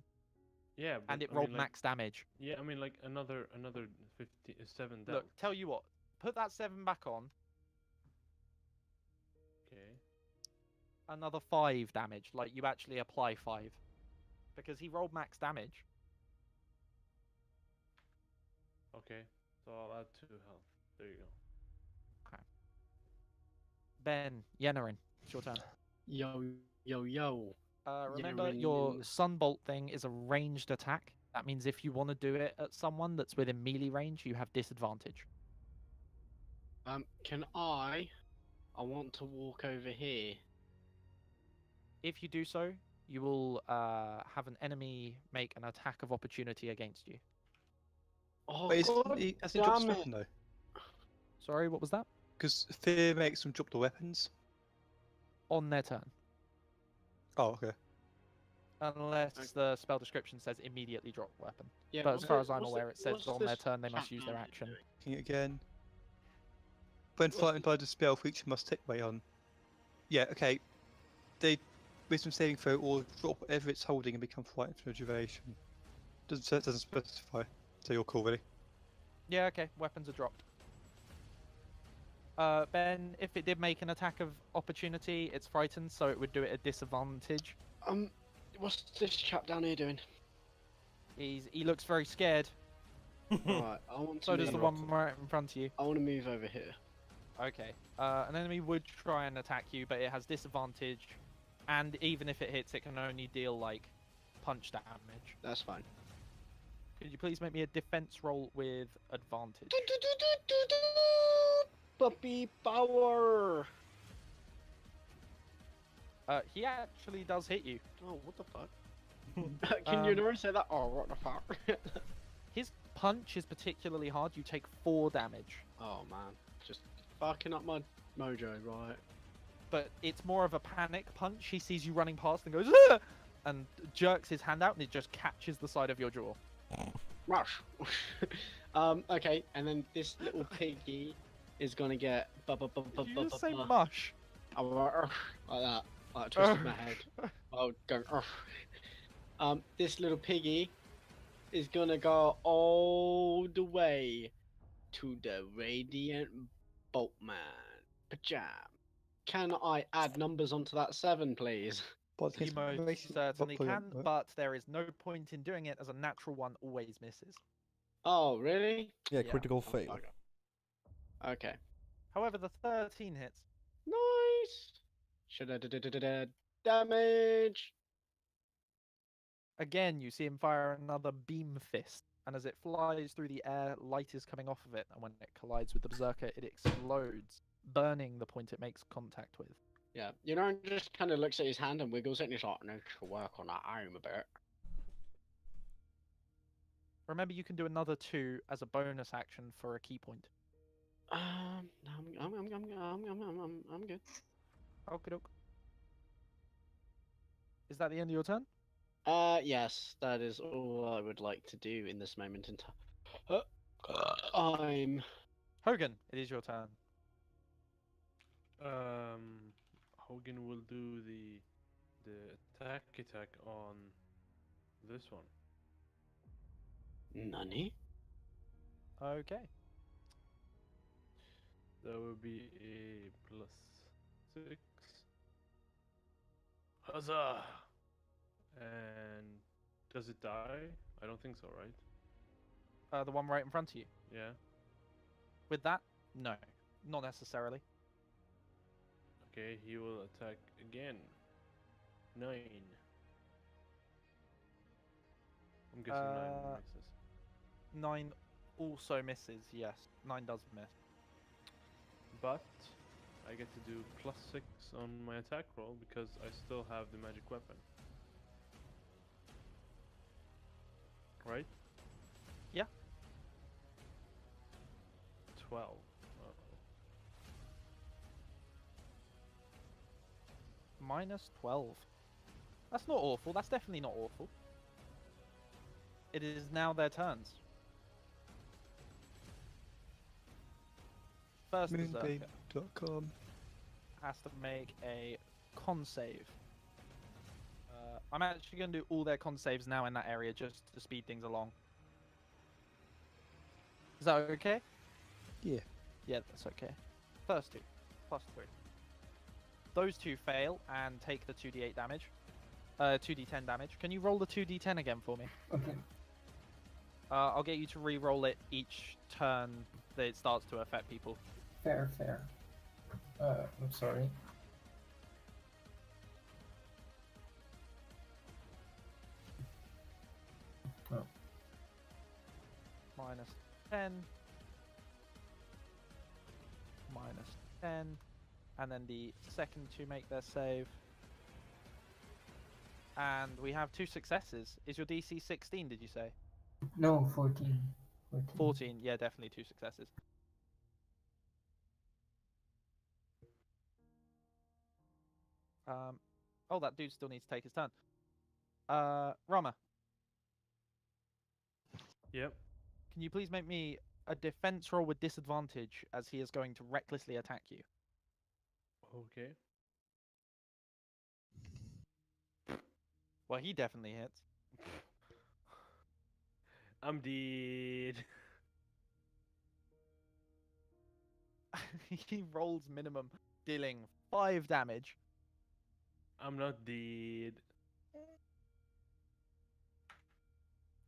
Speaker 4: yeah. But
Speaker 3: And it
Speaker 4: I
Speaker 3: rolled
Speaker 4: mean, like,
Speaker 3: max damage.
Speaker 4: Yeah, I mean like another 7 dealt.
Speaker 3: Look, tell you what. Put that 7 back on.
Speaker 4: Okay.
Speaker 3: Another 5 damage. Like, you actually apply 5. Because he rolled max damage.
Speaker 4: Okay. So I'll add 2 health. There you go.
Speaker 3: Ben, Yennerin, it's your turn.
Speaker 1: Yo, yo, yo.
Speaker 3: Remember, your
Speaker 1: Yennerin.
Speaker 3: Sunbolt thing is a ranged attack. That means if you want to do it at someone that's within melee range, you have disadvantage.
Speaker 1: Can I want to walk over here.
Speaker 3: If you do so, you will have an enemy make an attack of opportunity against you.
Speaker 1: Oh,
Speaker 6: Wait,
Speaker 1: God
Speaker 6: has he dropped his
Speaker 1: damn it.
Speaker 6: weapon though?
Speaker 3: Sorry, what was that?
Speaker 6: Because fear makes them drop the weapons.
Speaker 3: On their turn.
Speaker 6: Oh, okay.
Speaker 3: Unless
Speaker 1: Okay.
Speaker 3: the spell description says immediately drop weapon.
Speaker 1: Yeah,
Speaker 3: But as
Speaker 1: what's
Speaker 3: far
Speaker 1: the-
Speaker 3: as I'm
Speaker 1: what's the-
Speaker 3: aware, it says
Speaker 1: what's
Speaker 3: on their
Speaker 1: this
Speaker 3: turn they must
Speaker 1: chap
Speaker 3: use their
Speaker 1: down
Speaker 3: action.
Speaker 1: doing?
Speaker 6: Looking at it again. When
Speaker 1: What's
Speaker 6: frightened by the spell, creature must take way on. Yeah, okay. They wisdom saving throw or drop whatever it's holding and become frightened for a duration. Doesn't specify. So you're cool, really.
Speaker 3: Yeah, okay. Weapons are dropped. Ben, if it did make an attack of opportunity, it's frightened, so it would do it at disadvantage.
Speaker 1: What's this chap down here doing?
Speaker 3: He looks very scared.
Speaker 1: Right, I want to
Speaker 3: So does
Speaker 1: move.
Speaker 3: the one right in front of you.
Speaker 1: I want to move over here.
Speaker 3: Okay. An enemy would try and attack you, but it has disadvantage, and even if it hits, it can only deal like punch damage.
Speaker 1: That's fine.
Speaker 3: Could you please make me a defense roll with advantage?
Speaker 1: Puppy power.
Speaker 3: He actually does hit you.
Speaker 1: Oh, what the fuck? Can you never say that? Oh, what the fuck?
Speaker 3: His punch is particularly hard. You take 4 damage,
Speaker 1: Oh man, just fucking up my mojo, right?
Speaker 3: but it's more of a panic punch. He sees you running past and goes, "Ah!" and jerks his hand out, and it just catches the side of your jaw.
Speaker 1: Rush. Okay, and then this little piggy is gonna get
Speaker 3: Did you just say mush?
Speaker 1: like that. Like twisted my head. Oh, going. This little piggy is gonna go all the way to the Radiant Boltman. Pajam. Can I add numbers onto that 7, please?
Speaker 6: But
Speaker 3: You most certainly can,
Speaker 6: but
Speaker 3: but there is no point in doing it as a natural one always misses.
Speaker 1: Oh, really?
Speaker 2: Yeah,
Speaker 3: Yeah.
Speaker 2: critical
Speaker 1: Oh,
Speaker 2: fail.
Speaker 1: bugger. Okay.
Speaker 3: However, the 13 hits.
Speaker 1: Nice. Should damage.
Speaker 3: Again, you see him fire another beam fist, and as it flies through the air, light is coming off of it, and when it collides with the berserker, it explodes, burning the point it makes contact with.
Speaker 1: Yeah, just kind of looks at his hand and wiggles it, and he's like, "I need to work on that aim a bit."
Speaker 3: Remember, you can do another 2 as a bonus action for a key point.
Speaker 1: I'm good.
Speaker 3: Okie doke. Is that the end of your turn?
Speaker 1: Yes, that is all I would like to do in this moment in time. I'm
Speaker 3: Hogan, it is your turn.
Speaker 4: Hogan will do the attack on this one.
Speaker 1: Nani.
Speaker 3: Okay.
Speaker 4: That would be a +6. Huzzah! And does it die? I don't think so, right?
Speaker 3: The one right in front of you.
Speaker 4: Yeah.
Speaker 3: With that, no, not necessarily.
Speaker 4: Okay, he will attack again. 9. I'm guessing 9 misses.
Speaker 3: 9 also misses. Yes, 9 does miss.
Speaker 4: But I get to do +6 on my attack roll because I still have the magic weapon. Right?
Speaker 3: Yeah.
Speaker 4: 12. Uh-oh.
Speaker 3: -12. That's not awful. That's definitely not awful. It is now their turns. First berserker
Speaker 6: Moonbeam.com.
Speaker 3: has to make a con save. I'm actually going to do all their con saves now in that area just to speed things along. Is that okay?
Speaker 6: Yeah.
Speaker 3: Yeah, that's okay. First two, +3. Those two fail and take the 2d8 damage. 2d10 damage. Can you roll the 2d10 again for me?
Speaker 5: Okay.
Speaker 3: I'll get you to re-roll it each turn that it starts to affect people.
Speaker 5: Fair. I'm sorry. Oh.
Speaker 3: -10. -10. And then the second to make their save. And we have 2 successes. Is your DC 16, did you say?
Speaker 5: No, 14.
Speaker 3: 14, yeah, definitely 2 successes. Oh, that dude still needs to take his turn. Rama,
Speaker 4: Yep.
Speaker 3: can you please make me a defense roll with disadvantage as he is going to recklessly attack you?
Speaker 4: Okay.
Speaker 3: Well, he definitely hits.
Speaker 4: I'm dead.
Speaker 3: He rolls minimum, dealing 5 damage.
Speaker 4: I'm not dead.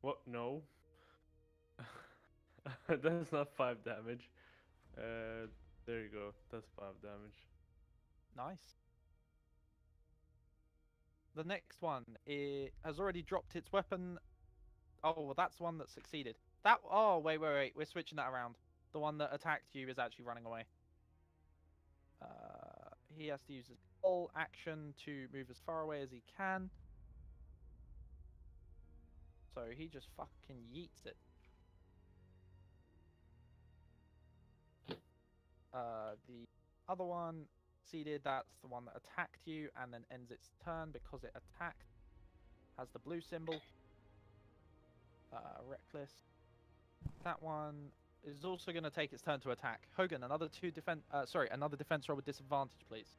Speaker 4: What? No. That's not 5 damage. There you go. That's 5 damage.
Speaker 3: Nice. The next one has already dropped its weapon. Oh, well, that's one that succeeded. That. Oh, wait. We're switching that around. The one that attacked you is actually running away. He has to use his whole action to move as far away as he can. So he just fucking yeets it. The other one succeeded. That's the one that attacked you and then ends its turn because it attacked. Has the blue symbol. Reckless. That one is also going to take its turn to attack. Hogan, another defense roll with disadvantage, please.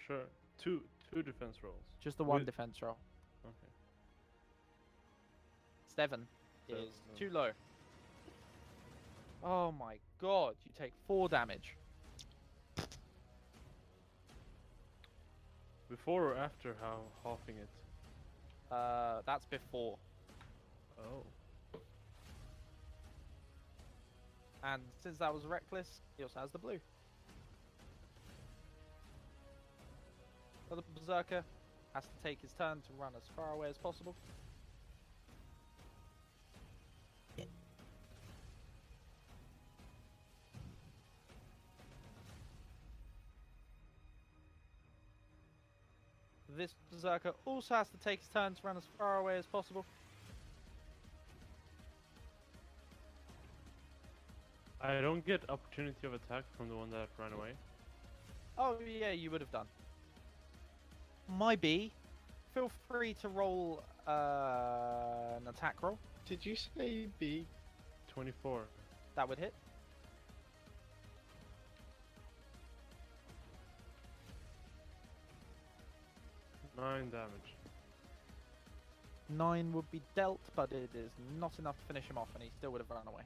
Speaker 4: Sure. Two defense rolls.
Speaker 3: Just the one
Speaker 4: With-
Speaker 3: defense roll.
Speaker 4: Okay.
Speaker 3: 7 is
Speaker 4: Seven,
Speaker 3: too low. Oh my god, you take 4 damage.
Speaker 4: Before or after how halving it?
Speaker 3: That's before.
Speaker 4: Oh.
Speaker 3: And since that was reckless, he also has the blue. The berserker has to take his turn to run as far away as possible. This berserker also has to take his turn to run as far away as possible.
Speaker 4: I don't get opportunity of attack from the one that ran away.
Speaker 3: Oh yeah, you would have done. My B, feel free to roll an attack roll.
Speaker 1: Did you say B?
Speaker 4: 24.
Speaker 3: That would hit.
Speaker 4: Nine damage.
Speaker 3: 9 would be dealt, but it is not enough to finish him off, and he still would have run away.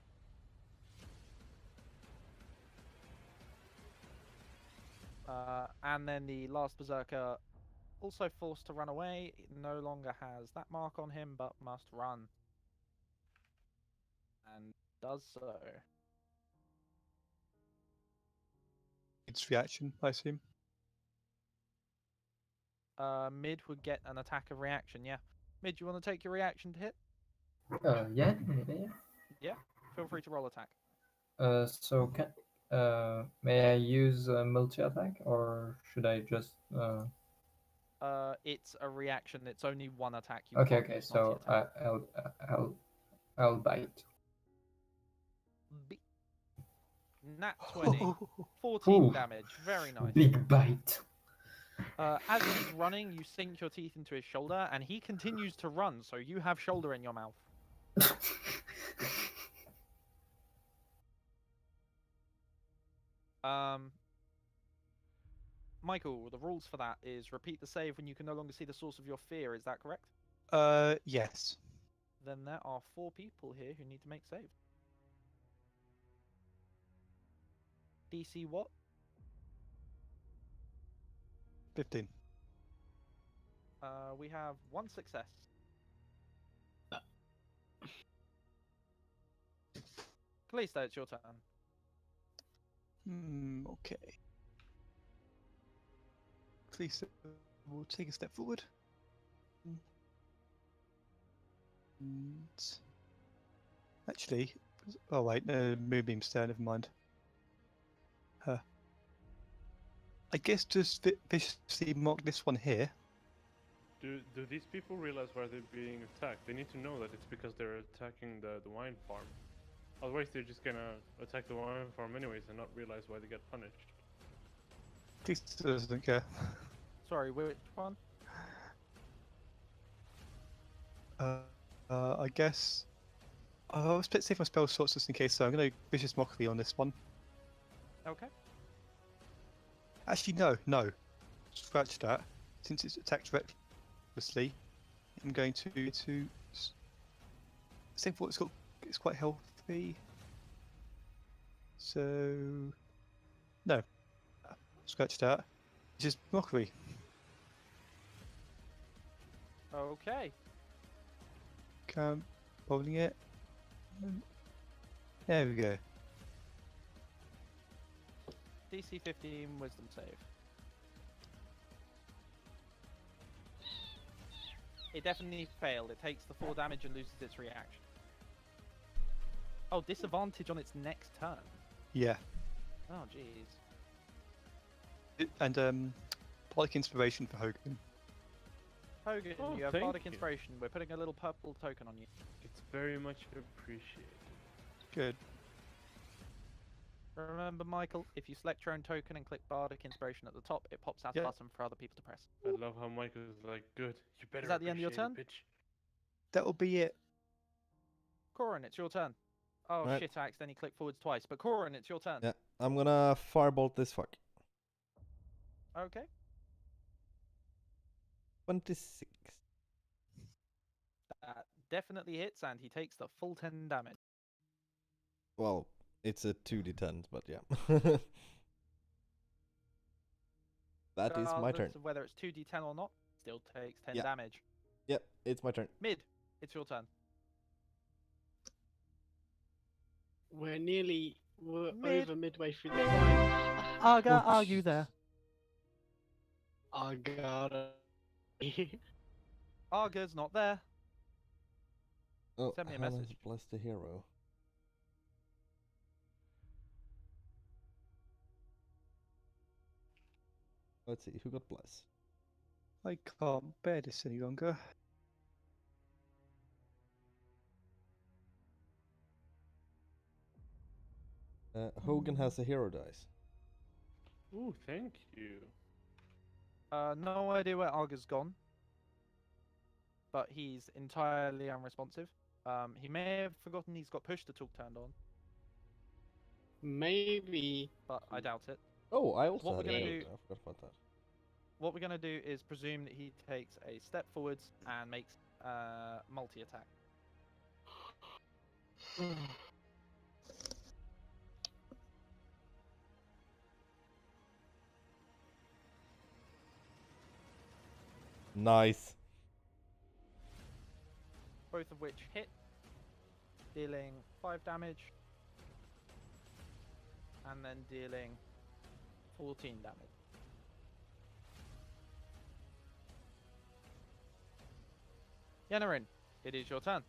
Speaker 3: And then the last berserker, also forced to run away, no longer has that mark on him, but must run. And does so.
Speaker 6: Its reaction, I assume.
Speaker 3: Mid would get an attack of reaction, yeah. Mid, you want to take your reaction to hit?
Speaker 5: Yeah.
Speaker 3: Yeah. Feel free to roll attack.
Speaker 5: So may I use multi-attack, or should I just?
Speaker 3: It's a reaction. It's only one attack. You
Speaker 5: Okay,
Speaker 3: can't
Speaker 5: okay.
Speaker 3: use
Speaker 5: So
Speaker 3: multi-attack.
Speaker 5: I'll bite.
Speaker 3: Nat 20,
Speaker 6: Oh,
Speaker 3: 14
Speaker 5: Ooh.
Speaker 3: damage. Very nice.
Speaker 5: Big bite.
Speaker 3: As he's running, you sink your teeth into his shoulder, and he continues to run, so you have shoulder in your mouth. Michael, the rules for that is repeat the save when you can no longer see the source of your fear. Is that correct?
Speaker 6: yes.
Speaker 3: Then there are 4 people here who need to make saves. DC what?
Speaker 6: 15.
Speaker 3: We have 1 success. Kalista, it's your turn.
Speaker 6: Okay. Please, we'll take a step forward. And actually, oh wait, no, Moonbeam's there. Never mind. I guess just viciously mark this one here.
Speaker 4: Do these people realize why they're being attacked? They need to know that it's because they're attacking the wine farm. Otherwise, they're just gonna attack the wine farm anyways and not realize why they get punished.
Speaker 6: Please doesn't care.
Speaker 3: Sorry, which one?
Speaker 6: I guess. I'll save my spell slots just in case, so I'm going to Vicious Mockery on this one.
Speaker 3: Okay.
Speaker 6: Actually, no. Scratch that. Since it's attacked recklessly, I'm going to save what it's quite healthy. So no. Scratch that. Just Mockery.
Speaker 3: Okay.
Speaker 6: Holding it. There we go.
Speaker 3: DC 15 wisdom save. It definitely failed. It takes the 4 damage and loses its reaction. Oh, disadvantage on its next turn.
Speaker 6: Yeah.
Speaker 3: Oh, jeez.
Speaker 6: And Bardic Inspiration for Hogan.
Speaker 3: Hogan,
Speaker 4: Oh,
Speaker 3: you have
Speaker 4: thank
Speaker 3: Bardic
Speaker 4: you.
Speaker 3: Inspiration. We're putting a little purple token on you.
Speaker 4: It's very much appreciated.
Speaker 6: Good.
Speaker 3: Remember, Michael, if you select your own token and click Bardic Inspiration at the top, it pops out
Speaker 6: Yeah.
Speaker 3: a button for other people to press.
Speaker 4: I love how Michael is like, good. You better
Speaker 3: that the end of your
Speaker 4: appreciate it, bitch.
Speaker 6: That will be it.
Speaker 3: Corin, it's your turn. Oh
Speaker 2: Right.
Speaker 3: shit, I accidentally clicked forwards twice. But Corin, it's your turn.
Speaker 2: Yeah, I'm gonna firebolt this fuck.
Speaker 3: Okay.
Speaker 2: 26.
Speaker 3: That definitely hits, and he takes the full 10 damage.
Speaker 2: Well, it's a 2d10, but yeah. That is my turn.
Speaker 3: Regardless of whether it's 2d10 or not, still takes 10
Speaker 2: Yeah.
Speaker 3: damage.
Speaker 2: Yep, it's my turn.
Speaker 3: Mid, it's your turn.
Speaker 1: We're
Speaker 3: Mid.
Speaker 1: over midway through the fight.
Speaker 3: Arga,
Speaker 2: Oh,
Speaker 3: are you there?
Speaker 1: I gotta.
Speaker 3: Arga's not there.
Speaker 2: Oh,
Speaker 3: Send me a
Speaker 2: Hannah
Speaker 3: message.
Speaker 2: bless the hero. Let's see, who got bless?
Speaker 6: I can't bear this any longer.
Speaker 2: Hogan has a hero dice.
Speaker 4: Ooh, thank you.
Speaker 3: No idea where Arga's gone. But he's entirely unresponsive. He may have forgotten he's got push to talk turned on,
Speaker 1: Maybe.
Speaker 3: but I doubt it.
Speaker 2: Oh, I also
Speaker 3: What
Speaker 2: had
Speaker 3: we're
Speaker 2: a
Speaker 3: gonna
Speaker 2: hero
Speaker 3: do-
Speaker 2: die. I forgot about that.
Speaker 3: What we're going to do is presume that he takes a step forwards and makes multi-attack.
Speaker 2: Nice.
Speaker 3: Both of which hit, dealing 5 damage, and then dealing 14 damage. Yennerin, it is your turn.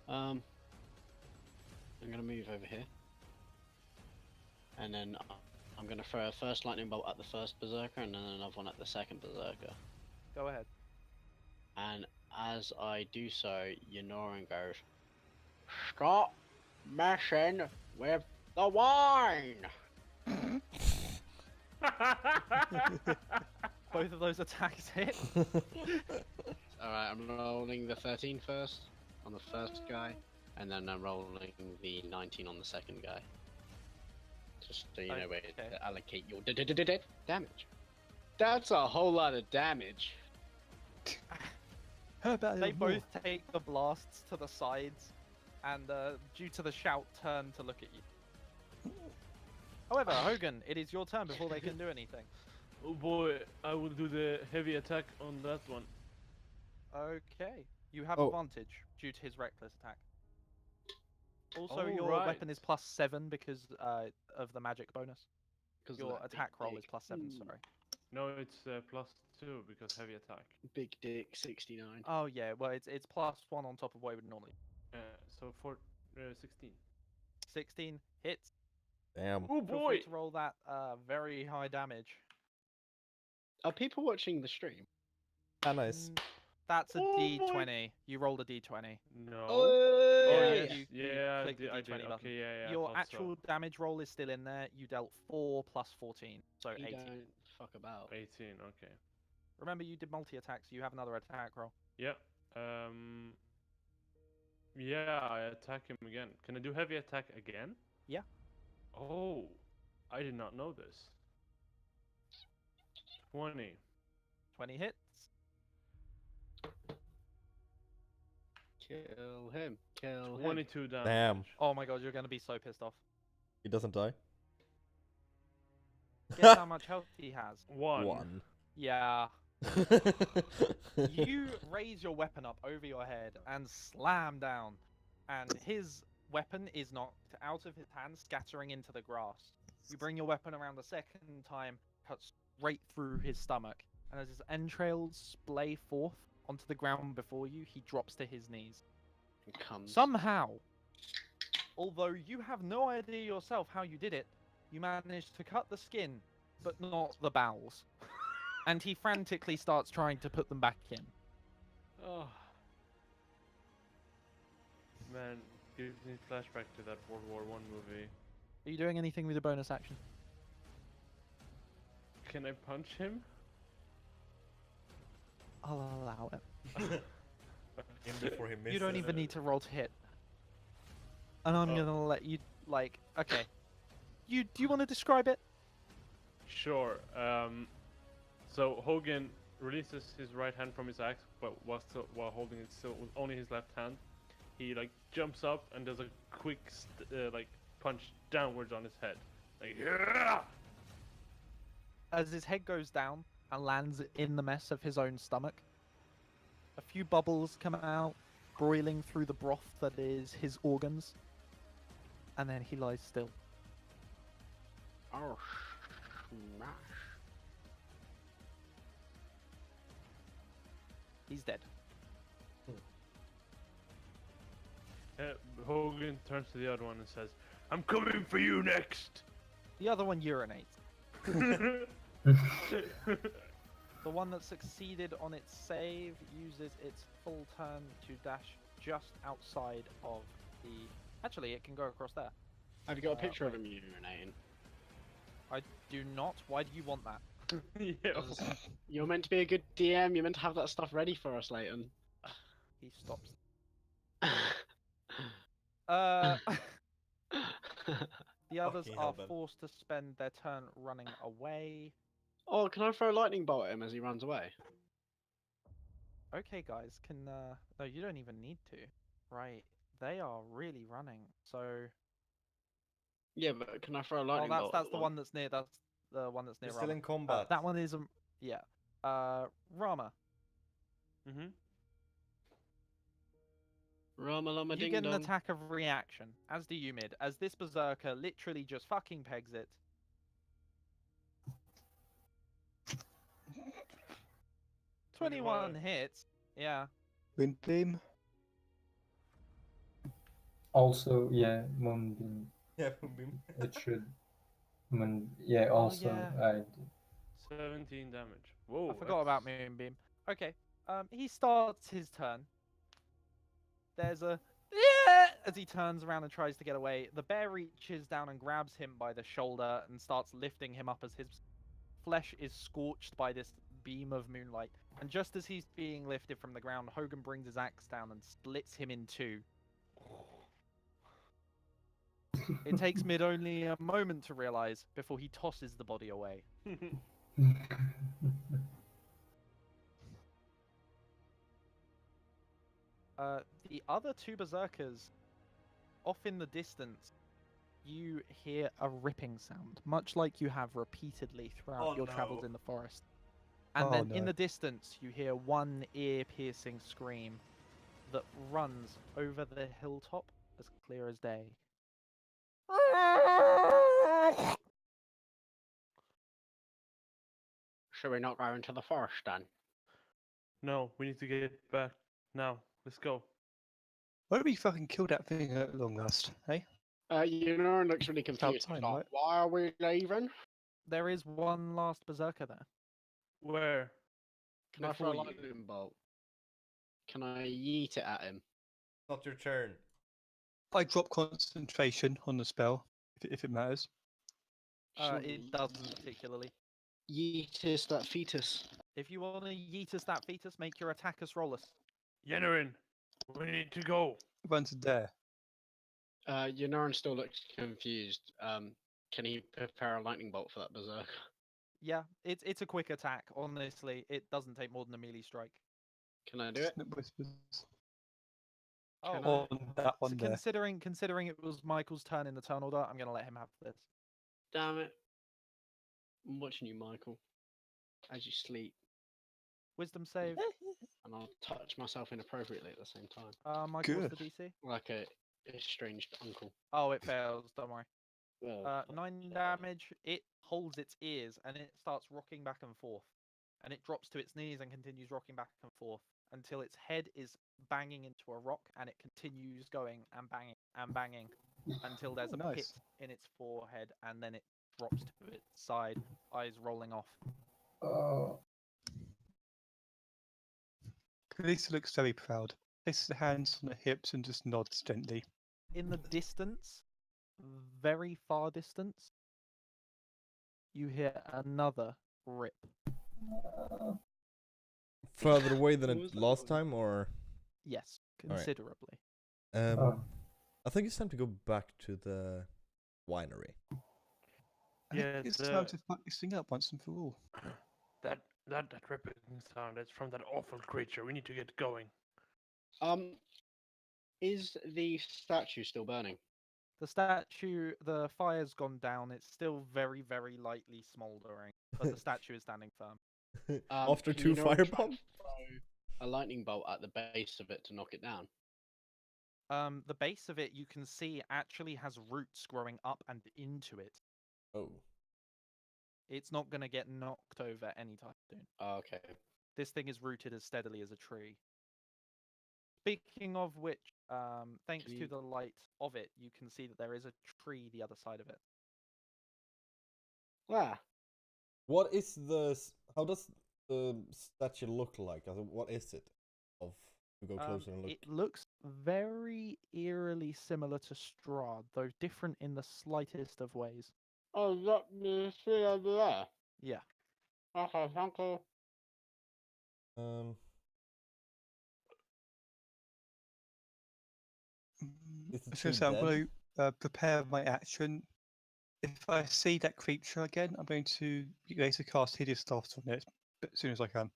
Speaker 1: I'm gonna move over here, and then I'm gonna throw a first lightning bolt at the first berserker, and then another one at the second berserker.
Speaker 3: Go ahead.
Speaker 1: And as I do so, Yanorin goes, "Stop messing with the wine!"
Speaker 3: Both of those attacks hit.
Speaker 1: Alright, I'm rolling the 13 first on the first guy, and then I'm rolling the 19 on the second guy. Just so you know where
Speaker 3: Okay.
Speaker 1: to allocate your damage. That's a whole lot of damage.
Speaker 6: How about a
Speaker 3: They
Speaker 6: little more?
Speaker 3: both take the blasts to the sides, and due to the shout, turn to look at you. However, Hogan, it is your turn before they can do anything.
Speaker 4: Oh boy, I will do the heavy attack on that one.
Speaker 3: Okay. You have
Speaker 2: Oh.
Speaker 3: advantage due to his reckless attack. Also,
Speaker 4: Oh,
Speaker 3: your
Speaker 4: right.
Speaker 3: weapon is +7 because of the magic bonus.
Speaker 1: 'Cause of
Speaker 3: Your
Speaker 1: that big
Speaker 3: attack roll is
Speaker 1: dick.
Speaker 3: +7, sorry.
Speaker 4: No, it's +2 because heavy attack.
Speaker 1: Big dick 69.
Speaker 3: Oh yeah, well it's +1 on top of what it would normally.
Speaker 4: So for 16.
Speaker 3: 16 hits.
Speaker 2: Damn.
Speaker 4: Oh
Speaker 3: Feel
Speaker 4: boy!
Speaker 3: free to roll that very high damage.
Speaker 1: Are people watching the stream?
Speaker 2: Ah, nice.
Speaker 3: That's a
Speaker 4: Oh, boy.
Speaker 3: D20. You rolled a D20.
Speaker 4: No.
Speaker 1: Oh,
Speaker 3: yeah,
Speaker 1: yeah.
Speaker 3: you
Speaker 4: Yeah,
Speaker 3: click the
Speaker 4: I
Speaker 3: D20
Speaker 4: did.
Speaker 3: button.
Speaker 4: Okay, yeah. I
Speaker 3: Your
Speaker 4: thought so.
Speaker 3: actual damage roll is still in there. You dealt 4 plus 14, so
Speaker 1: You
Speaker 3: 18.
Speaker 1: don't fuck about.
Speaker 4: 18. Okay.
Speaker 3: Remember, you did multi-attack, so you have another attack roll.
Speaker 4: Yeah. Yeah, I attack him again. Can I do heavy attack again?
Speaker 3: Yeah.
Speaker 4: Oh, I did not know this. 20.
Speaker 3: 20 hits.
Speaker 1: Kill him. Kill him.
Speaker 4: 22 damage.
Speaker 2: Damn.
Speaker 3: Oh my god, you're gonna be so pissed off.
Speaker 2: He doesn't die.
Speaker 3: Guess how much health he has.
Speaker 4: 1.
Speaker 3: Yeah. You raise your weapon up over your head and slam down, and his weapon is knocked out of his hand, scattering into the grass. You bring your weapon around the second time, cut straight through his stomach, and as his entrails splay forth onto the ground before you, he drops to his knees.
Speaker 1: Comes.
Speaker 3: Somehow, although you have no idea yourself how you did it, you managed to cut the skin, but not the bowels. And he frantically starts trying to put them back in.
Speaker 4: Oh. Man, gives me flashback to that World War I movie.
Speaker 3: Are you doing anything with your bonus action?
Speaker 4: Can I punch him?
Speaker 3: I'll allow it.
Speaker 2: Before he
Speaker 3: You don't even need to roll to hit. And I'm
Speaker 4: Oh.
Speaker 3: gonna let you, like, okay. Do you want to describe it?
Speaker 4: Sure. So Hogan releases his right hand from his axe, but while holding it still with only his left hand, he like jumps up and does a quick like punch downwards on his head. Like, yeah!
Speaker 3: As his head goes down and lands in the mess of his own stomach, a few bubbles come out, broiling through the broth that is his organs, and then he lies still.
Speaker 1: Oh, smash.
Speaker 3: He's dead.
Speaker 4: Hogan turns to the other one and says, "I'm coming for you next."
Speaker 3: The other one urinates. The one that succeeded on its save uses its full turn to dash just outside of the... Actually, it can go across there.
Speaker 1: Have you got a picture of
Speaker 3: wait.
Speaker 1: him urinating?
Speaker 3: I do not. Why do you want that?
Speaker 4: Yeah.
Speaker 1: 'Cause you're meant to be a good DM. You're meant to have that stuff ready for us, Leighton.
Speaker 3: He stops. The others
Speaker 2: Fucking
Speaker 3: are
Speaker 2: hell, Ben.
Speaker 3: forced to spend their turn running away.
Speaker 1: Oh, can I throw a lightning bolt at him as he runs away?
Speaker 3: Okay, guys, can no, you don't even need to. Right, they are really running. So,
Speaker 1: Yeah, but can I throw a
Speaker 3: oh,
Speaker 1: lightning bolt?
Speaker 3: that's
Speaker 1: at
Speaker 3: the one that's near. That's the one that's near
Speaker 2: You're
Speaker 3: Rama.
Speaker 2: still in combat.
Speaker 3: That one is yeah. Rama,
Speaker 4: Mm-hmm.
Speaker 1: Rama Lama
Speaker 3: you
Speaker 1: Ding
Speaker 3: get an
Speaker 1: Dong.
Speaker 3: attack of reaction, as do you, Mid, as this berserker literally just fucking pegs it. 21 hits. Yeah.
Speaker 6: Wind beam.
Speaker 5: Also, yeah, Moonbeam.
Speaker 2: Yeah, Moonbeam.
Speaker 5: It should. Yeah,
Speaker 3: Oh,
Speaker 5: also,
Speaker 3: yeah.
Speaker 4: 17 damage. Whoa.
Speaker 3: I forgot about Moonbeam. Okay. He starts his turn. There's a as he turns around and tries to get away. The bear reaches down and grabs him by the shoulder and starts lifting him up as his flesh is scorched by this beam of moonlight. And just as he's being lifted from the ground, Hogan brings his axe down and splits him in two. It takes Mid only a moment to realize before he tosses the body away. The other two berserkers, off in the distance, you hear a ripping sound, much like you have repeatedly throughout your travels in the forest. And then in the distance, you hear one ear-piercing scream that runs over the hilltop as clear as day.
Speaker 1: Should we not go into the forest then?
Speaker 4: No, we need to get back now. Let's go.
Speaker 6: Why don't we fucking kill that thing at long last, hey?
Speaker 1: Looks really confused.
Speaker 6: time,
Speaker 1: Like,
Speaker 6: right?
Speaker 1: why are we leaving?
Speaker 3: There is one last berserker there.
Speaker 4: Where?
Speaker 1: Can I throw a
Speaker 4: Before you.
Speaker 1: lightning bolt? Can I yeet it at him?
Speaker 2: Not your turn.
Speaker 6: I drop concentration on the spell, if it matters.
Speaker 3: It doesn't particularly.
Speaker 1: Yeetus that fetus.
Speaker 3: If you want to yeetus that fetus, make your attackers roll us.
Speaker 4: Yennerin, we need to go.
Speaker 6: Run to there.
Speaker 1: Yenorin still looks confused. Can he prepare a lightning bolt for that berserk?
Speaker 3: Yeah, it's a quick attack. Honestly, it doesn't take more than a melee strike.
Speaker 1: Can I do it?
Speaker 6: Snip whispers.
Speaker 1: Can
Speaker 3: Oh,
Speaker 1: I?
Speaker 6: On that
Speaker 3: so
Speaker 6: one there.
Speaker 3: considering it was Michael's turn in the turn order, I'm gonna let him have this.
Speaker 1: Damn it. I'm watching you, Michael. As you sleep.
Speaker 3: Wisdom save.
Speaker 1: And I'll touch myself inappropriately at the same time.
Speaker 3: Michael, what's
Speaker 6: Good.
Speaker 3: the DC?
Speaker 1: Like a estranged uncle.
Speaker 3: Oh, it fails. Don't worry.
Speaker 1: Well,
Speaker 3: 9 damage. It holds its ears and it starts rocking back and forth, and it drops to its knees and continues rocking back and forth until its head is banging into a rock, and it continues going and banging until there's a pit
Speaker 6: Nice.
Speaker 3: in its forehead, and then it drops to its side, eyes rolling off.
Speaker 5: Oh,
Speaker 6: Kalisa looks very proud. Places her hands on her hips and just nods gently.
Speaker 3: In the distance, very far distance, you hear another rip.
Speaker 2: Further away than
Speaker 1: What
Speaker 2: it
Speaker 1: was that
Speaker 2: last
Speaker 1: noise?
Speaker 2: time, or
Speaker 3: Yes,
Speaker 2: Alright.
Speaker 3: considerably.
Speaker 5: oh.
Speaker 2: I think it's time to go back to the winery.
Speaker 6: I
Speaker 4: Yeah,
Speaker 6: think it's
Speaker 4: the-
Speaker 6: time to fuck this thing up once and for all.
Speaker 4: That ripping sound, that's from that awful creature. We need to get going.
Speaker 1: Is the statue still burning?
Speaker 3: The statue, the fire's gone down. It's still very, very lightly smouldering, but the statue is standing firm.
Speaker 2: After
Speaker 1: Can
Speaker 2: 2
Speaker 1: Yenorin try and
Speaker 2: firebombs?
Speaker 1: throw a lightning bolt at the base of it to knock it down?
Speaker 3: The base of it, you can see, actually has roots growing up and into it.
Speaker 2: Oh.
Speaker 3: It's not going to get knocked over anytime soon.
Speaker 1: Oh, okay.
Speaker 3: This thing is rooted as steadily as a tree. Speaking of which, thanks
Speaker 1: Can
Speaker 3: to
Speaker 1: you-
Speaker 3: the light of it, you can see that there is a tree the other side of it.
Speaker 1: Ah,
Speaker 2: What is the... How does the statue look like? What is it? Of to go closer and look.
Speaker 3: It looks very eerily similar to Strahd, though different in the slightest of ways.
Speaker 1: oh, look, the tree over there.
Speaker 3: Yeah.
Speaker 1: Okay, thank you.
Speaker 2: Is the
Speaker 6: So
Speaker 2: tree
Speaker 6: I'm
Speaker 2: dead?
Speaker 6: going to prepare my action. If I see that creature again, I'm going to laser cast Hideous Blast on it as soon as I can.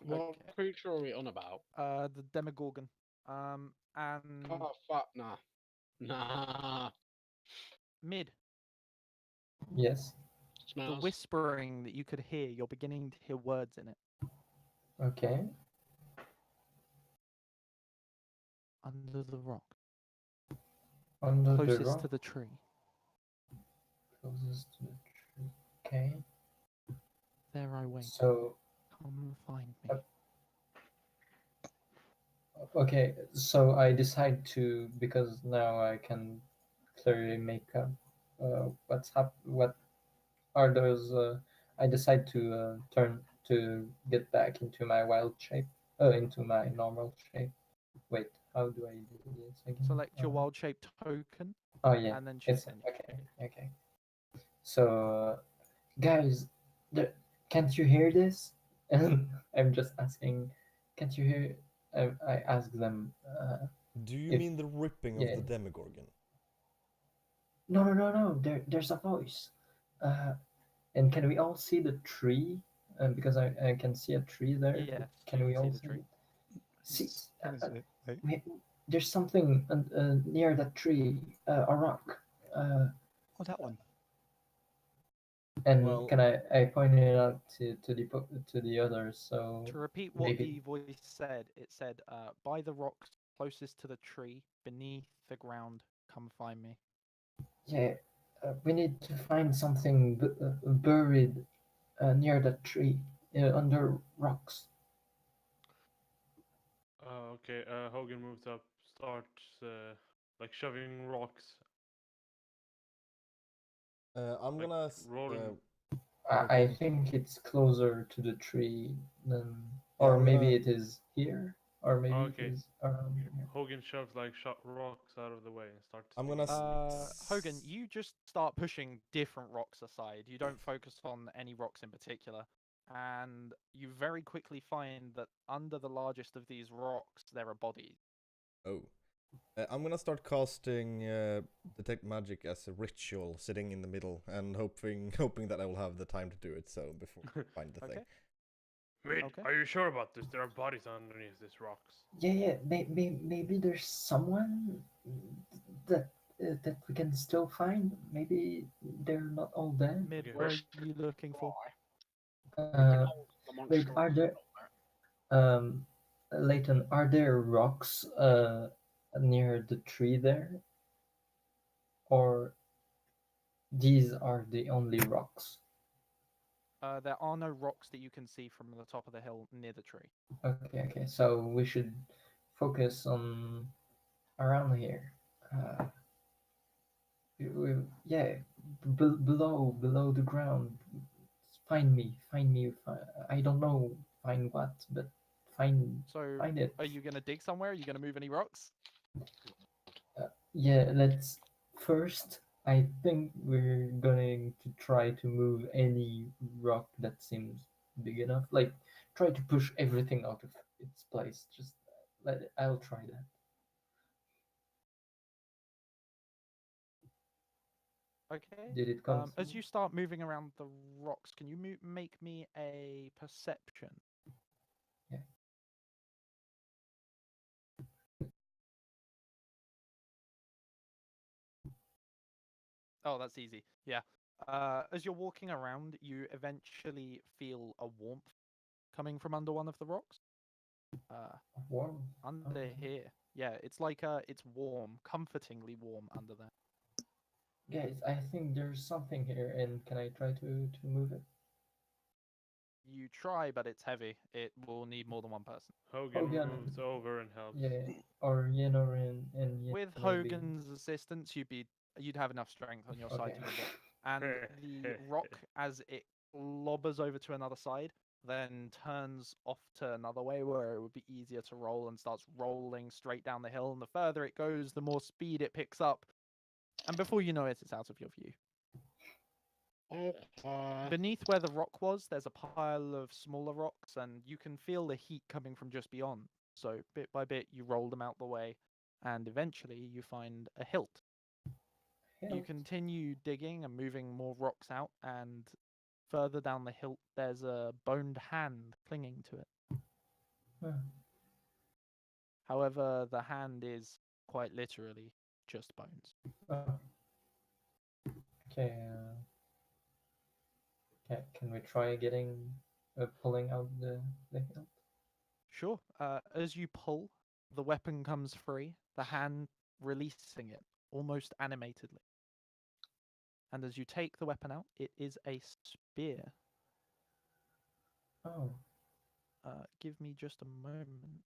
Speaker 1: What
Speaker 3: Okay.
Speaker 1: creature are we on about?
Speaker 3: The Demogorgon. And
Speaker 1: Oh, fuck, nah. Nah.
Speaker 3: Mid.
Speaker 5: Yes.
Speaker 3: the
Speaker 1: Smells.
Speaker 3: whispering that you could hear, you're beginning to hear words in it.
Speaker 5: Okay.
Speaker 3: Under the rock.
Speaker 5: Under the
Speaker 3: Closest
Speaker 5: rock.
Speaker 3: to the tree.
Speaker 5: Closest to the tree. Okay.
Speaker 3: There I wait.
Speaker 5: So
Speaker 3: Come find me.
Speaker 5: okay, so I decide to, because now I can clearly make up what are those. I decide to turn to get back into my wild shape, into my normal shape. Wait, how do I do this again?
Speaker 3: Select your wild shape token
Speaker 5: Oh yeah,
Speaker 3: and then choose
Speaker 5: it's
Speaker 3: any
Speaker 5: okay.
Speaker 3: shape.
Speaker 5: Okay. So, guys, can't you hear this? And I'm just asking, can't you hear? I ask them.
Speaker 2: Do you
Speaker 5: If-
Speaker 2: mean the ripping
Speaker 5: yeah.
Speaker 2: of the Demogorgon?
Speaker 5: No. There's a voice. And can we all see the tree? Because I can see a tree there.
Speaker 3: Yes,
Speaker 5: Can
Speaker 3: you
Speaker 5: we
Speaker 3: can see
Speaker 5: all
Speaker 3: the tree.
Speaker 5: it? See,
Speaker 6: Where is it? Wait.
Speaker 5: there's something near that tree. A rock.
Speaker 6: Oh, that one.
Speaker 5: And
Speaker 2: Well-
Speaker 5: can I point it out to the others? So
Speaker 3: To repeat what
Speaker 5: maybe-
Speaker 3: the voice said, it said, by the rocks closest to the tree, beneath the ground, come find me.
Speaker 5: yeah, we need to find something buried near that tree, under rocks.
Speaker 4: Okay. Hogan moves up, starts like shoving rocks.
Speaker 2: I'm
Speaker 4: Like,
Speaker 2: gonna
Speaker 4: rolling-
Speaker 5: I
Speaker 2: Okay.
Speaker 5: think it's closer to the tree than,
Speaker 2: Yeah,
Speaker 5: or
Speaker 2: I'm
Speaker 5: maybe
Speaker 2: gonna-
Speaker 5: it is here, or maybe
Speaker 4: Okay.
Speaker 5: it is around here.
Speaker 4: Hogan shoves like shot rocks out of the way and starts.
Speaker 2: I'm gonna
Speaker 4: digging.
Speaker 3: Hogan, you just start pushing different rocks aside. You don't focus on any rocks in particular. And you very quickly find that under the largest of these rocks, there are bodies.
Speaker 2: Oh. I'm gonna start casting detect magic as a ritual, sitting in the middle, and hoping that I will have the time to do it. So before I find the
Speaker 3: Okay.
Speaker 2: thing.
Speaker 4: Wait,
Speaker 3: Okay.
Speaker 4: are you sure about this? There are bodies underneath these rocks.
Speaker 5: Yeah. Maybe there's someone that we can still find. Maybe they're not all dead.
Speaker 3: Mid,
Speaker 4: Okay.
Speaker 3: where are you looking for?
Speaker 5: Uh, wait, are there Leighton, are there rocks near the tree there? Or these are the only rocks?
Speaker 3: There are no rocks that you can see from the top of the hill near the tree.
Speaker 5: Okay. So we should focus on around here. Yeah, below the ground. Find me. I don't know find what, but find
Speaker 3: So,
Speaker 5: it.
Speaker 3: are you going to dig somewhere? Are you going to move any rocks?
Speaker 5: Yeah, let's first. I think we're going to try to move any rock that seems big enough. Like, try to push everything out of its place. Just I'll try that.
Speaker 3: Okay.
Speaker 5: Did it come?
Speaker 3: As you start moving around the rocks, can you make me a perception?
Speaker 5: Yeah.
Speaker 3: Oh, that's easy. Yeah. As you're walking around, you eventually feel a warmth coming from under one of the rocks.
Speaker 5: Warm.
Speaker 3: Under
Speaker 5: Okay.
Speaker 3: here. Yeah, it's like it's warm, comfortingly warm under there.
Speaker 5: Guys, I think there's something here, and can I try to move it?
Speaker 3: You try, but it's heavy. It will need more than one person.
Speaker 4: Hogan
Speaker 5: Hogan.
Speaker 4: moves over and helps.
Speaker 5: Yeah, or Yenor and
Speaker 3: With
Speaker 5: Yenor
Speaker 3: Hogan's assistance, you'd have enough strength on your side to
Speaker 5: Okay.
Speaker 3: move it. And the rock, as it lobbers over to another side, then turns off to another way where it would be easier to roll and starts rolling straight down the hill. And the further it goes, the more speed it picks up. And before you know it, it's out of your view. Beneath where the rock was, there's a pile of smaller rocks, and you can feel the heat coming from just beyond. So bit by bit, you roll them out the way, and eventually you find a hilt. You
Speaker 5: Hilt.
Speaker 3: continue digging and moving more rocks out, and further down the hilt, there's a boned hand clinging to it.
Speaker 5: Huh.
Speaker 3: However, the hand is quite literally just bones.
Speaker 5: Okay. Can we try pulling out the hilt?
Speaker 3: Sure. As you pull, the weapon comes free, the hand releasing it almost animatedly. And as you take the weapon out, it is a spear.
Speaker 5: Oh,
Speaker 3: Give me just a moment.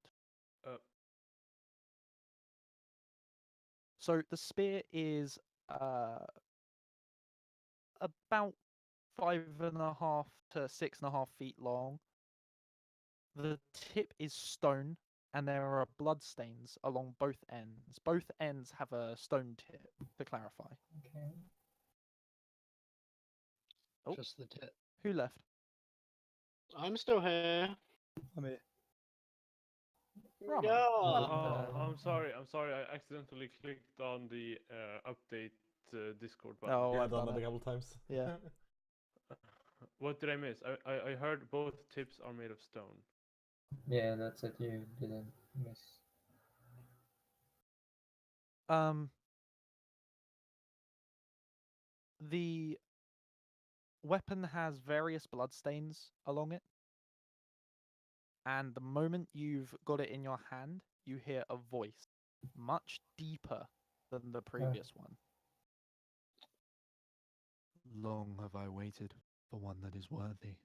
Speaker 3: So the spear is about 5.5 to 6.5 feet long. The tip is stone, and there are bloodstains along both ends. Both ends have a stone tip, to clarify.
Speaker 5: okay.
Speaker 3: Oh.
Speaker 1: Just the tip.
Speaker 3: Who left?
Speaker 1: I'm still here.
Speaker 6: I'm here.
Speaker 3: Rama.
Speaker 1: Yeah.
Speaker 4: Oh, I'm sorry. I accidentally clicked on the update Discord button.
Speaker 3: Oh,
Speaker 2: Yeah,
Speaker 3: I've
Speaker 2: done
Speaker 3: done
Speaker 2: it a
Speaker 3: it.
Speaker 2: couple times.
Speaker 3: Yeah.
Speaker 4: What did I miss? I heard both tips are made of stone.
Speaker 5: Yeah, that's it. You didn't miss.
Speaker 3: The weapon has various bloodstains along it. And the moment you've got it in your hand, you hear a voice much deeper than the previous one. Long have I waited for one that is worthy.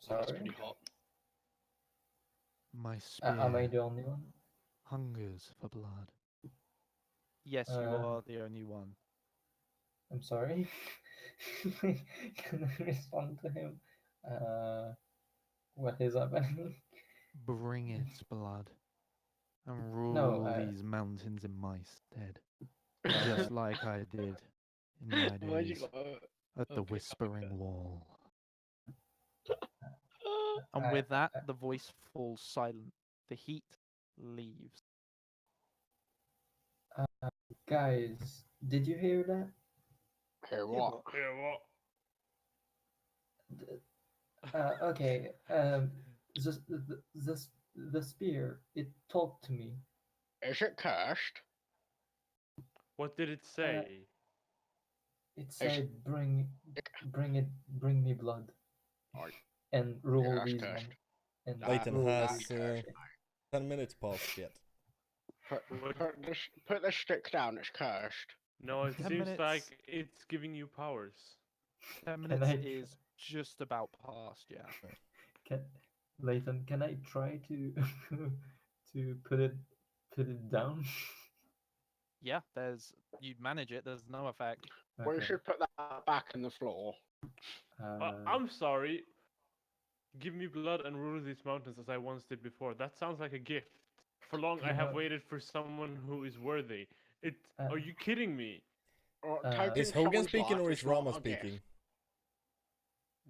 Speaker 1: That's
Speaker 5: Sorry.
Speaker 1: pretty hot.
Speaker 3: My spear
Speaker 5: Am I the only one?
Speaker 3: hungers for blood. Yes, you are the only one.
Speaker 5: I'm sorry. Can I respond to him? What is happening?
Speaker 3: Bring its blood and rule
Speaker 5: No,
Speaker 3: these mountains in my stead, just like I did in my
Speaker 1: Why'd you
Speaker 3: days
Speaker 1: go?
Speaker 3: at the
Speaker 1: Okay,
Speaker 3: Whispering Wall.
Speaker 1: okay.
Speaker 3: And with that, the voice falls silent. The heat leaves.
Speaker 5: guys, did you hear that?
Speaker 1: Here what?
Speaker 4: Yeah, what?
Speaker 5: Okay. The spear. It talked to me.
Speaker 1: Is it cursed?
Speaker 4: What did it say?
Speaker 5: It said, "Bring me blood,
Speaker 1: Alright.
Speaker 5: and rule
Speaker 1: that's
Speaker 5: these
Speaker 1: cursed.
Speaker 5: men." And
Speaker 2: Layton,
Speaker 5: rule
Speaker 2: has
Speaker 5: these
Speaker 2: 10 minutes passed yet?
Speaker 1: Put the stick down, it's cursed.
Speaker 4: No, it
Speaker 3: 10
Speaker 4: seems
Speaker 3: minutes.
Speaker 4: like it's giving you powers.
Speaker 3: 10
Speaker 5: Can
Speaker 3: minutes
Speaker 5: I
Speaker 3: is just about past, yeah.
Speaker 5: Layton, can I try to to put it down?
Speaker 3: Yeah, you'd manage it, there's no effect.
Speaker 1: We
Speaker 5: Okay.
Speaker 1: should put that back in the floor.
Speaker 4: I'm sorry. Give me blood and rule these mountains as I once did before. That sounds like a gift. For long I have waited for someone who is worthy. Are you kidding me?
Speaker 1: Taking
Speaker 2: Is Hogan
Speaker 1: someone's
Speaker 2: speaking
Speaker 1: life
Speaker 2: or
Speaker 1: is
Speaker 2: is
Speaker 1: not
Speaker 2: Rama
Speaker 1: a gift.
Speaker 2: speaking?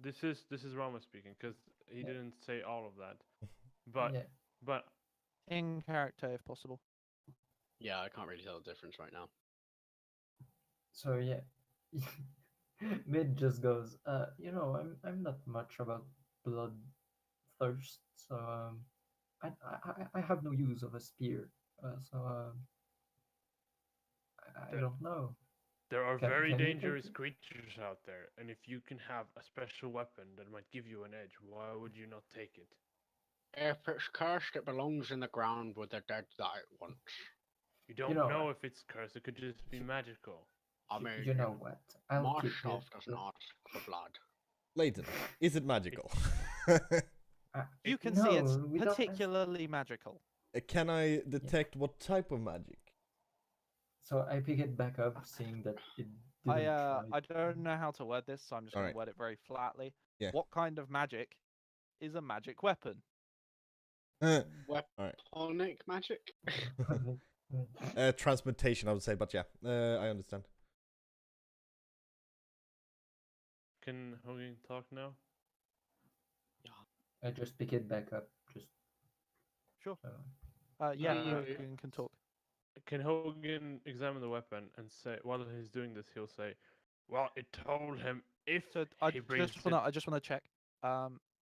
Speaker 4: This is Rama speaking because he didn't say all of that.
Speaker 5: Yeah.
Speaker 4: But
Speaker 3: In character, if possible.
Speaker 1: Yeah, I can't really tell the difference right now.
Speaker 5: So yeah, Mid just goes. I'm not much about bloodthirst, so I have no use of a spear. I don't know.
Speaker 4: there are
Speaker 5: Can
Speaker 4: very
Speaker 5: you take
Speaker 4: dangerous
Speaker 5: it?
Speaker 4: creatures out there, and if you can have a special weapon that might give you an edge, why would you not take it?
Speaker 1: If it's cursed, it belongs in the ground with the dead that it wants.
Speaker 4: You don't know if it's cursed. It could just be magical.
Speaker 1: I mean,
Speaker 5: You know what? I'll
Speaker 1: my
Speaker 5: keep
Speaker 1: stuff
Speaker 5: it.
Speaker 1: doesn't ask for blood.
Speaker 2: Layton, is it magical?
Speaker 3: You can see it's
Speaker 5: No, we don't ask-
Speaker 3: particularly magical.
Speaker 2: Can I detect what type of magic?
Speaker 5: So I pick it back up, seeing that it didn't try.
Speaker 3: I don't know how to word this, so I'm just going
Speaker 2: Alright.
Speaker 3: to word it very flatly.
Speaker 2: Yeah.
Speaker 3: What kind of magic is a magic weapon?
Speaker 1: Weaponic magic?
Speaker 2: Transmutation, I would say, but yeah, I understand.
Speaker 4: Can Hogan talk now?
Speaker 5: I just pick it back up. Just
Speaker 3: Sure.
Speaker 5: so.
Speaker 3: Yeah,
Speaker 4: Uh,
Speaker 3: Hogan can talk.
Speaker 4: Can Hogan examine the weapon and say, while he's doing this, he'll say, "Well, it told him if
Speaker 3: So I
Speaker 4: he brings
Speaker 3: just wanna check.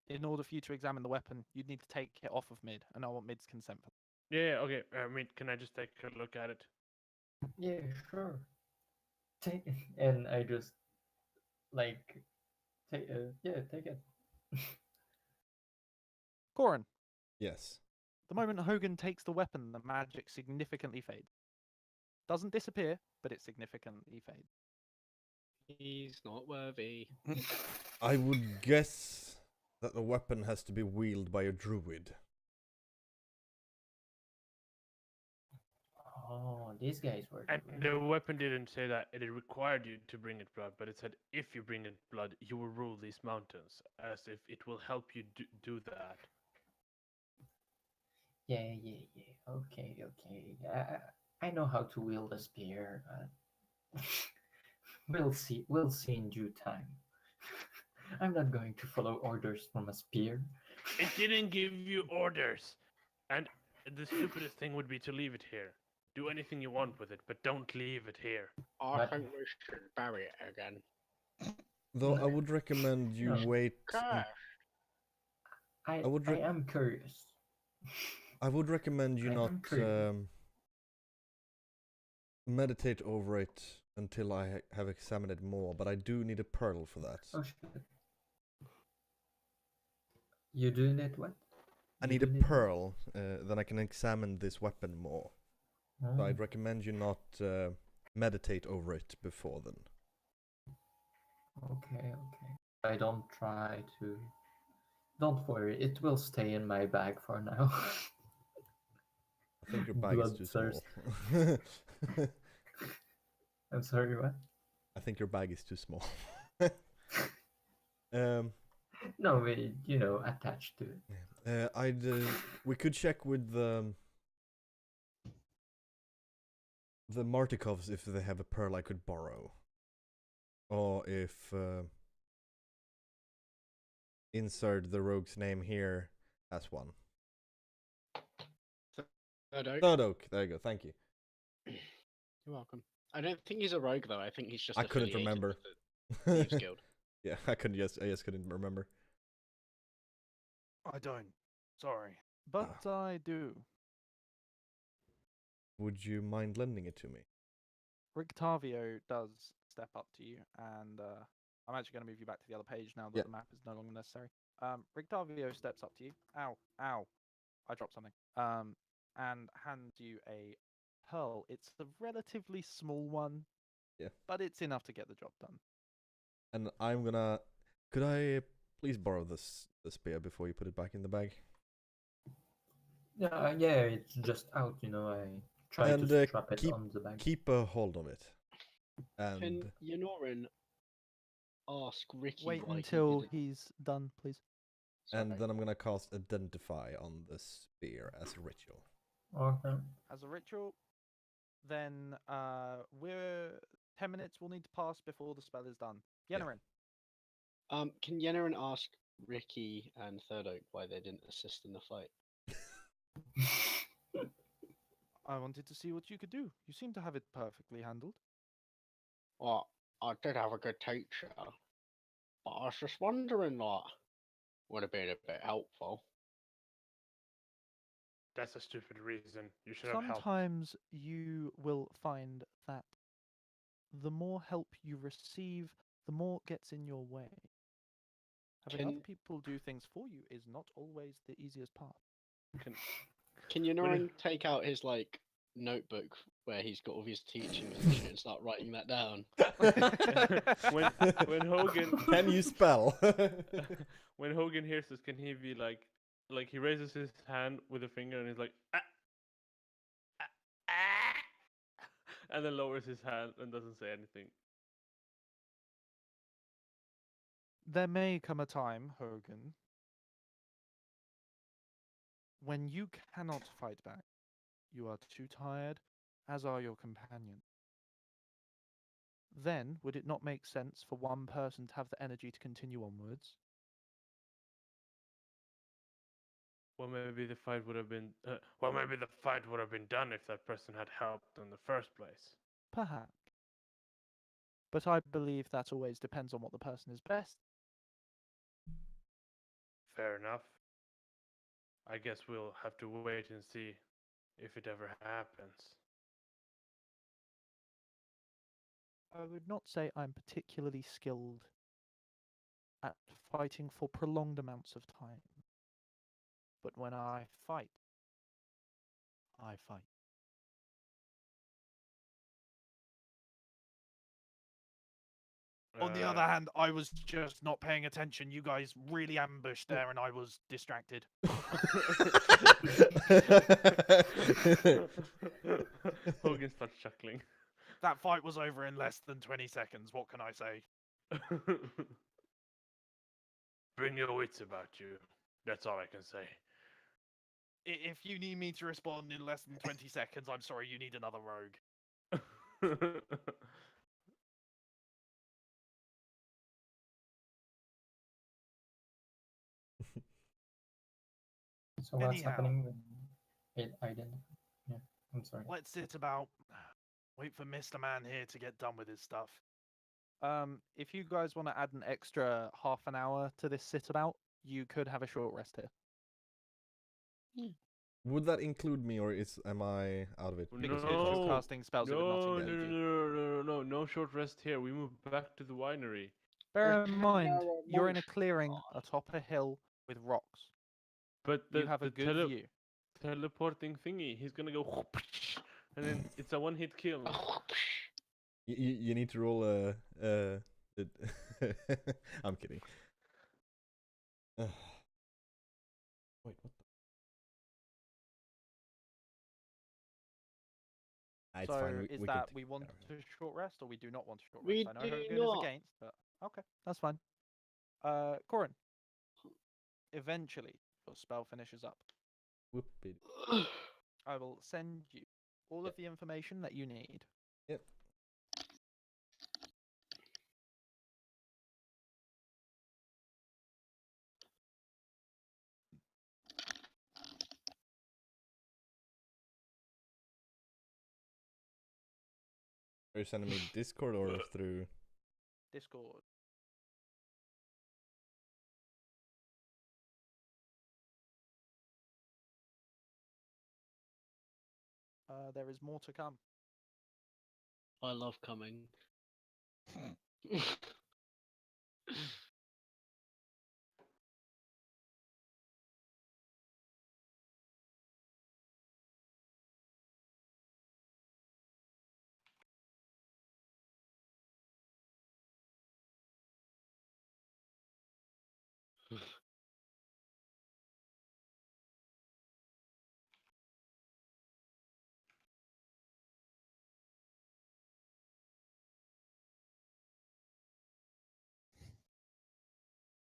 Speaker 3: In order for you to examine the weapon, you'd need to take it off of Mid, and I want Mid's consent for that.
Speaker 4: Yeah, okay. I mean, can I just take a look at it?
Speaker 5: Yeah, sure. And I just like Take take it.
Speaker 3: Corin,
Speaker 2: Yes.
Speaker 3: the moment Hogan takes the weapon, the magic significantly fades. Doesn't disappear, but it significantly fades.
Speaker 1: He's not worthy.
Speaker 2: I would guess that the weapon has to be wielded by a druid.
Speaker 5: Oh, these guys were.
Speaker 4: And the weapon didn't say that it required you to bring it blood, but it said if you bring it blood, you will rule these mountains, as if it will help you do that.
Speaker 5: Yeah. Okay. I know how to wield a spear. We'll see. We'll see in due time. I'm not going to follow orders from a spear.
Speaker 4: It didn't give you orders, and the stupidest thing would be to leave it here. Do anything you want with it, but don't leave it here.
Speaker 1: I
Speaker 5: But-
Speaker 1: think we should bury it again.
Speaker 2: Though I would recommend you
Speaker 5: No.
Speaker 2: wait.
Speaker 1: Gosh.
Speaker 5: I
Speaker 2: would
Speaker 5: I am curious.
Speaker 2: I would recommend you
Speaker 5: I
Speaker 2: not
Speaker 5: am curious.
Speaker 2: meditate over it until I have examined it more, but I do need a pearl for that.
Speaker 5: Oh shit. You do need what?
Speaker 2: I
Speaker 5: You
Speaker 2: need
Speaker 5: do
Speaker 2: a
Speaker 5: what?
Speaker 2: pearl, then I can examine this weapon more. So
Speaker 5: Oh,
Speaker 2: I'd recommend you not meditate over it before then.
Speaker 5: okay. I don't try to. Don't worry, it will stay in my bag for now.
Speaker 2: I think your bag is too small.
Speaker 5: Bloodthirst. I'm sorry, what?
Speaker 2: I think your bag is too small.
Speaker 5: No, attached to it.
Speaker 2: We could check with the Martikovs if they have a pearl I could borrow, or if insert the rogue's name here has one. Third Oak. There you go. Thank you.
Speaker 1: You're welcome. I don't think he's a rogue though. I think he's just.
Speaker 2: I couldn't
Speaker 1: affiliated
Speaker 2: remember.
Speaker 1: with the Thieves Guild.
Speaker 2: Yeah, I just couldn't remember.
Speaker 3: I don't. Sorry. But I do.
Speaker 2: Would you mind lending it to me?
Speaker 3: Rictavio does step up to you, and I'm actually going to move you back to the other page now that
Speaker 2: Yeah.
Speaker 3: the map is no longer necessary. Rictavio steps up to you. Ow. I dropped something. And hands you a pearl. It's a relatively small one.
Speaker 2: Yeah.
Speaker 3: But it's enough to get the job done.
Speaker 2: And I'm gonna. Could I please borrow the spear before you put it back in the bag?
Speaker 5: Yeah, it's just out. I try
Speaker 2: And,
Speaker 5: to strap it on the bag.
Speaker 2: Keep a hold of it. And
Speaker 1: Can Yonorin ask Ricky
Speaker 3: Wait
Speaker 1: why
Speaker 3: until
Speaker 1: he didn't...
Speaker 3: he's done, please.
Speaker 2: and
Speaker 1: Sorry.
Speaker 2: then I'm gonna cast Identify on the spear as a ritual.
Speaker 5: Okay.
Speaker 3: As a ritual, then we're 10 minutes will need to pass before the spell is done.
Speaker 2: Yeah.
Speaker 3: Yennerin.
Speaker 1: Can Yonorin ask Ricky and Third Oak why they didn't assist in the fight?
Speaker 3: I wanted to see what you could do. You seem to have it perfectly handled.
Speaker 1: Well, I did have a good teacher, but I was just wondering, would have been a bit helpful.
Speaker 4: That's a stupid reason. You should have helped.
Speaker 3: Sometimes you will find that the more help you receive, the more gets in your way. Having other
Speaker 1: Can-
Speaker 3: people do things for you is not always the easiest path.
Speaker 1: Can Yonorin take out his notebook where he's got all his teachings and shit and start writing that down?
Speaker 4: when Hogan
Speaker 2: Can you spell?
Speaker 4: when Hogan hears this, can he be like he raises his hand with a finger and he's like and then lowers his hand and doesn't say anything.
Speaker 3: There may come a time, Hogan, when you cannot fight back. You are too tired, as are your companions. Then, would it not make sense for one person to have the energy to continue onwards?
Speaker 4: Well, maybe the fight would have been done if that person had helped in the first place.
Speaker 3: Perhaps. But I believe that always depends on what the person is best.
Speaker 4: Fair enough. I guess we'll have to wait and see if it ever happens.
Speaker 3: I would not say I'm particularly skilled at fighting for prolonged amounts of time. But when I fight, I fight. On the other hand, I was just not paying attention. You guys really ambushed there, and I was distracted.
Speaker 4: Hogan starts chuckling.
Speaker 3: That fight was over in less than 20 seconds. What can I say?
Speaker 4: Bring your wits about you. That's all I can say.
Speaker 3: If you need me to respond in less than 20 seconds, I'm sorry, you need another rogue.
Speaker 5: So what's
Speaker 3: Anyhow.
Speaker 5: happening with Aiden? Yeah, I'm sorry.
Speaker 3: Let's sit about. Wait for Mr. Man here to get done with his stuff. If you guys want to add an extra half an hour to this sit about, you could have a short rest here.
Speaker 2: Would that include me, or am I out of it?
Speaker 3: Because
Speaker 4: No.
Speaker 3: you're casting spells, it would not
Speaker 4: No,
Speaker 3: include you.
Speaker 4: no short rest here. We move back to the winery.
Speaker 3: Bear in mind,
Speaker 1: Narrow
Speaker 3: you're in a
Speaker 1: monk.
Speaker 3: clearing atop a hill with rocks.
Speaker 4: But
Speaker 3: You have a good view.
Speaker 4: teleporting thingy, he's gonna go and then it's a one-hit kill.
Speaker 2: You need to roll a. I'm kidding. Wait, what the? It's
Speaker 3: So
Speaker 2: fine.
Speaker 3: is
Speaker 2: We
Speaker 3: that
Speaker 2: can
Speaker 3: we want
Speaker 2: care of
Speaker 3: a short rest or we do not want a short
Speaker 1: We
Speaker 3: rest? I know
Speaker 1: do
Speaker 3: Hogan is
Speaker 1: not.
Speaker 3: against, but okay, that's fine. Corin, eventually your spell finishes up.
Speaker 2: it. Whoop-it.
Speaker 3: I will send you all of the information that you need.
Speaker 2: Yep. Are you sending me Discord or through?
Speaker 3: Discord. There is more to come.
Speaker 1: I love coming.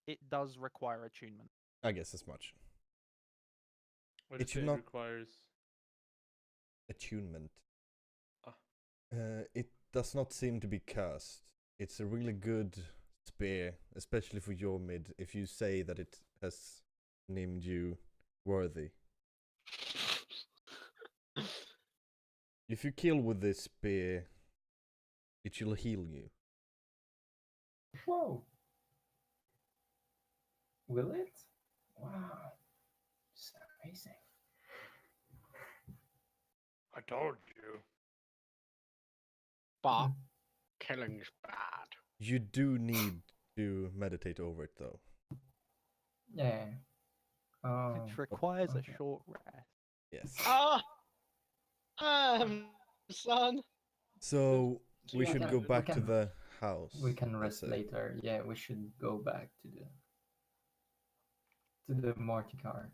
Speaker 3: It does require attunement.
Speaker 2: I guess as much.
Speaker 4: What
Speaker 2: It
Speaker 4: did
Speaker 2: should
Speaker 4: say
Speaker 2: not-
Speaker 4: requires.
Speaker 2: Attunement.
Speaker 4: Ah.
Speaker 2: It does not seem to be cursed. It's a really good spear, especially for your mid, if you say that it has named you worthy. If you kill with this spear, it shall heal you.
Speaker 5: Whoa. Will it? Wow. It's amazing.
Speaker 4: I told you.
Speaker 1: But killing's bad.
Speaker 2: You do need to meditate over it, though.
Speaker 5: Yeah. Oh.
Speaker 3: Which requires
Speaker 5: okay.
Speaker 3: a short rest.
Speaker 2: Yes.
Speaker 1: Son.
Speaker 2: So we
Speaker 1: Yeah,
Speaker 2: should
Speaker 1: yeah,
Speaker 2: go
Speaker 1: we
Speaker 2: back to
Speaker 5: can-
Speaker 2: the house.
Speaker 5: We can
Speaker 2: let's
Speaker 5: rest
Speaker 2: say.
Speaker 5: later. Yeah, we should go back to the Morticar.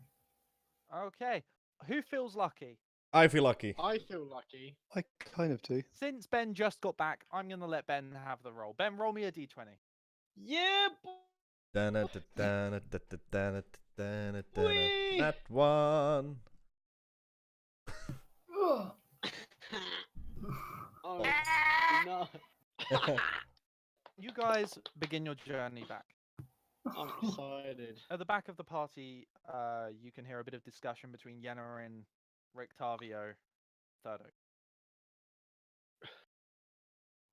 Speaker 3: Okay, who feels lucky?
Speaker 2: I feel lucky.
Speaker 1: I feel lucky.
Speaker 6: I kind of do.
Speaker 3: Since Ben just got back, I'm going to let Ben have the roll. Ben, roll me a d20.
Speaker 1: Yeah, Whee!
Speaker 2: That one.
Speaker 1: Oh no.
Speaker 3: You guys begin your journey back.
Speaker 1: I'm excited.
Speaker 3: At the back of the party, you can hear a bit of discussion between Yenna and Rictavio Thirdo.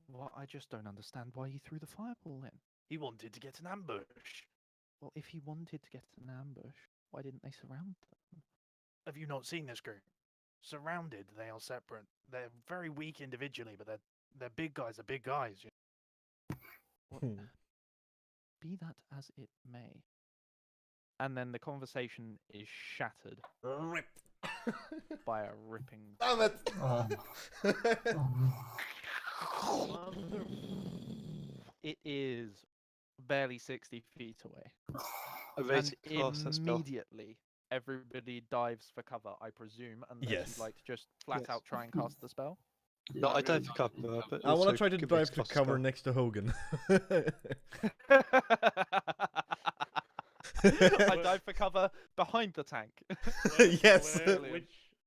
Speaker 3: Well, I just don't understand why he threw the fireball in. He wanted to get an ambush. Well, if he wanted to get an ambush, why didn't they surround them? Have you not seen this group? Surrounded, they are separate. They're very weak individually, but they're big guys are big guys. You know? What? be that as it may. And then the conversation is shattered
Speaker 2: Rip.
Speaker 3: by a ripping.
Speaker 2: Damn it!
Speaker 5: Oh.
Speaker 3: It is barely 60 feet away.
Speaker 6: I
Speaker 3: And
Speaker 6: raise a cast that spell.
Speaker 3: immediately, everybody dives for cover, I presume, unless
Speaker 2: Yes.
Speaker 3: you'd like to just flat
Speaker 6: Yes.
Speaker 3: out try and cast the spell.
Speaker 6: No, I don't think cover, but
Speaker 2: I want
Speaker 6: also
Speaker 2: to try to
Speaker 6: give raise
Speaker 2: dive to
Speaker 6: cast
Speaker 2: cover
Speaker 6: spell.
Speaker 2: next to Hogan.
Speaker 3: I dive for cover behind the tank.
Speaker 2: Yes.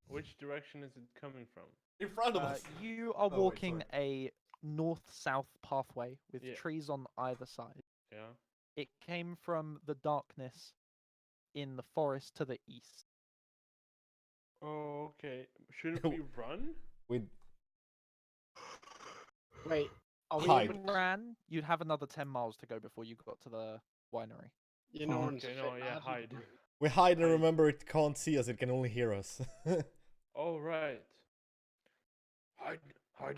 Speaker 4: Which direction is it coming from?
Speaker 2: In front of us.
Speaker 3: You are
Speaker 2: wait,
Speaker 3: walking
Speaker 2: sorry.
Speaker 3: a north-south pathway with
Speaker 4: Yeah.
Speaker 3: trees on either side.
Speaker 4: Yeah.
Speaker 3: It came from the darkness in the forest to the east.
Speaker 4: Oh, okay. Shouldn't we run?
Speaker 2: With
Speaker 1: Wait, are we
Speaker 2: Hide.
Speaker 3: If you ran, you'd have another 10 miles to go before you got to the winery.
Speaker 1: You know,
Speaker 4: Okay, no, yeah, hide.
Speaker 2: we hide and
Speaker 4: Hide.
Speaker 2: remember it can't see us, it can only hear us.
Speaker 4: Oh, right. Hide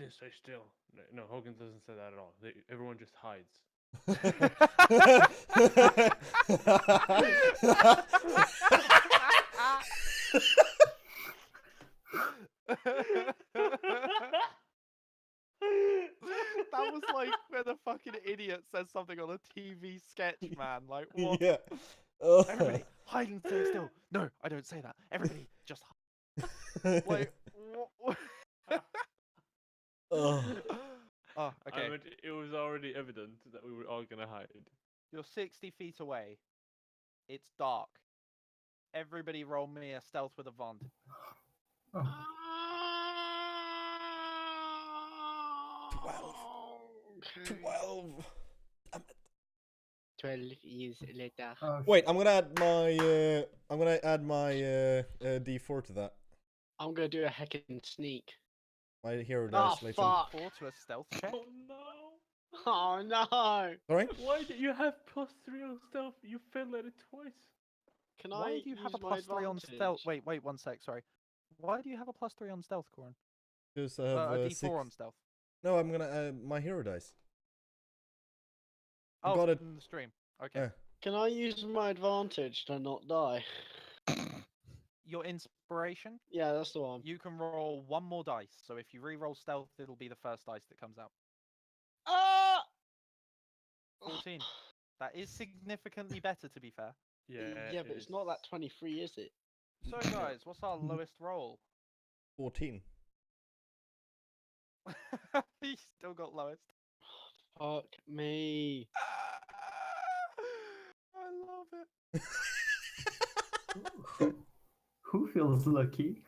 Speaker 4: and stay still. No, Hogan doesn't say that at all. Everyone just hides.
Speaker 3: That was like when a fucking idiot says something on a TV sketch, man. Like, what?
Speaker 2: Yeah.
Speaker 3: Everybody, hide and stay still. No, I don't say that. Everybody, just hide. Like, what?
Speaker 2: Ugh.
Speaker 3: Oh, okay.
Speaker 4: I mean, it was already evident that we were all gonna hide.
Speaker 3: You're 60 feet away. It's dark. Everybody roll me a stealth with advantage.
Speaker 5: Oh.
Speaker 2: 12. 12.
Speaker 1: 12 years later.
Speaker 5: Oh,
Speaker 2: Wait, I'm gonna add my D4 to that.
Speaker 1: I'm gonna do a heckin' sneak.
Speaker 2: My hero
Speaker 1: Oh,
Speaker 2: dice later.
Speaker 1: fuck.
Speaker 3: 4 to a stealth check.
Speaker 4: Oh no!
Speaker 1: Oh no!
Speaker 2: Sorry?
Speaker 4: Why do you have +3 on stealth? You failed at it twice.
Speaker 1: Can
Speaker 3: Why
Speaker 1: I
Speaker 3: do you have
Speaker 1: use
Speaker 3: a
Speaker 1: my
Speaker 3: +3 on stealth?
Speaker 1: advantage?
Speaker 3: Wait, 1 sec, sorry. Why do you have a +3 on stealth, Corin?
Speaker 2: Because I have
Speaker 3: A D4
Speaker 2: 6.
Speaker 3: on stealth.
Speaker 2: No, I'm gonna add my hero dice.
Speaker 3: Oh,
Speaker 2: got it.
Speaker 3: in the stream. Okay.
Speaker 2: Yeah.
Speaker 1: Can I use my advantage to not die?
Speaker 3: Your inspiration,
Speaker 1: Yeah, that's the one.
Speaker 3: you can roll 1 more dice. So if you re-roll stealth, it'll be the first dice that comes out.
Speaker 1: Ah!
Speaker 3: 14. That is significantly better, to be fair.
Speaker 1: Yeah, but it's not that 23, is it?
Speaker 3: So, guys, what's our lowest roll?
Speaker 2: 14.
Speaker 3: He still got lowest.
Speaker 1: Fuck me.
Speaker 3: I love it.
Speaker 5: Who feels lucky?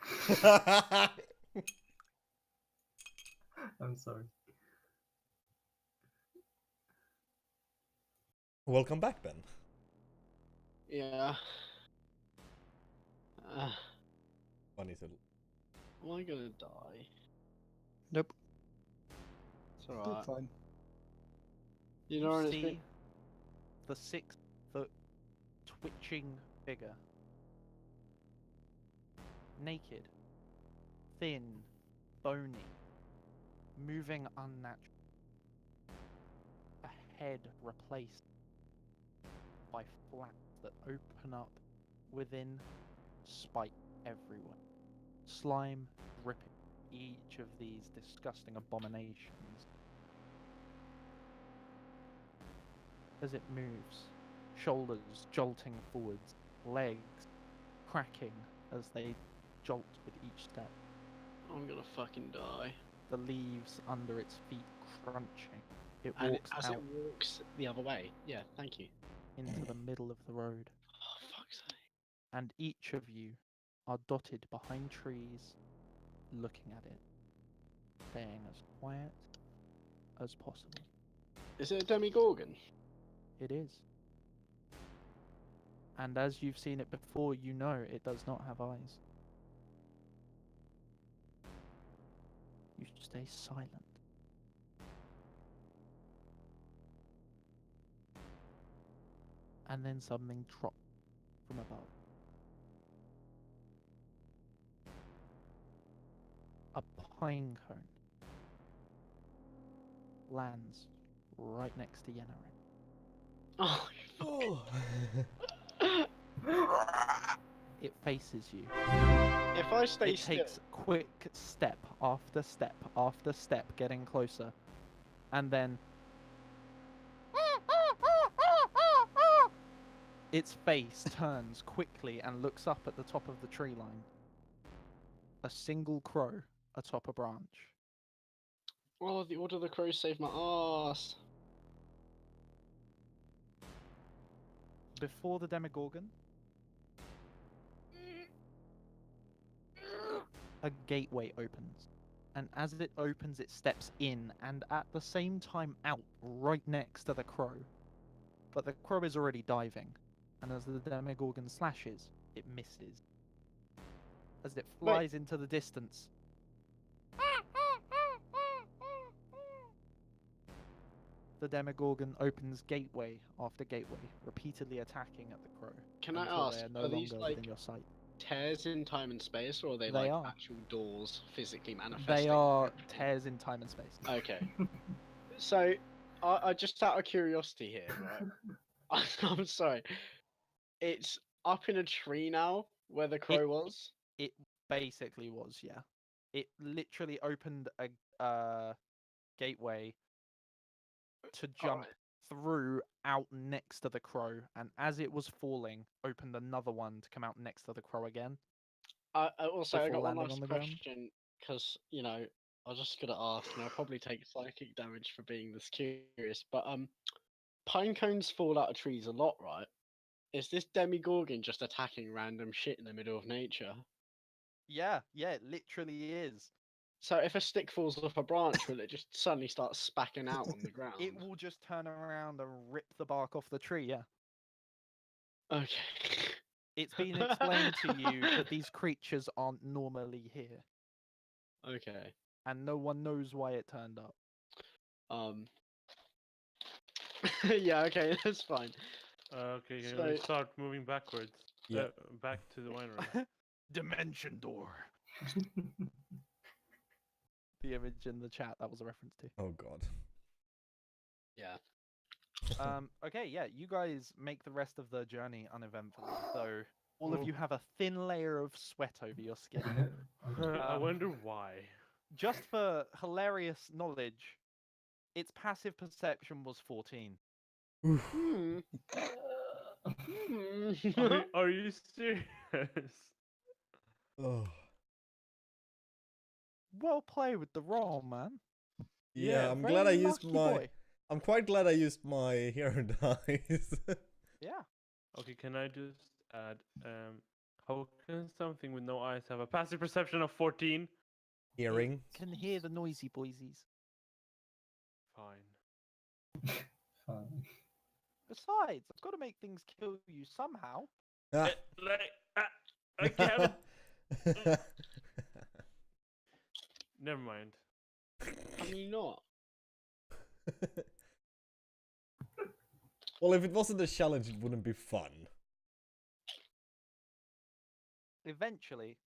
Speaker 5: I'm sorry.
Speaker 2: Welcome back, Ben.
Speaker 1: Yeah.
Speaker 2: Funny little.
Speaker 1: Am I gonna die?
Speaker 6: Nope.
Speaker 1: It's
Speaker 6: Still
Speaker 1: alright.
Speaker 6: fine.
Speaker 1: You know what it's
Speaker 3: see
Speaker 1: been?
Speaker 3: the 6-foot twitching figure. Naked, thin, bony, moving unnatural. A head replaced by flaps that open up within, spike everywhere. Slime dripping each of these disgusting abominations. As it moves, shoulders jolting forwards, legs cracking as they jolt with each step,
Speaker 1: I'm gonna fucking die.
Speaker 3: the leaves under its feet crunching. It
Speaker 1: And
Speaker 3: walks
Speaker 1: as
Speaker 3: out
Speaker 1: it walks the other way. Yeah, thank you.
Speaker 3: into the middle of the road,
Speaker 1: Oh, fuck's sake.
Speaker 3: and each of you are dotted behind trees, looking at it, staying as quiet as possible.
Speaker 1: Is it a Demigorgon?
Speaker 3: It is. And as you've seen it before, you know it does not have eyes. You stay silent. And then something drops from above. A pine cone lands right next to Yennerin.
Speaker 1: Oh,
Speaker 2: Oh.
Speaker 3: It faces you.
Speaker 1: if I stay
Speaker 3: It
Speaker 1: still,
Speaker 3: takes quick step after step after step, getting closer, and then its face turns quickly and looks up at the top of the tree line. A single crow atop a branch.
Speaker 1: oh, the Order of the Crow saved my ass.
Speaker 3: Before the Demogorgon, a gateway opens. And as it opens, it steps in and at the same time out, right next to the crow. But the crow is already diving, and as the Demogorgon slashes, it misses. As it flies into the distance, the Demogorgon opens gateway after gateway, repeatedly attacking at the crow.
Speaker 1: Can I
Speaker 3: until
Speaker 1: ask,
Speaker 3: they are no
Speaker 1: are these
Speaker 3: longer
Speaker 1: like
Speaker 3: within your sight.
Speaker 1: tears in time and space, or are they,
Speaker 3: They
Speaker 1: like
Speaker 3: are.
Speaker 1: actual doors physically manifesting?
Speaker 3: They are
Speaker 1: everything?
Speaker 3: tears in time and space.
Speaker 1: Okay. So, I just out of curiosity here, right? I'm sorry. It's up in a tree now, where the crow was.
Speaker 3: It basically was, yeah. It literally opened a gateway to jump
Speaker 1: Alright.
Speaker 3: through out next to the crow, and as it was falling, opened another one to come out next to the crow again.
Speaker 1: I also I
Speaker 3: Before
Speaker 1: got one
Speaker 3: landing
Speaker 1: last
Speaker 3: on the ground?
Speaker 1: question, because I was just gonna ask, and I'll probably take psychic damage for being this curious. But pine cones fall out of trees a lot, right? Is this Demigorgon just attacking random shit in the middle of nature?
Speaker 3: Yeah, it literally is.
Speaker 1: So if a stick falls off a branch, will it just suddenly start spacking out on the ground?
Speaker 3: It will just turn around and rip the bark off the tree, yeah.
Speaker 1: Okay.
Speaker 3: It's been explained to you that these creatures aren't normally here,
Speaker 1: Okay.
Speaker 3: and no one knows why it turned up.
Speaker 1: Yeah. Okay, that's fine.
Speaker 4: Okay, can
Speaker 1: So-
Speaker 4: we start moving backwards?
Speaker 2: Yeah.
Speaker 4: Back to the winery.
Speaker 3: Dimension door. The image in the chat that was a reference to.
Speaker 2: Oh god.
Speaker 1: Yeah.
Speaker 3: Okay, yeah, you guys make the rest of the journey uneventfully, though all of
Speaker 4: Ooh.
Speaker 3: you have a thin layer of sweat over your skin.
Speaker 4: I wonder why.
Speaker 3: Just for hilarious knowledge, its passive perception was 14.
Speaker 1: Hmm.
Speaker 4: Are you serious?
Speaker 2: Oh.
Speaker 3: Well played with the roll, man.
Speaker 2: Yeah, I'm
Speaker 3: Very
Speaker 2: glad I used
Speaker 3: lucky
Speaker 2: my.
Speaker 3: boy.
Speaker 2: I'm quite glad I used my hero dice.
Speaker 3: Yeah.
Speaker 4: Okay, can I just add, how can something with no eyes have a passive perception of 14?
Speaker 2: Hearing.
Speaker 3: Can hear the noisy boysies.
Speaker 4: Fine.
Speaker 5: Fine.
Speaker 3: Besides, I've got to make things kill you somehow.
Speaker 2: Ah.
Speaker 4: Again? Never mind.
Speaker 1: Can you not?
Speaker 2: Well, if it wasn't a challenge, it wouldn't be fun.
Speaker 3: Eventually,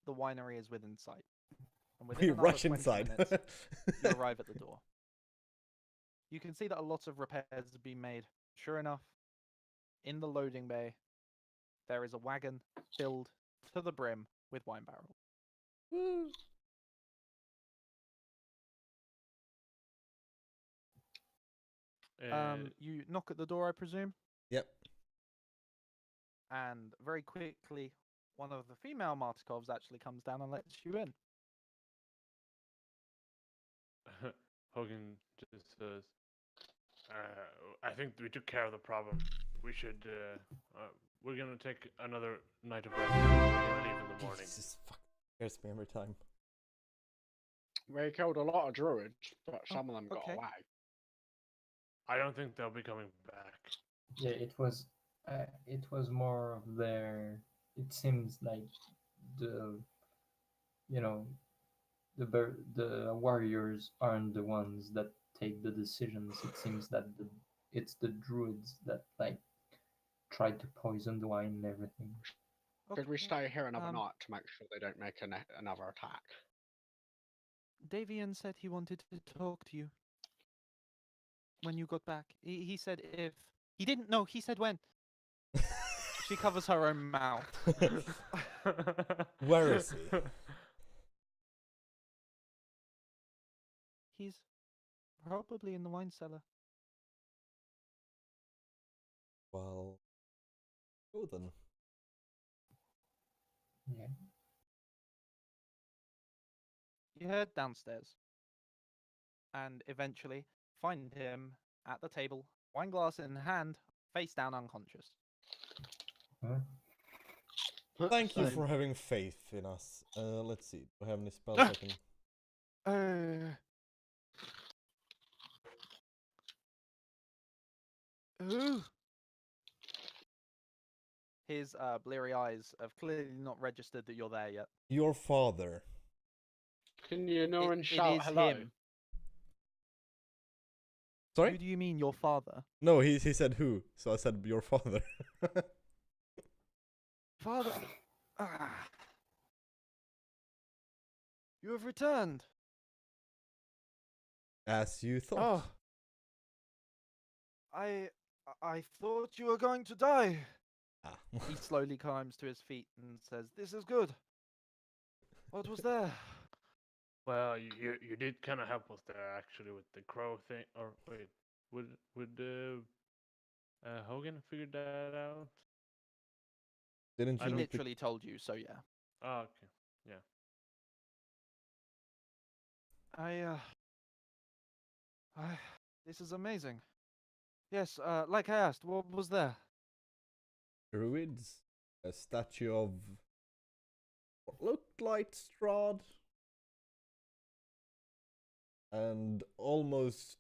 Speaker 3: the winery is within sight. And
Speaker 2: We
Speaker 3: within another
Speaker 2: rush
Speaker 3: 20
Speaker 2: inside.
Speaker 3: minutes, you arrive at the door. You can see that a lot of repairs have been made. Sure enough, in the loading bay, there is a wagon filled to the brim with wine barrels.
Speaker 2: Woo.
Speaker 3: You knock at the door, I presume,
Speaker 2: Yep.
Speaker 3: and very quickly, one of the female Martikovs actually comes down and lets you in.
Speaker 4: Hogan just says, I think we took care of the problem. We should, we're gonna take another night of rest. We're gonna leave in the morning.
Speaker 2: Jesus, fuck. Scares me every time.
Speaker 1: We killed a lot of druids, but some of them got
Speaker 3: okay.
Speaker 1: away.
Speaker 4: I don't think they'll be coming back.
Speaker 5: Yeah, it was more of their. It seems like the, the warriors aren't the ones that take the decisions. It seems that it's the druids that like tried to poison the wine and everything.
Speaker 1: Should we stay here another
Speaker 3: um,
Speaker 1: night to make sure they don't make another attack?
Speaker 3: Davian said he wanted to talk to you. when you got back. He said if. He didn't know. He said when. She covers her own mouth.
Speaker 2: Where is he?
Speaker 3: He's probably in the wine cellar.
Speaker 2: Well, go then.
Speaker 5: Yeah.
Speaker 3: You head downstairs. And eventually find him at the table, wine glass in hand, face down unconscious.
Speaker 5: Huh?
Speaker 2: Thank you
Speaker 3: So-
Speaker 2: for having faith in us. Let's see. Do I have any spells I can?
Speaker 3: Who? His bleary eyes have clearly not registered that you're there yet.
Speaker 2: Your father.
Speaker 1: Can you know and
Speaker 3: It
Speaker 1: shout
Speaker 3: is
Speaker 1: hello?
Speaker 3: him.
Speaker 2: Sorry?
Speaker 3: Who do you mean, your father?
Speaker 2: No, he said who, so I said your father.
Speaker 3: Father. Ah. You have returned.
Speaker 2: As you thought.
Speaker 3: Oh. I thought you were going to die.
Speaker 2: Ah.
Speaker 3: He slowly climbs to his feet and says, "This is good. What was there?"
Speaker 4: Well, you did kind of help us there actually with the crow thing. Or wait, would Hogan figured that out?
Speaker 2: Didn't
Speaker 3: He
Speaker 2: you need to...
Speaker 3: literally told you, so yeah.
Speaker 4: Oh, okay. Yeah.
Speaker 3: This is amazing. Yes, like I asked, what was there?
Speaker 2: Druids? A statue of what looked like Strahd? And almost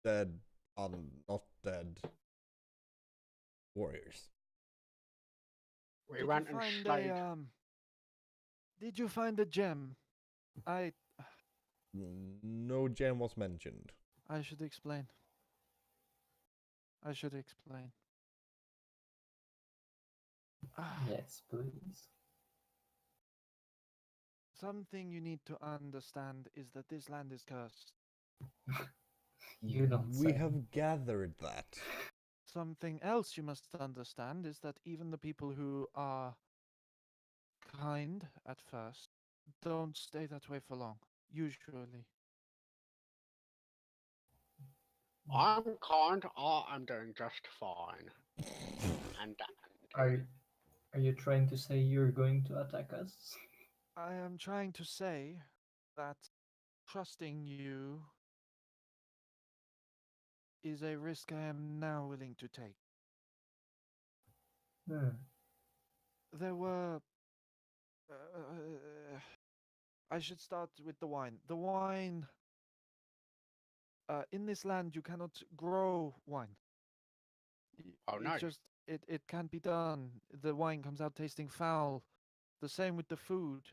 Speaker 2: dead, not dead warriors.
Speaker 1: We
Speaker 3: Did
Speaker 1: went
Speaker 3: you
Speaker 1: and
Speaker 3: find
Speaker 1: slayed.
Speaker 3: Did you find a gem?
Speaker 2: No gem was mentioned.
Speaker 3: I should explain.
Speaker 5: Yes, please.
Speaker 3: Something you need to understand is that this land is cursed.
Speaker 5: You don't
Speaker 2: We
Speaker 5: say.
Speaker 2: have gathered that.
Speaker 3: Something else you must understand is that even the people who are kind at first don't stay that way for long, usually.
Speaker 1: I'm kind. I'm doing just fine. And
Speaker 5: Are you trying to say you're going to attack us?
Speaker 3: I am trying to say that trusting you is a risk I am now willing to take. There were. I should start with the wine. The wine. In this land, you cannot grow wine.
Speaker 1: Oh, no.
Speaker 3: It can't be done. The wine comes out tasting foul. The same with the food.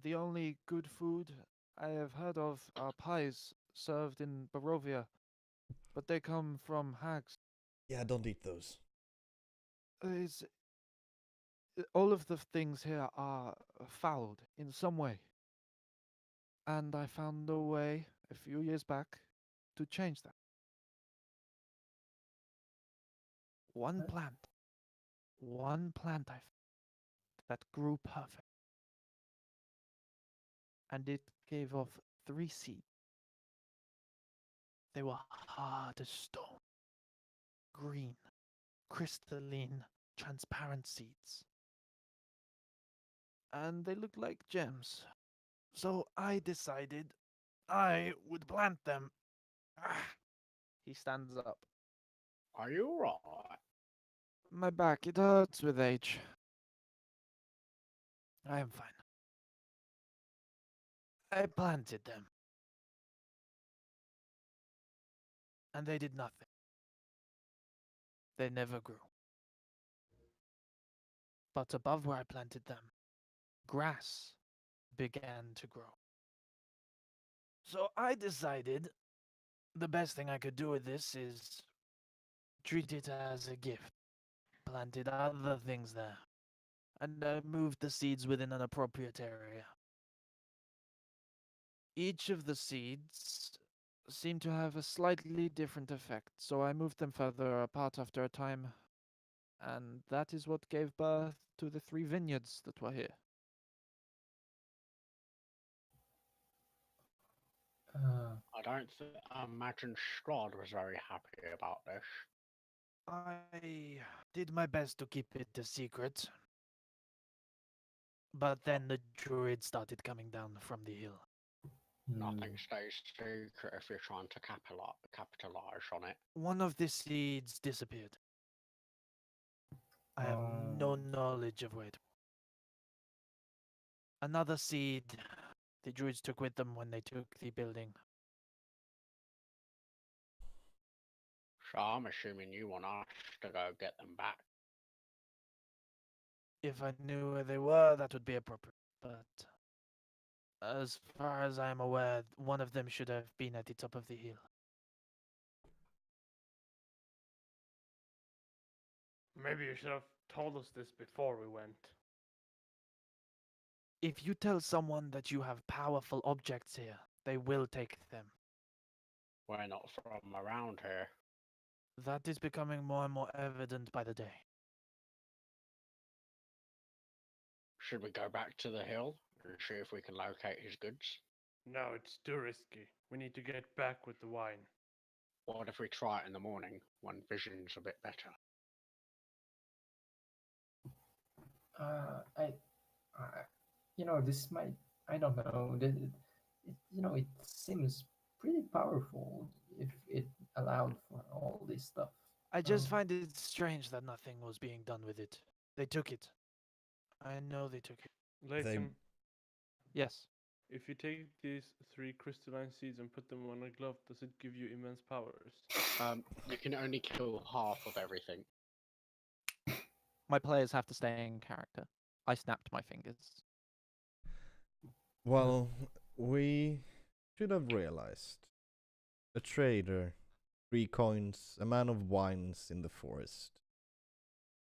Speaker 3: The only good food I have heard of are pies served in Barovia, but they come from hags.
Speaker 2: Yeah, don't eat those.
Speaker 3: All of the things here are fouled in some way. And I found a way a few years back to change that. One plant I found that grew perfect. And it gave off 3 seeds. They were hard as stone, green, crystalline, transparent seeds. And they looked like gems. So I decided I would plant them. He stands up.
Speaker 1: Are you alright?
Speaker 3: My back, it hurts with age. I am fine. I planted them. And they did nothing. They never grew. But above where I planted them, grass began to grow. So I decided the best thing I could do with this is treat it as a gift. Planted other things there. And I moved the seeds within an appropriate area. Each of the seeds seemed to have a slightly different effect, so I moved them further apart after a time, and that is what gave birth to the 3 vineyards that were here.
Speaker 1: I don't imagine Strahd was very happy about this.
Speaker 3: I did my best to keep it a secret, but then the druids started coming down from the hill.
Speaker 1: Nothing stays secret if you're trying to capitalize on it.
Speaker 3: One of the seeds disappeared. I have no knowledge of where it. Another seed the druids took with them when they took the building.
Speaker 1: So I'm assuming you want us to go get them back.
Speaker 3: If I knew where they were, that would be appropriate. But as far as I am aware, one of them should have been at the top of the hill.
Speaker 4: Maybe you should have told us this before we went.
Speaker 3: If you tell someone that you have powerful objects here, they will take them.
Speaker 1: We're not from around here.
Speaker 3: That is becoming more and more evident by the day.
Speaker 1: Should we go back to the hill and see if we can locate his goods?
Speaker 4: No, it's too risky. We need to get back with the wine.
Speaker 1: What if we try it in the morning when vision's a bit better?
Speaker 5: This might, I don't know, it seems pretty powerful if it allowed for all this stuff.
Speaker 3: I just find it strange that nothing was being done with it. They took it. I know they took it.
Speaker 4: Layton,
Speaker 3: Yes.
Speaker 4: if you take these 3 crystalline seeds and put them on a glove, does it give you immense powers?
Speaker 1: You can only kill half of everything.
Speaker 3: My players have to stay in character. I snapped my fingers.
Speaker 2: Well, we should have realized. A trader, 3 coins, a man of wines in the forest.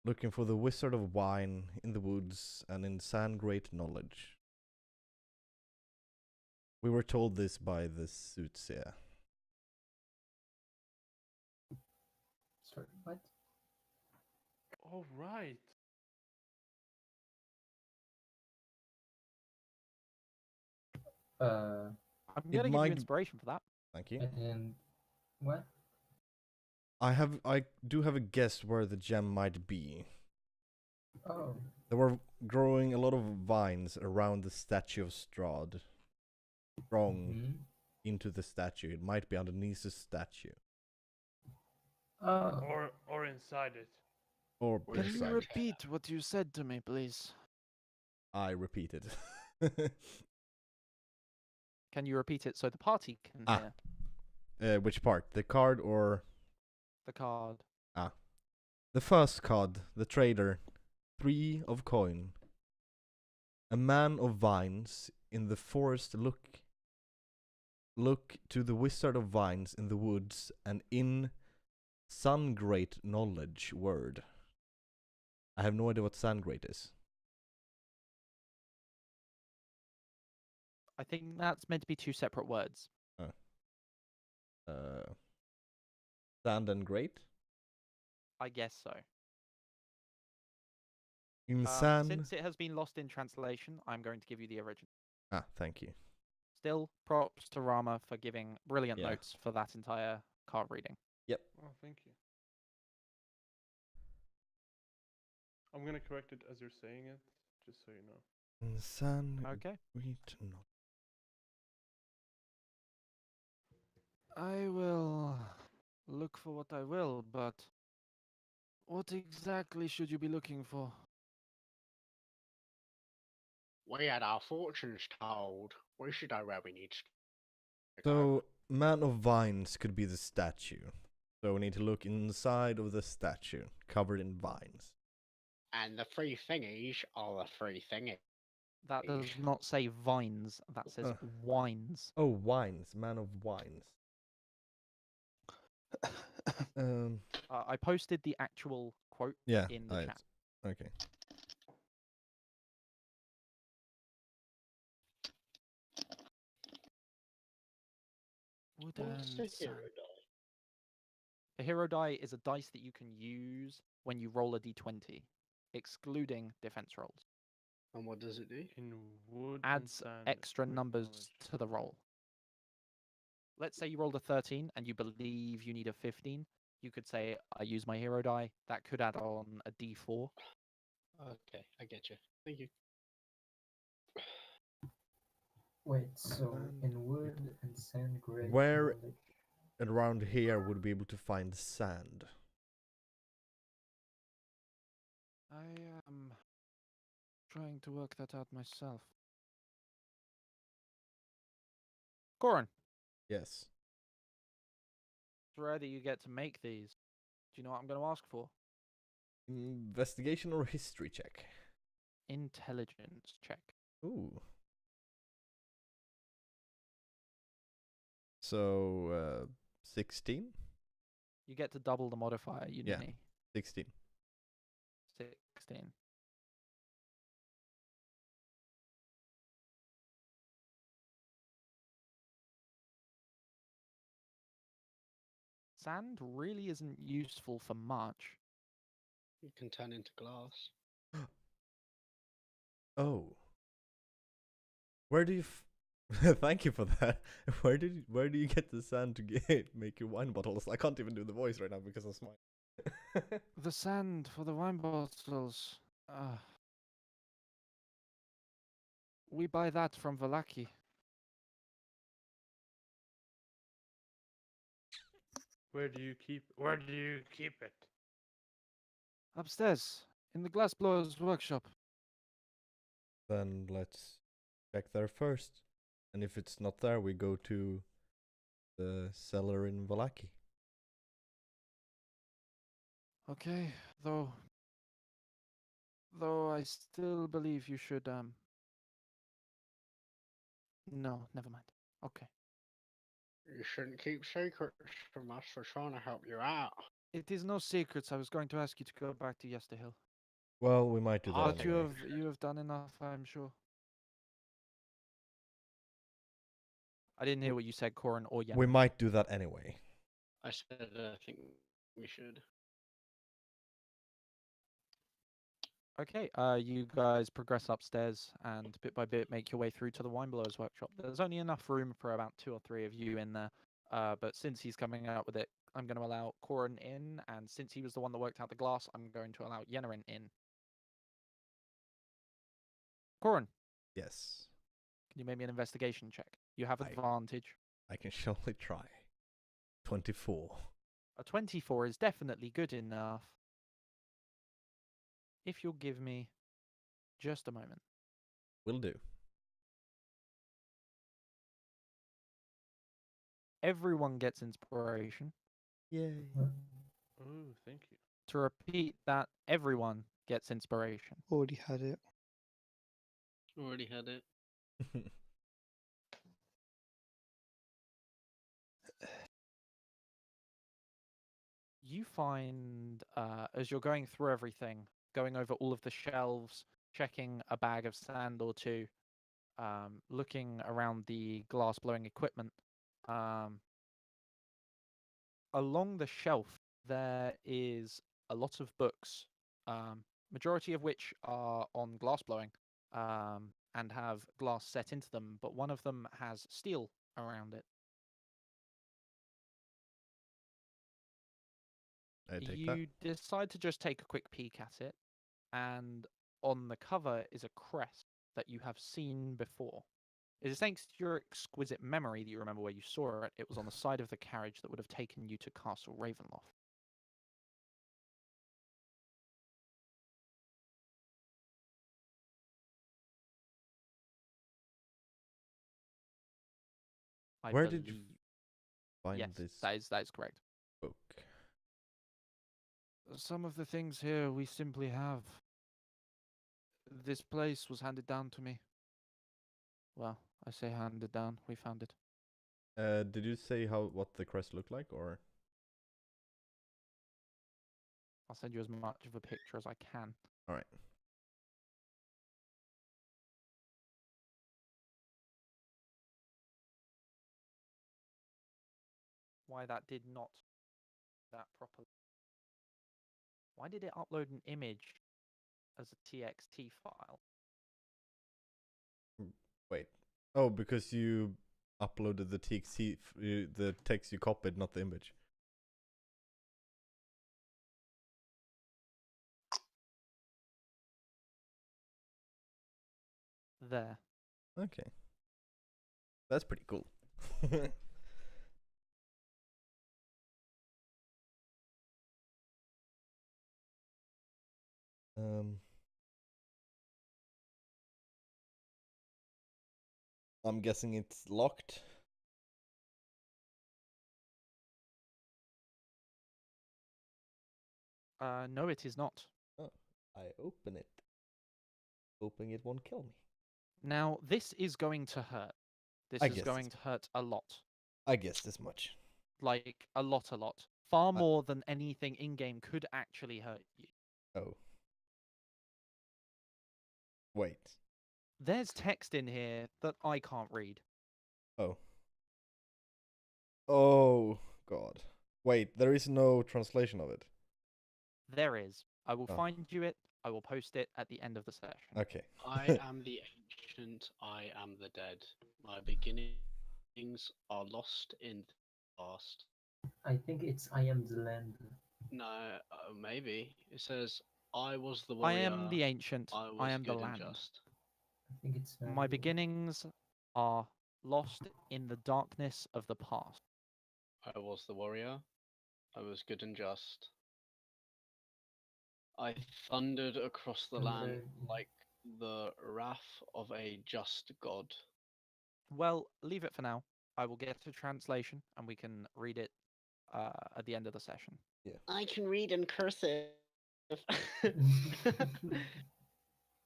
Speaker 2: Looking for the wizard of wine in the woods and in sand great knowledge. We were told this by the soothsayer.
Speaker 5: Sorry, what?
Speaker 4: Oh, right.
Speaker 3: I'm gonna give you inspiration for that.
Speaker 2: Thank you.
Speaker 5: And what?
Speaker 2: I do have a guess where the gem might be.
Speaker 5: Oh,
Speaker 2: There were growing a lot of vines around the statue of Strahd. Strong into the statue. It might be underneath the statue.
Speaker 5: oh,
Speaker 4: Or inside it.
Speaker 2: Or
Speaker 1: Can
Speaker 3: Can
Speaker 2: inside.
Speaker 3: you repeat what you said to me, please?
Speaker 2: I repeated.
Speaker 3: Can you repeat it so the party can
Speaker 2: Ah.
Speaker 3: hear
Speaker 2: Which part? The card or...
Speaker 3: the card?
Speaker 2: The first card, the trader, 3 of coin. A man of vines in the forest look to the wizard of vines in the woods and in sun great knowledge word. I have no idea what sun great is.
Speaker 3: I think that's meant to be 2 separate words.
Speaker 2: Sand and great?
Speaker 3: I guess so.
Speaker 2: In sand...
Speaker 3: Since it has been lost in translation, I'm going to give you the original.
Speaker 2: Thank you.
Speaker 3: Still, props to Rama for giving brilliant
Speaker 2: Yeah.
Speaker 3: notes for that entire card reading.
Speaker 4: Oh, thank you. I'm gonna correct it as you're saying it, just so you know.
Speaker 2: In sand
Speaker 3: Okay.
Speaker 2: great knowledge.
Speaker 3: I will look for what I will, but what exactly should you be looking for?
Speaker 1: We had our fortunes told. We should know where we need to go.
Speaker 2: So, man of vines could be the statue. So we need to look inside of the statue, covered in vines.
Speaker 1: And the 3 thingies are the 3 thingies.
Speaker 3: That does not say vines, that says wines.
Speaker 2: Oh, wines, man of wines.
Speaker 3: I posted the actual quote
Speaker 2: Yeah,
Speaker 3: in the chat.
Speaker 2: okay.
Speaker 3: Wood
Speaker 1: What's
Speaker 3: and
Speaker 1: the
Speaker 3: sand.
Speaker 1: hero die?
Speaker 3: A hero die is a dice that you can use when you roll a d20, excluding defense rolls.
Speaker 1: And what does it do?
Speaker 4: In wood
Speaker 3: Adds
Speaker 4: and sand,
Speaker 3: extra
Speaker 4: with
Speaker 3: numbers
Speaker 4: knowledge.
Speaker 3: to the roll. Let's say you rolled a 13 and you believe you need a 15. You could say, I use my hero die. That could add on a d4.
Speaker 1: Okay, I get you. Thank you.
Speaker 5: Wait, so
Speaker 2: And
Speaker 5: in wood and sand, great
Speaker 2: Where-
Speaker 5: knowledge.
Speaker 2: Around here would be able to find sand.
Speaker 3: I am trying to work that out myself. Corin,
Speaker 2: Yes.
Speaker 3: it's rare that you get to make these. Do you know what I'm going to ask for?
Speaker 2: Investigation or history check?
Speaker 3: Intelligence check.
Speaker 2: Ooh. So, 16?
Speaker 3: You get to double the modifier, you
Speaker 2: Yeah.
Speaker 3: need
Speaker 2: 16.
Speaker 3: 16. Sand really isn't useful for much.
Speaker 1: You can turn into glass.
Speaker 2: Oh. Where do you Thank you for that. Where do you get the sand to make your wine bottles? I can't even do the voice right now because of my
Speaker 3: The sand for the wine bottles. We buy that from Valaki.
Speaker 4: Where do you keep it?
Speaker 3: Upstairs, in the glassblower's workshop.
Speaker 2: Then let's check there first. And if it's not there, we go to the cellar in Valaki.
Speaker 3: Okay, though I still believe you should no, never mind. Okay.
Speaker 1: You shouldn't keep secrets from us. We're trying to help you out.
Speaker 3: It is no secrets. I was going to ask you to go back to Yesterhill.
Speaker 2: Well, we might do that
Speaker 3: But
Speaker 2: anyway.
Speaker 3: you have done enough, I'm sure. I didn't hear what you said, Corin or Yen.
Speaker 2: We might do that anyway.
Speaker 1: I said I think we should.
Speaker 3: Okay, you guys progress upstairs and bit by bit make your way through to the wineblower's workshop. There's only enough room for about 2 or 3 of you in there, but since he's coming out with it, I'm going to allow Corin in, and since he was the one that worked out the glass, I'm going to allow Yennerin in. Corin,
Speaker 2: Yes.
Speaker 3: can you make me an investigation check? You have
Speaker 2: I-
Speaker 3: advantage.
Speaker 2: I can surely try. 24.
Speaker 3: A 24 is definitely good enough. If you'll give me just a moment.
Speaker 2: Will do.
Speaker 3: Everyone gets inspiration.
Speaker 2: Yay.
Speaker 4: Oh, thank you.
Speaker 3: To repeat that, everyone gets inspiration.
Speaker 6: Already had it.
Speaker 1: Already had it.
Speaker 3: You find, as you're going through everything, going over all of the shelves, checking a bag of sand or two, looking around the glass blowing equipment, along the shelf there is a lot of books, majority of which are on glass blowing, and have glass set into them, but one of them has steel around it.
Speaker 2: I take that.
Speaker 3: You decide to just take a quick peek at it, and on the cover is a crest that you have seen before. It is thanks to your exquisite memory that you remember where you saw it. It was on the side of the carriage that would have taken you to Castle Ravenloft. I
Speaker 2: Where did you
Speaker 3: believe-
Speaker 2: Find
Speaker 3: yes,
Speaker 2: this
Speaker 3: that is correct.
Speaker 2: book.
Speaker 3: Some of the things here we simply have. This place was handed down to me. Well, I say handed down. We found it.
Speaker 2: Did you say what the crest looked like, or?
Speaker 3: I'll send you as much of a picture as I can.
Speaker 2: All right.
Speaker 3: why that did not that properly. Why did it upload an image as a TXT file?
Speaker 2: Wait. Oh, because you uploaded the TXT, the text you copied, not the image.
Speaker 3: There.
Speaker 2: Okay. That's pretty cool. um, I'm guessing it's locked.
Speaker 3: No, it is not.
Speaker 2: Oh, I open it. Hoping it won't kill me.
Speaker 3: Now, this is going to hurt. This
Speaker 2: I
Speaker 3: is
Speaker 2: guess
Speaker 3: going
Speaker 2: it's-
Speaker 3: to hurt a lot.
Speaker 2: I guess this much.
Speaker 3: Like, a lot, a lot. Far more than anything in-game could actually hurt you.
Speaker 2: Oh. Wait.
Speaker 3: There's text in here that I can't read.
Speaker 2: Oh. Oh, God. Wait, there is no translation of it.
Speaker 3: There is. I will
Speaker 2: Oh.
Speaker 3: find you it. I will post it at the end of the session.
Speaker 2: Okay.
Speaker 1: I am the ancient, I am the dead. My beginnings are lost in the past.
Speaker 5: I think it's I am the land.
Speaker 1: No, maybe. It says, I was the
Speaker 3: I
Speaker 1: warrior.
Speaker 3: am the ancient.
Speaker 1: I was
Speaker 3: I am the
Speaker 1: good and
Speaker 3: land.
Speaker 1: just.
Speaker 5: I think it's
Speaker 3: My beginnings are lost in the darkness of the past.
Speaker 1: I was the warrior. I was good and just. I thundered across the land
Speaker 5: Thunder, yeah.
Speaker 1: like the wrath of a just god.
Speaker 3: Well, leave it for now. I will get a translation and we can read it at the end of the session.
Speaker 1: I can read in cursive. I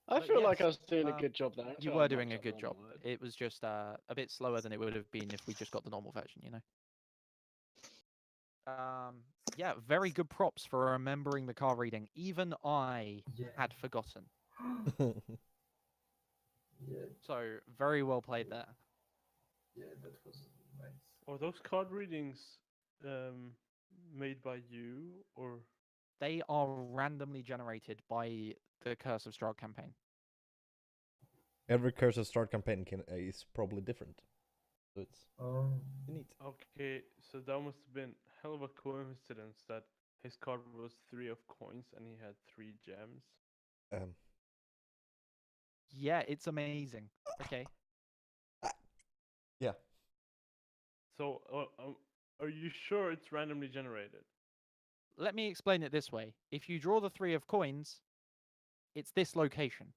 Speaker 3: But
Speaker 1: feel like I
Speaker 3: yes,
Speaker 1: was doing a good job there.
Speaker 3: You
Speaker 1: until
Speaker 3: were
Speaker 1: I
Speaker 3: doing a
Speaker 1: mucked up
Speaker 3: good
Speaker 1: one
Speaker 3: job.
Speaker 1: word.
Speaker 3: It was just a bit slower than it would have been if we just got the normal version, you know? Yeah, very good props for remembering the car reading. Even I
Speaker 5: Yeah.
Speaker 3: had forgotten.
Speaker 5: Yeah,
Speaker 3: So, very well played there.
Speaker 5: yeah, that was nice.
Speaker 4: Are those card readings made by you or?
Speaker 3: They are randomly generated by the Curse of Strahd campaign.
Speaker 2: Every Curse of Strahd campaign is probably different. So it's
Speaker 5: Oh,
Speaker 2: neat.
Speaker 4: Okay, so that must have been hell of a coincidence that his card was 3 of coins and he had 3 gems.
Speaker 3: Yeah, it's amazing. Okay.
Speaker 2: Yeah.
Speaker 4: So, are you sure it's randomly generated?
Speaker 3: Let me explain it this way. If you draw the 3 of coins, it's this location.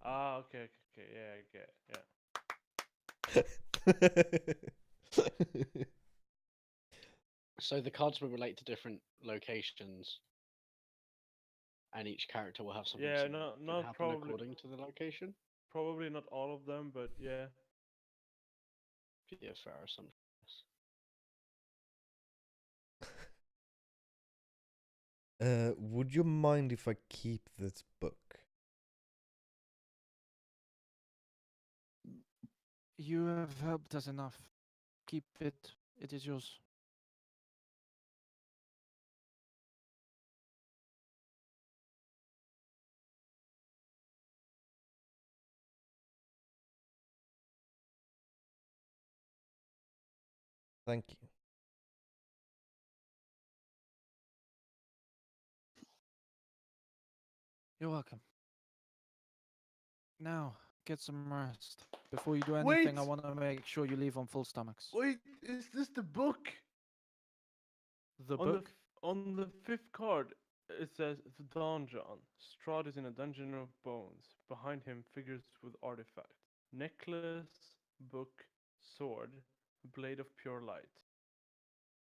Speaker 4: Ah, okay, yeah, I get, yeah.
Speaker 1: So the cards will relate to different locations, and each character will have something
Speaker 4: Yeah,
Speaker 1: significant
Speaker 4: not
Speaker 1: happen
Speaker 4: probably,
Speaker 1: according to the location.
Speaker 4: probably not all of them, but yeah.
Speaker 1: Could be a fair assumption.
Speaker 2: Would you mind if I keep this book?
Speaker 3: You have helped us enough. Keep it. It is yours.
Speaker 2: Thank you.
Speaker 3: You're welcome. Now, get some rest. Before you do anything, I
Speaker 4: Wait!
Speaker 3: want to make sure you leave on full stomachs.
Speaker 4: Wait, is this the book?
Speaker 3: The
Speaker 4: on
Speaker 3: book?
Speaker 4: On the 5th card, it says the Donjon. Strahd is in a dungeon of bones. Behind him, figures with artifacts: necklace, book, sword, blade of pure light.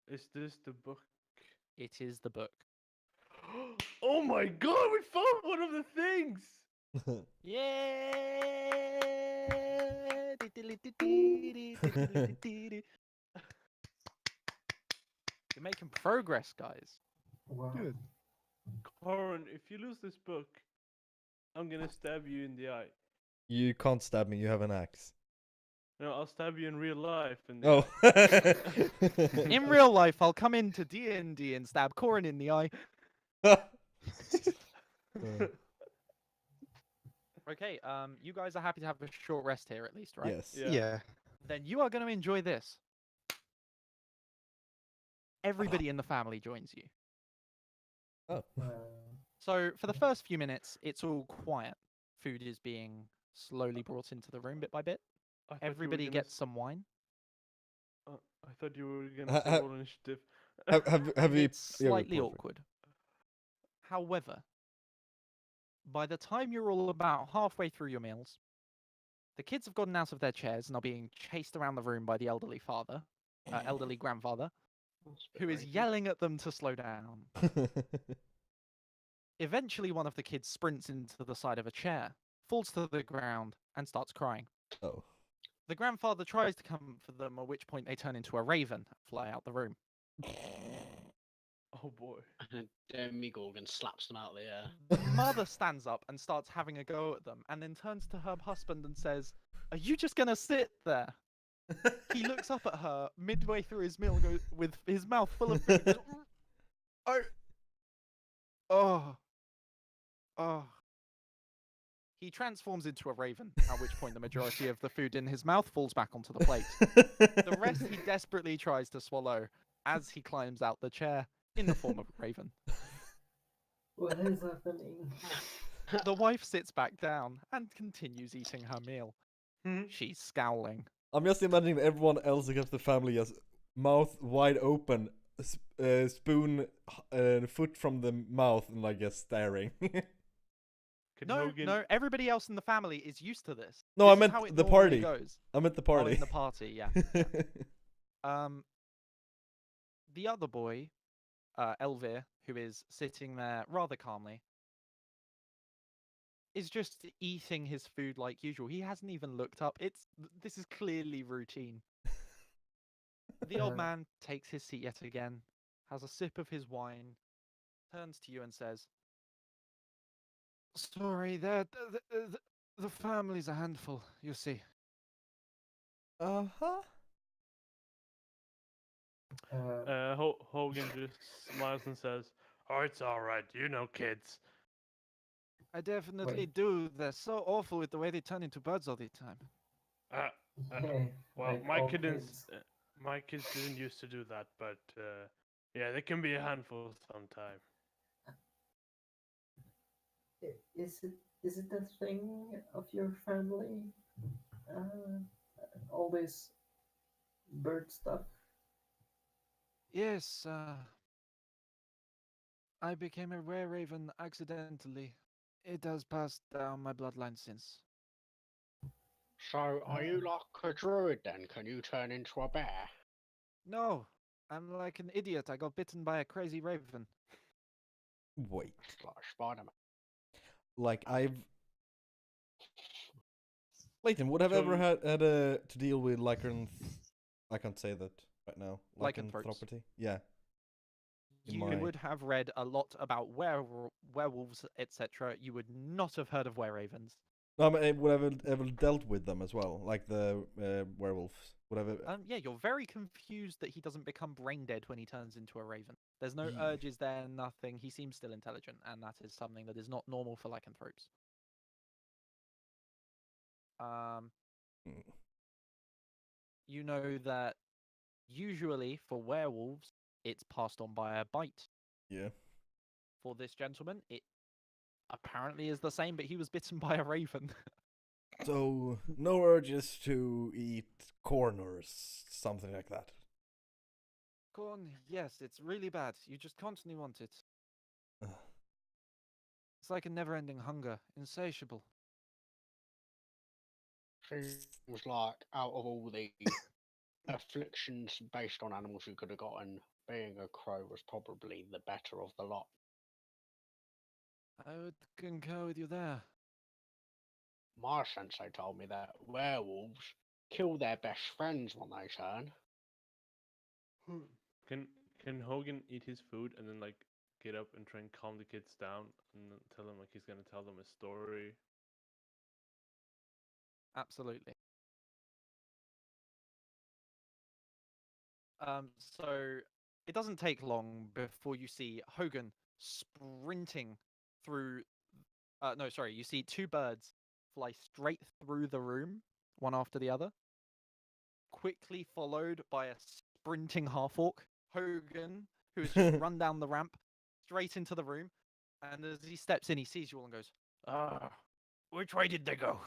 Speaker 4: Is this the book?
Speaker 3: It is the book.
Speaker 4: Oh my god, we found one of the things!
Speaker 3: Yeah! You're making progress, guys.
Speaker 5: wow.
Speaker 2: Good.
Speaker 4: Corin, if you lose this book, I'm gonna stab you in the eye.
Speaker 2: You can't stab me, you have an axe.
Speaker 4: I'll stab you in real life. And
Speaker 2: Oh.
Speaker 3: In real life, I'll come into D&D and stab Corin in the eye. Okay, you guys are happy to have a short rest here at least, right?
Speaker 2: Yes.
Speaker 4: Yeah.
Speaker 3: Then you are going to enjoy this. Everybody in the family joins you.
Speaker 2: Oh.
Speaker 3: So for the first few minutes, it's all quiet. Food is being slowly brought into the room bit by bit.
Speaker 4: I thought you were
Speaker 3: Everybody
Speaker 4: gonna
Speaker 3: gets
Speaker 4: s-
Speaker 3: some wine.
Speaker 4: I thought you were gonna say
Speaker 2: Ha-
Speaker 4: roll initiative.
Speaker 2: Have
Speaker 3: And
Speaker 2: you?
Speaker 3: it's
Speaker 2: yeah,
Speaker 3: slightly
Speaker 2: perfect.
Speaker 3: awkward. However, by the time you're all about halfway through your meals, the kids have gotten out of their chairs and are being chased around the room by the elderly grandfather,
Speaker 1: That's a bit
Speaker 3: who is
Speaker 1: rapey.
Speaker 3: yelling at them to slow down. Eventually, one of the kids sprints into the side of a chair, falls to the ground, and starts crying.
Speaker 2: Oh.
Speaker 3: The grandfather tries to comfort them, at which point they turn into a raven and fly out the room.
Speaker 4: Oh boy.
Speaker 1: And a Demigorgon slaps them out of the air.
Speaker 3: The mother stands up and starts having a go at them, and then turns to her husband and says, "Are you just gonna sit there?" He looks up at her midway through his meal, with his mouth full of food. Goes, oh. He transforms into a raven, at which point the majority of the food in his mouth falls back onto the plate. The rest he desperately tries to swallow as he climbs out the chair in the form of a raven.
Speaker 5: What is happening?
Speaker 3: The wife sits back down and continues eating her meal. She's scowling.
Speaker 2: I'm just imagining everyone else against the family just mouth wide open, spoon foot from the mouth, and like just staring.
Speaker 4: Can
Speaker 3: No,
Speaker 4: Hogan...
Speaker 3: no, everybody else in the family is used to this.
Speaker 2: No,
Speaker 3: This
Speaker 2: I
Speaker 3: is
Speaker 2: meant
Speaker 3: how it
Speaker 2: the
Speaker 3: normally
Speaker 2: party.
Speaker 3: Goes.
Speaker 2: I meant the
Speaker 3: Oh,
Speaker 2: party.
Speaker 3: in the party, yeah. The other boy, Elvir, who is sitting there rather calmly, is just eating his food like usual. He hasn't even looked up. This is clearly routine. The old man takes his seat yet again, has a sip of his wine, turns to you and says, "Sorry, the family's a handful, you see."
Speaker 2: Uh-huh.
Speaker 4: Hogan just smiles and says, "Oh, it's all right. You know, kids."
Speaker 3: I definitely
Speaker 5: Wait.
Speaker 3: do. They're so awful with the way they turn into birds all the time.
Speaker 5: Yeah,
Speaker 4: Well,
Speaker 5: like
Speaker 4: my
Speaker 5: all
Speaker 4: kids,
Speaker 5: kids.
Speaker 4: my kids didn't used to do that, but yeah, they can be a handful sometime.
Speaker 5: Is it that thing of your family? Uh, all this bird stuff?
Speaker 3: Yes, I became a rare raven accidentally. It has passed down my bloodline since.
Speaker 1: So, are you like a druid then? Can you turn into a bear?
Speaker 3: No, I'm like an idiot. I got bitten by a crazy raven.
Speaker 2: Wait.
Speaker 1: It's like Spider-Man.
Speaker 2: Like Leighton, would have ever
Speaker 4: So-
Speaker 2: had to deal with lycanth? I can't say that right now.
Speaker 3: Lycanthropes.
Speaker 2: Lycanthropy? Yeah. In
Speaker 3: You
Speaker 2: my-
Speaker 3: would have read a lot about werewolves, etc. You would not have heard of were-ravens.
Speaker 2: No, I mean, would have ever dealt with them as well, like the werewolves. Would have.
Speaker 3: Yeah, you're very confused that he doesn't become brain dead when he turns into a raven. There's no
Speaker 2: Ye-
Speaker 3: urges there, nothing. He seems still intelligent, and that is something that is not normal for lycanthropes.
Speaker 2: Mm.
Speaker 3: You know that usually for werewolves, it's passed on by a bite.
Speaker 2: Yeah.
Speaker 3: For this gentleman, it apparently is the same, but he was bitten by a raven.
Speaker 2: So no urges to eat corn or something like that.
Speaker 3: Corn, yes, it's really bad. You just constantly want it.
Speaker 2: Ugh.
Speaker 3: It's like a never-ending hunger, insatiable.
Speaker 1: Seems like out of all the afflictions based on animals you could have gotten, being a crow was probably the better of the lot.
Speaker 3: I would concur with you there.
Speaker 1: My sensei told me that werewolves kill their best friends when they turn.
Speaker 4: Can Hogan eat his food and then like get up and try and calm the kids down and then tell them like he's gonna tell them a story?
Speaker 3: Absolutely. So it doesn't take long before you see Hogan sprinting through. No, sorry. You see two birds fly straight through the room, one after the other, quickly followed by a sprinting half orc, Hogan, who has just run down the ramp straight into the room. And as he steps in, he sees you all and goes,
Speaker 4: Which way did they go?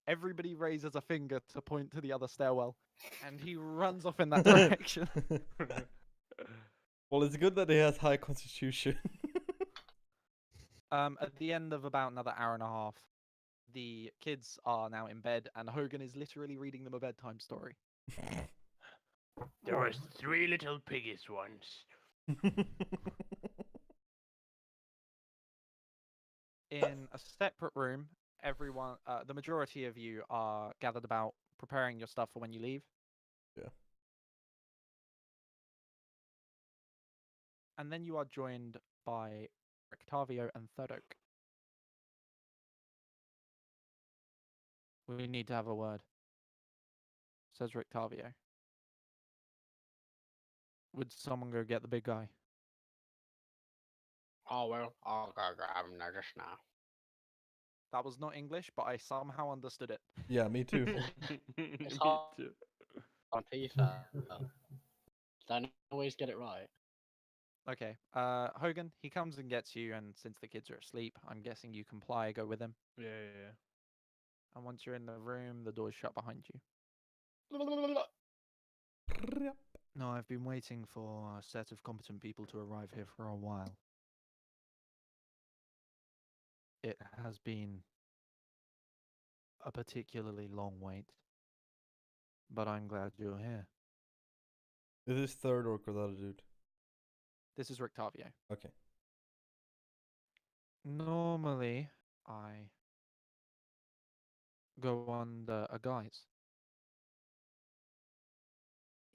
Speaker 3: everybody raises a finger to point to the other stairwell, and he runs off in that direction.
Speaker 2: Well, it's good that he has high constitution.
Speaker 3: At the end of about another hour and a half, the kids are now in bed, and Hogan is literally reading them a bedtime story.
Speaker 4: There was 3 little piggies once.
Speaker 3: In a separate room, everyone, the majority of you are gathered about preparing your stuff for when you leave.
Speaker 2: Yeah.
Speaker 3: And then you are joined by Octavio and Third Oak. We need to have a word, says Rictavio. Would someone go get the big guy?
Speaker 1: Oh well, I'll go grab him there just now.
Speaker 3: That was not English, but I somehow understood it.
Speaker 2: Yeah, me too.
Speaker 1: It's
Speaker 4: Me
Speaker 1: hard.
Speaker 4: too.
Speaker 1: On FIFA. Don't always get it right.
Speaker 3: Okay, Hogan, he comes and gets you, and since the kids are asleep, I'm guessing you comply, go with him.
Speaker 4: Yeah.
Speaker 3: And once you're in the room, the door's shut behind you. No, I've been waiting for a set of competent people to arrive here for a while. It has been a particularly long wait, but I'm glad you're here.
Speaker 2: Is this Third Orc or the other dude?
Speaker 3: This is Rictavio.
Speaker 2: Okay.
Speaker 3: Normally, I go under a guise.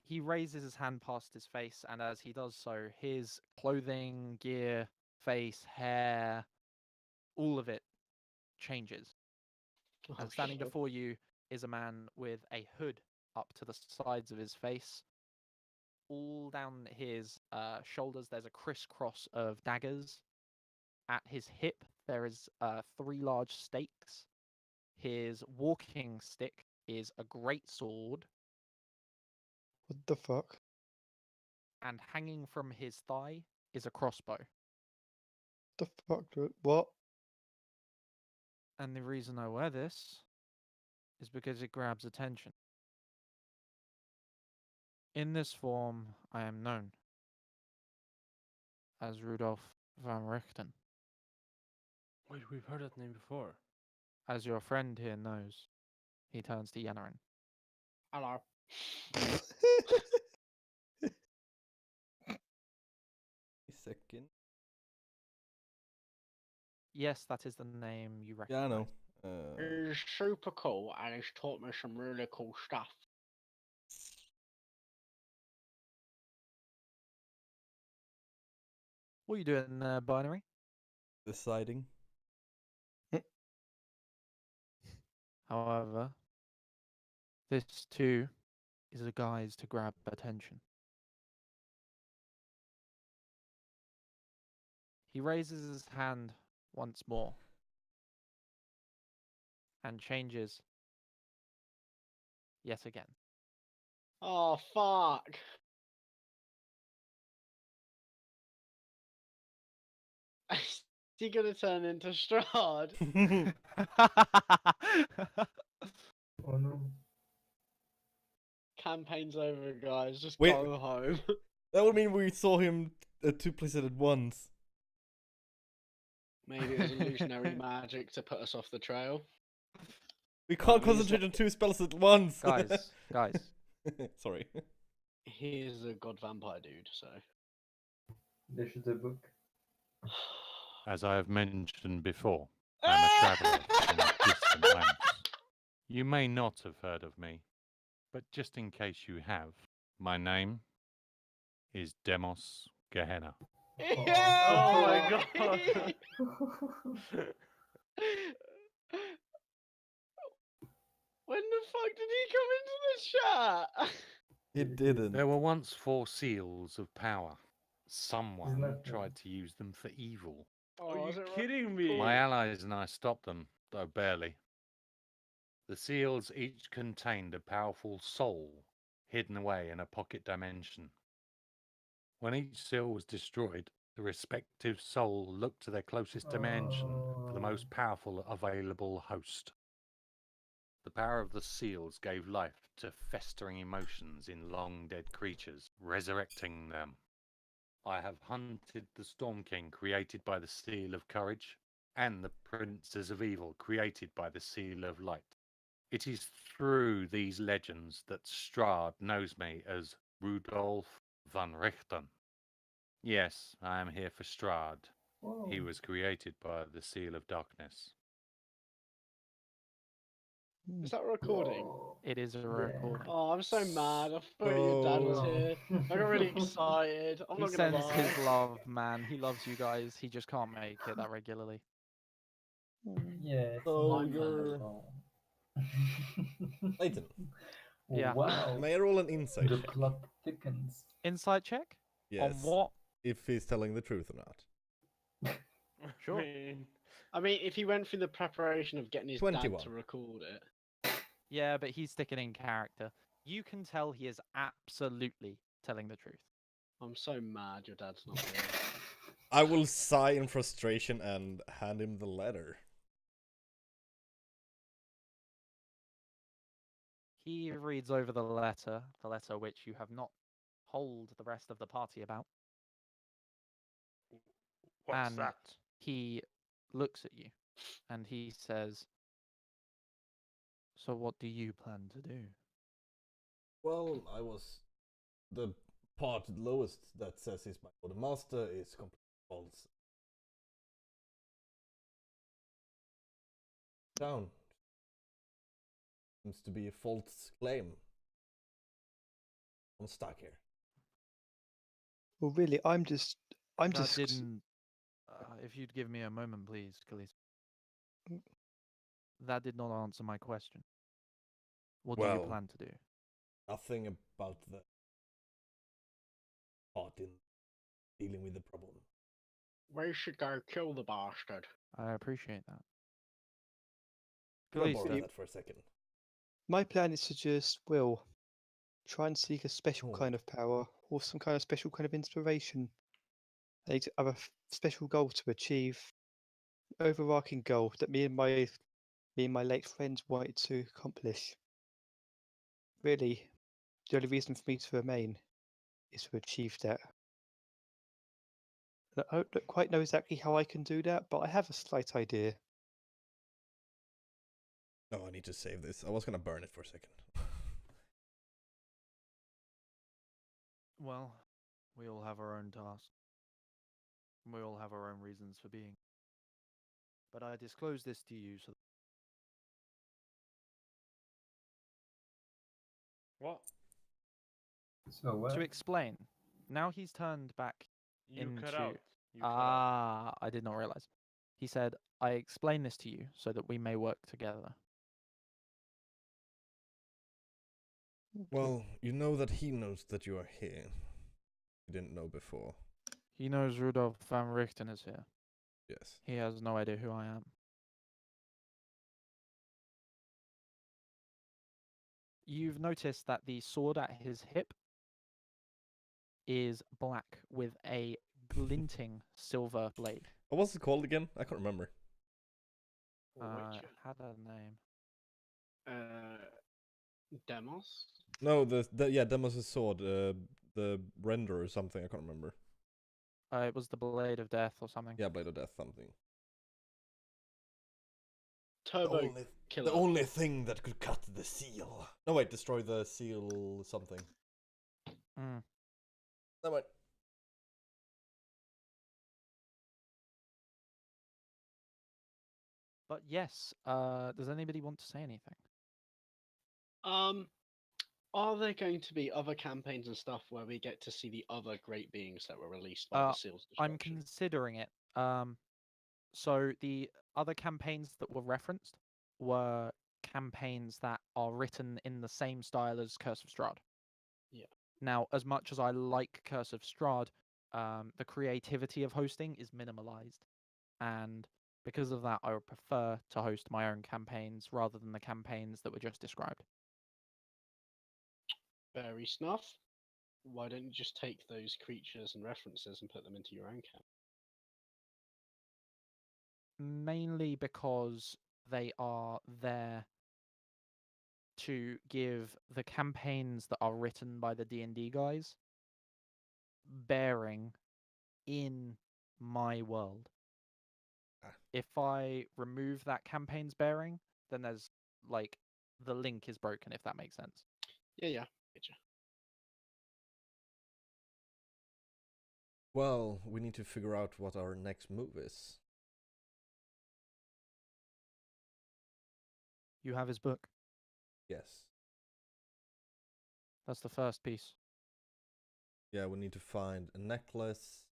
Speaker 3: He raises his hand past his face, and as he does so, his clothing, gear, face, hair, all of it changes. And standing before you is a man with a hood up to the sides of his face. All down his shoulders, there's a crisscross of daggers. At his hip, there is 3 large stakes. His walking stick is a great sword,
Speaker 6: What the fuck?
Speaker 3: and hanging from his thigh is a crossbow.
Speaker 6: The fuck, dude? What?
Speaker 3: And the reason I wear this is because it grabs attention. In this form, I am known as Rudolf van Richten.
Speaker 4: Wait, we've heard that name before.
Speaker 3: As your friend here knows, he turns to Yanarin.
Speaker 1: Hello.
Speaker 2: Second.
Speaker 3: Yes, that is the name you recognize.
Speaker 2: Yeah, I know.
Speaker 1: He's super cool and he's taught me some really cool stuff.
Speaker 3: What are you doing there, Binary?
Speaker 2: Deciding.
Speaker 3: However, this too is a guise to grab attention. He raises his hand once more and changes yet again.
Speaker 1: Oh fuck! Is he gonna turn into Strahd?
Speaker 5: Oh no.
Speaker 1: Campaign's over, guys. Just
Speaker 2: Wait.
Speaker 1: go home.
Speaker 2: That would mean we saw him at 2 places at once.
Speaker 1: Maybe it was illusionary magic to put us off the trail.
Speaker 2: We can't
Speaker 1: he's
Speaker 2: concentrate on 2 spells at once.
Speaker 3: guys.
Speaker 2: Sorry.
Speaker 1: He is a god vampire dude, so.
Speaker 5: This is the book.
Speaker 7: As I have mentioned before, I'm a traveller from distant lands. You may not have heard of me, but just in case you have, my name is Demos Gehenna.
Speaker 4: Oh my god.
Speaker 1: When the fuck did he come into the chat?
Speaker 2: It didn't.
Speaker 7: There were once 4 seals of power.
Speaker 5: Isn't
Speaker 7: Someone
Speaker 5: that
Speaker 7: tried to use them for evil.
Speaker 1: Oh,
Speaker 4: Are
Speaker 1: is
Speaker 4: you
Speaker 1: it
Speaker 4: kidding me?
Speaker 7: My allies and I stopped them, though barely. The seals each contained a powerful soul hidden away in a pocket dimension. When each seal was destroyed, the respective soul looked to their closest dimension for the most powerful available host. The power of the seals gave life to festering emotions in long dead creatures, resurrecting them. I have hunted the Storm King created by the Seal of Courage, and the Princes of Evil created by the Seal of Light. It is through these legends that Strahd knows me as Rudolf van Richten. Yes, I am here for Strahd. He was created by the Seal of Darkness.
Speaker 1: Is that a recording?
Speaker 3: It is a recording.
Speaker 1: Oh, I'm so mad. I thought your dad was here. I got really excited. I'm
Speaker 3: He
Speaker 1: not gonna
Speaker 3: sends
Speaker 1: lie.
Speaker 3: his love, man. He loves you guys. He just can't make it that regularly.
Speaker 5: Yeah, it's
Speaker 2: So
Speaker 5: not
Speaker 2: you're-
Speaker 5: all.
Speaker 2: Layton,
Speaker 3: Yeah.
Speaker 5: Wow.
Speaker 2: may I roll an insight
Speaker 5: The
Speaker 2: check?
Speaker 5: plot thickens.
Speaker 3: Insight check?
Speaker 2: Yes.
Speaker 3: On what?
Speaker 2: If he's telling the truth or not.
Speaker 3: Sure.
Speaker 1: I mean, if he went through the preparation of getting his
Speaker 2: 21.
Speaker 1: dad to record it.
Speaker 3: Yeah, but he's sticking in character. You can tell he is absolutely telling the truth.
Speaker 1: I'm so mad your dad's not here.
Speaker 2: I will sigh in frustration and hand him the letter.
Speaker 3: He reads over the letter which you have not told the rest of the party about.
Speaker 4: What's
Speaker 3: And
Speaker 4: that?
Speaker 3: he looks at you and he says, "So what do you plan to do?"
Speaker 2: Well, I was the part lowest that says he's my lord and master is completely false. Down. Seems to be a false claim. I'm stuck here.
Speaker 6: Well, really, I'm just.
Speaker 3: That didn't. If you'd give me a moment, please, Khalees. That did not answer my question. What do you
Speaker 2: Well,
Speaker 3: plan to do?
Speaker 2: Nothing about the part in dealing with the problem.
Speaker 1: We should go kill the bastard.
Speaker 3: I appreciate that.
Speaker 2: Can I
Speaker 3: Khalees,
Speaker 2: borrow
Speaker 6: Really-
Speaker 2: that for a second?
Speaker 6: My plan is to just, well, try and seek a special
Speaker 2: Oh.
Speaker 6: kind of power or some kind of special kind of inspiration. I need to have a special goal to achieve, an overarching goal that me and my late friends wanted to accomplish. Really, the only reason for me to remain is to achieve that. I don't quite know exactly how I can do that, but I have a slight idea.
Speaker 2: No, I need to save this. I was gonna burn it for a second.
Speaker 3: well, we all have our own tasks. We all have our own reasons for being. But I disclose this to you so
Speaker 4: What?
Speaker 5: So what?
Speaker 3: to explain. Now he's turned back
Speaker 4: You cut
Speaker 3: into-
Speaker 4: out. You cut out.
Speaker 3: I did not realize. He said, I explain this to you so that we may work together.
Speaker 2: Well, you know that he knows that you are here. You didn't know before.
Speaker 3: He knows Rudolf van Richten is here.
Speaker 2: Yes.
Speaker 3: He has no idea who I am. You've noticed that the sword at his hip is black with a glinting silver blade.
Speaker 2: What was it called again? I can't remember.
Speaker 3: It had a name.
Speaker 1: Demos?
Speaker 2: No, yeah, Demos' sword, the render or something. I can't remember.
Speaker 3: It was the Blade of Death or something.
Speaker 2: Yeah, Blade of Death something.
Speaker 1: Turbo killer.
Speaker 2: The only thing that could cut the seal. No, wait, destroy the seal something.
Speaker 3: Mm.
Speaker 2: No, wait.
Speaker 3: But yes, does anybody want to say anything?
Speaker 1: Are there going to be other campaigns and stuff where we get to see the other great beings that were released by the Seals
Speaker 3: I'm
Speaker 1: destruction?
Speaker 3: considering it. So the other campaigns that were referenced were campaigns that are written in the same style as Curse of Strahd.
Speaker 1: Yeah.
Speaker 3: Now, as much as I like Curse of Strahd, the creativity of hosting is minimalized, and because of that, I would prefer to host my own campaigns rather than the campaigns that were just described.
Speaker 1: Very snuff. Why don't you just take those creatures and references and put them into your own camp?
Speaker 3: Mainly because they are there to give the campaigns that are written by the D&D guys bearing in my world.
Speaker 2: Ah.
Speaker 3: If I remove that campaign's bearing, then there's like the link is broken, if that makes sense.
Speaker 1: Yeah. Getcha.
Speaker 2: Well, we need to figure out what our next move is.
Speaker 3: You have his book.
Speaker 2: Yes.
Speaker 3: That's the first piece.
Speaker 2: Yeah, we need to find a necklace.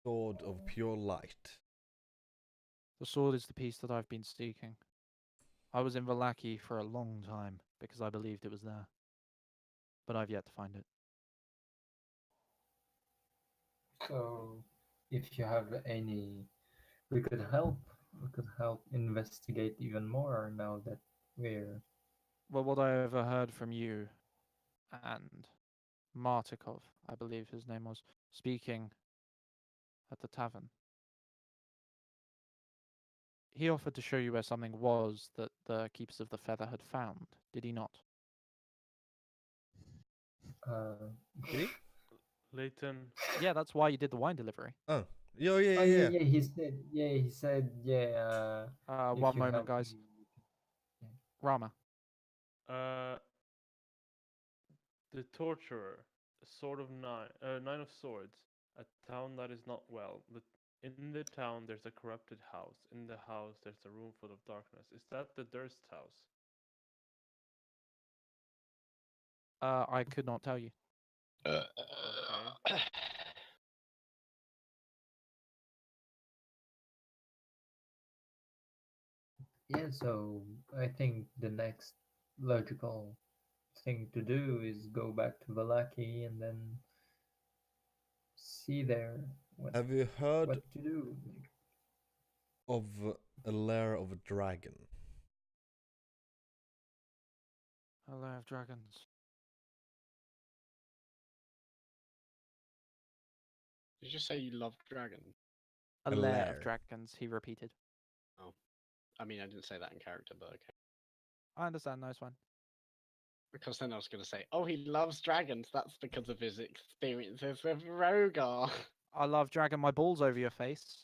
Speaker 2: Sword of pure light.
Speaker 3: The sword is the piece that I've been seeking. I was in Vallaki for a long time because I believed it was there. But I've yet to find it.
Speaker 5: So, if you have any, we could help. We could help investigate even more now that we're.
Speaker 3: Well, what I overheard from you and Martikov, I believe his name was, speaking at the tavern. He offered to show you where something was that the Keepers of the Feather had found, did he not?
Speaker 2: Did he?
Speaker 4: Leighton.
Speaker 3: Yeah, that's why you did the wine delivery.
Speaker 2: Oh.
Speaker 5: Oh
Speaker 2: Yeah.
Speaker 5: yeah. He said. Yeah, he said. Yeah. If
Speaker 3: One
Speaker 5: you
Speaker 3: moment,
Speaker 5: help
Speaker 3: guys.
Speaker 5: me,
Speaker 3: Rama.
Speaker 4: The Torturer, a sword of nine of swords, a town that is not well. In the town there's a corrupted house. In the house there's a room full of darkness. Is that the Durst house?
Speaker 3: I could not tell you.
Speaker 4: Okay.
Speaker 5: Yeah. So I think the next logical thing to do is go back to Vallaki and then see there
Speaker 2: Have you heard
Speaker 5: what to do.
Speaker 2: of a lair of a dragon?
Speaker 3: A lair of dragons.
Speaker 1: Did you just say you love dragons?
Speaker 3: A
Speaker 2: A
Speaker 3: lair
Speaker 2: lair.
Speaker 3: of dragons, he repeated.
Speaker 1: I mean, I didn't say that in character, but okay.
Speaker 3: I understand, nice one.
Speaker 1: Because then I was going to say, oh, he loves dragons. That's because of his experiences with Rogar.
Speaker 3: I love dragging my balls over your face.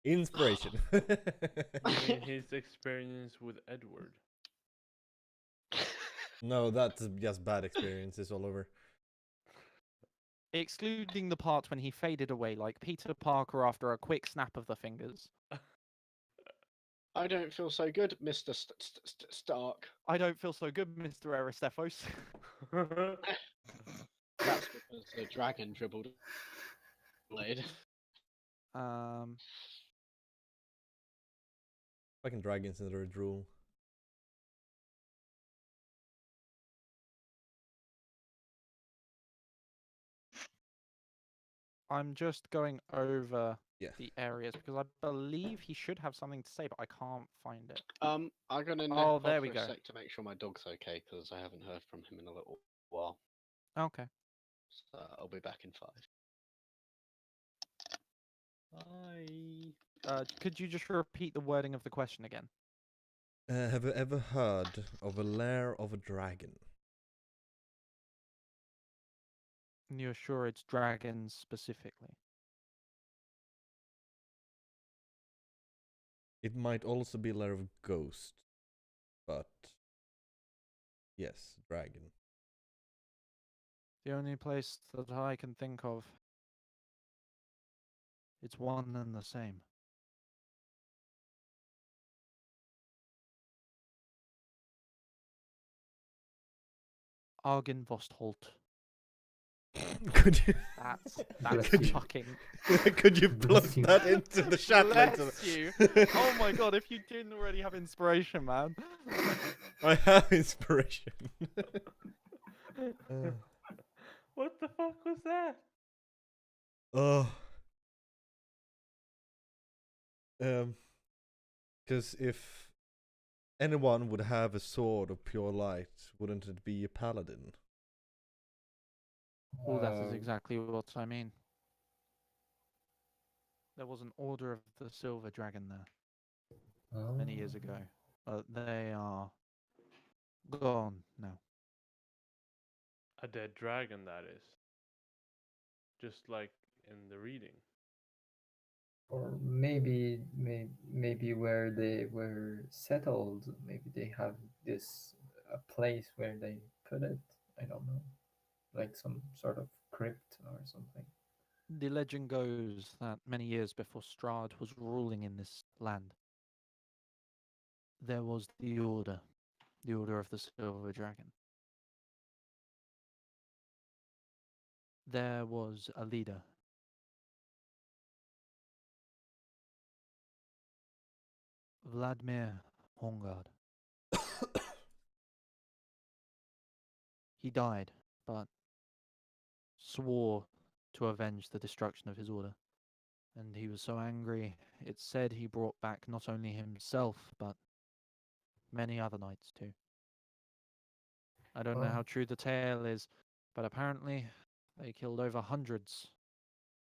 Speaker 2: Inspiration.
Speaker 4: You mean his experience with Edward?
Speaker 2: No, that's just bad experiences all over.
Speaker 3: Excluding the part when he faded away like Peter Parker after a quick snap of the fingers.
Speaker 1: I don't feel so good, Mr. Stark.
Speaker 3: I don't feel so good, Mr. Aristephos.
Speaker 1: That's because the dragon dribbled blade.
Speaker 2: Fucking dragons in their drool.
Speaker 3: I'm just going over
Speaker 2: Yeah.
Speaker 3: the areas because I believe he should have something to say, but I can't find it.
Speaker 1: I'm gonna nip
Speaker 3: Oh,
Speaker 1: off
Speaker 3: there
Speaker 1: for
Speaker 3: we
Speaker 1: a
Speaker 3: go.
Speaker 1: sec to make sure my dog's okay because I haven't heard from him in a little while.
Speaker 3: Okay.
Speaker 1: So I'll be back in 5. Bye.
Speaker 3: Could you just repeat the wording of the question again?
Speaker 2: Have you ever heard of a lair of a dragon?
Speaker 3: You're sure it's dragons specifically?
Speaker 2: It might also be a lair of ghost, but yes, dragon.
Speaker 3: The only place that I can think of, it's one and the same. Argynvostholt.
Speaker 2: Could you
Speaker 3: That's
Speaker 5: Bless you.
Speaker 3: fucking.
Speaker 2: could you plug
Speaker 5: Bless you.
Speaker 2: that into the chat later?
Speaker 3: Bless you. Oh my god! If you didn't already have inspiration, man.
Speaker 2: I have inspiration.
Speaker 4: What the fuck was that?
Speaker 2: Oh. Because if anyone would have a sword of pure light, wouldn't it be a paladin?
Speaker 3: Oh, that is
Speaker 5: Uh,
Speaker 3: exactly what I mean. There was an Order of the Silver Dragon there many years ago. They are gone now.
Speaker 4: A dead dragon, that is. Just like in the reading.
Speaker 5: Or maybe where they were settled, maybe they have this a place where they put it. I don't know, like some sort of crypt or something.
Speaker 3: The legend goes that many years before Strahd was ruling in this land, there was the Order of the Silver Dragon. There was a leader. Vladimir Hongard. He died, but swore to avenge the destruction of his order. And he was so angry, it's said he brought back not only himself, but many other knights too. I don't know
Speaker 5: Oh.
Speaker 3: how true the tale is, but apparently they killed over hundreds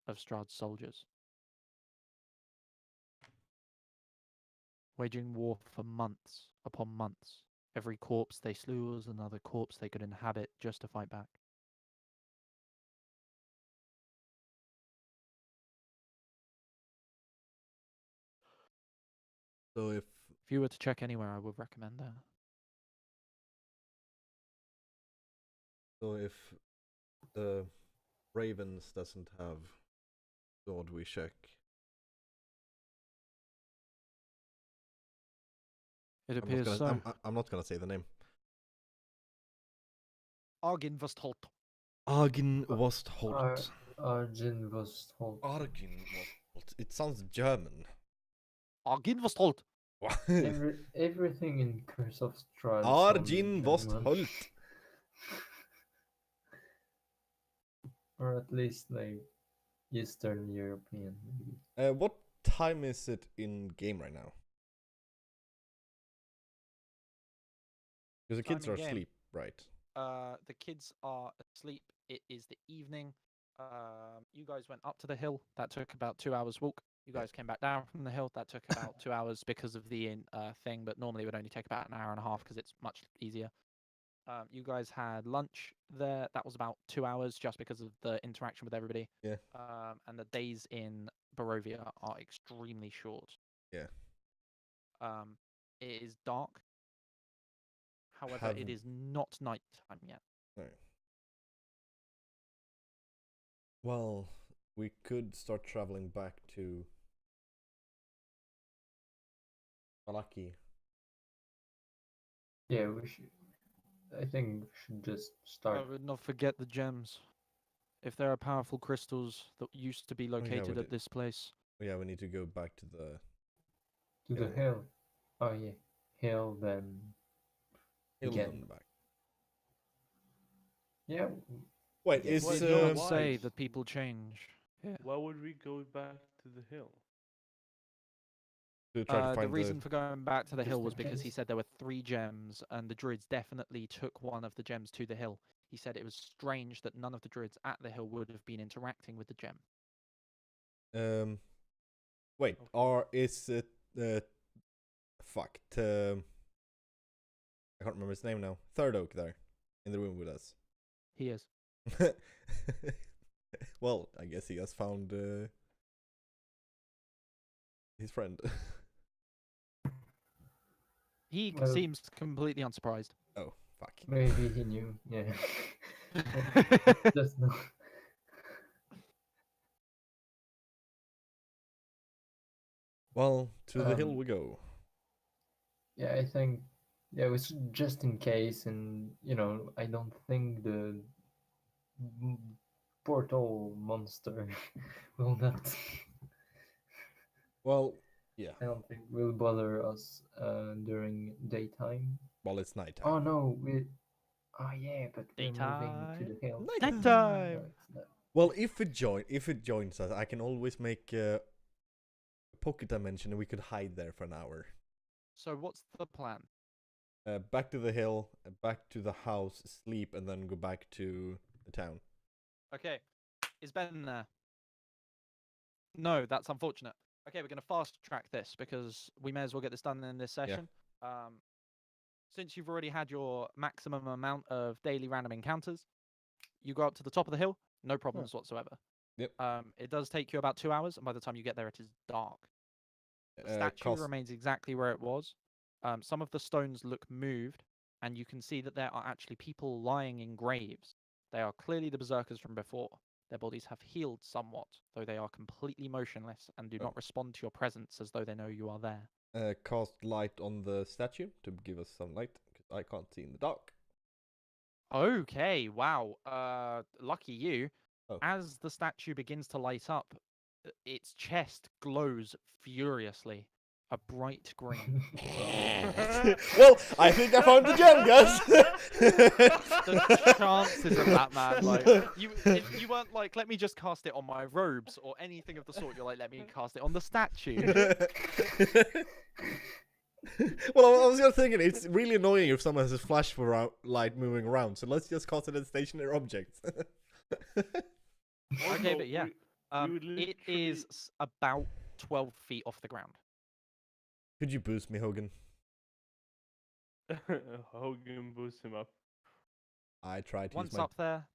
Speaker 3: of Strahd's soldiers. Waging war for months upon months. Every corpse they slew was another corpse they could inhabit just to fight back.
Speaker 2: So
Speaker 3: If you were to check anywhere, I would recommend that.
Speaker 2: if the Ravens doesn't have sword, we check.
Speaker 3: It appears so.
Speaker 2: I'm not gonna say the name.
Speaker 3: Argin Vostholt.
Speaker 2: Argin Wostholt.
Speaker 5: Arjun was told.
Speaker 2: Argin Wostholt. It sounds German.
Speaker 3: Argin Vostholt.
Speaker 5: Everything in Curse of Strahd.
Speaker 2: Argin Wostholt.
Speaker 5: Or at least like Eastern European, maybe.
Speaker 2: What time is it in game right now? Because the kids
Speaker 3: Time
Speaker 2: are
Speaker 3: in game.
Speaker 2: asleep, right?
Speaker 3: The kids are asleep. It is the evening. You guys went up to the hill. That took about 2 hours walk. You guys came back down from the hill. That took about 2 hours because of the thing, but normally it would only take about an hour and a half because it's much easier. You guys had lunch there. That was about 2 hours just because of the interaction with everybody.
Speaker 2: Yeah.
Speaker 3: And the days in Barovia are extremely short.
Speaker 2: Yeah.
Speaker 3: It is dark. However, it is not nighttime yet.
Speaker 2: No. Well, we could start traveling back to Malaki.
Speaker 5: Yeah, we should. I think we should just start.
Speaker 3: I would not forget the gems. If there are powerful crystals that used to be located at this place.
Speaker 2: Yeah, we need to go back to the
Speaker 5: To the hill. Oh yeah, hill then.
Speaker 2: hill
Speaker 5: Again.
Speaker 2: and back.
Speaker 5: Yeah.
Speaker 2: Wait,
Speaker 5: Yes.
Speaker 2: is
Speaker 3: Did no one
Speaker 4: why?
Speaker 3: say that people change? Yeah.
Speaker 4: Why would we go back to the hill?
Speaker 2: to try to find
Speaker 3: The reason for going back to the
Speaker 5: Just
Speaker 3: hill
Speaker 5: in
Speaker 3: was because he
Speaker 5: case.
Speaker 3: said there were 3 gems, and the druids definitely took one of the gems to the hill. He said it was strange that none of the druids at the hill would have been interacting with the gem.
Speaker 2: Wait, is it fucked? I can't remember his name now. Third Oak there, in the room with us.
Speaker 3: He is.
Speaker 2: Well, I guess he has found his friend.
Speaker 3: He
Speaker 5: Well-
Speaker 3: seems completely unsurprised.
Speaker 2: Oh, fuck.
Speaker 5: Maybe he knew. Yeah. Just no.
Speaker 2: Well, to the hill
Speaker 5: Um,
Speaker 2: we go.
Speaker 5: Yeah, I think. Yeah, it was just in case, and I don't think portal monster will not.
Speaker 2: Well, yeah.
Speaker 5: I don't think will bother us during daytime.
Speaker 2: Well, it's nighttime.
Speaker 5: Oh no, we. Oh yeah, but we're moving to the hill.
Speaker 3: Nighttime.
Speaker 5: No, it's not.
Speaker 2: Well, if it joins us, I can always make a pocket dimension, and we could hide there for an hour.
Speaker 3: So what's the plan?
Speaker 2: Back to the hill, back to the house, sleep, and then go back to the town.
Speaker 3: Okay, is Ben there? No, that's unfortunate. Okay, we're going to fast track this because we may as well get this done in this session. Since you've already had your maximum amount of daily random encounters, you go up to the top of the hill, no problems whatsoever.
Speaker 2: Yep.
Speaker 3: It does take you about 2 hours, and by the time you get there, it is dark. The statue remains exactly where it was. Some of the stones look moved, and you can see that there are actually people lying in graves. They are clearly the berserkers from before. Their bodies have healed somewhat, though they are completely motionless and do not respond to your presence as though they know you are there.
Speaker 2: Cast light on the statue to give us some light, because I can't see in the dark.
Speaker 3: Okay, wow. Lucky you.
Speaker 2: Oh.
Speaker 3: As the statue begins to light up, its chest glows furiously, a bright green.
Speaker 2: Well, I think I found the gem, guys.
Speaker 3: The chances of that, man, like if you weren't like, let me just cast it on my robes or anything of the sort. You're like, let me cast it on the statue.
Speaker 2: Well, I was just thinking, it's really annoying if someone has a flash light moving around, so let's just cast it at stationary objects.
Speaker 3: Okay, but yeah, it is about 12 feet off the ground.
Speaker 2: Could you boost me, Hogan?
Speaker 4: Hogan boosts him up.
Speaker 2: I tried to
Speaker 3: Once
Speaker 2: use my...
Speaker 3: up there,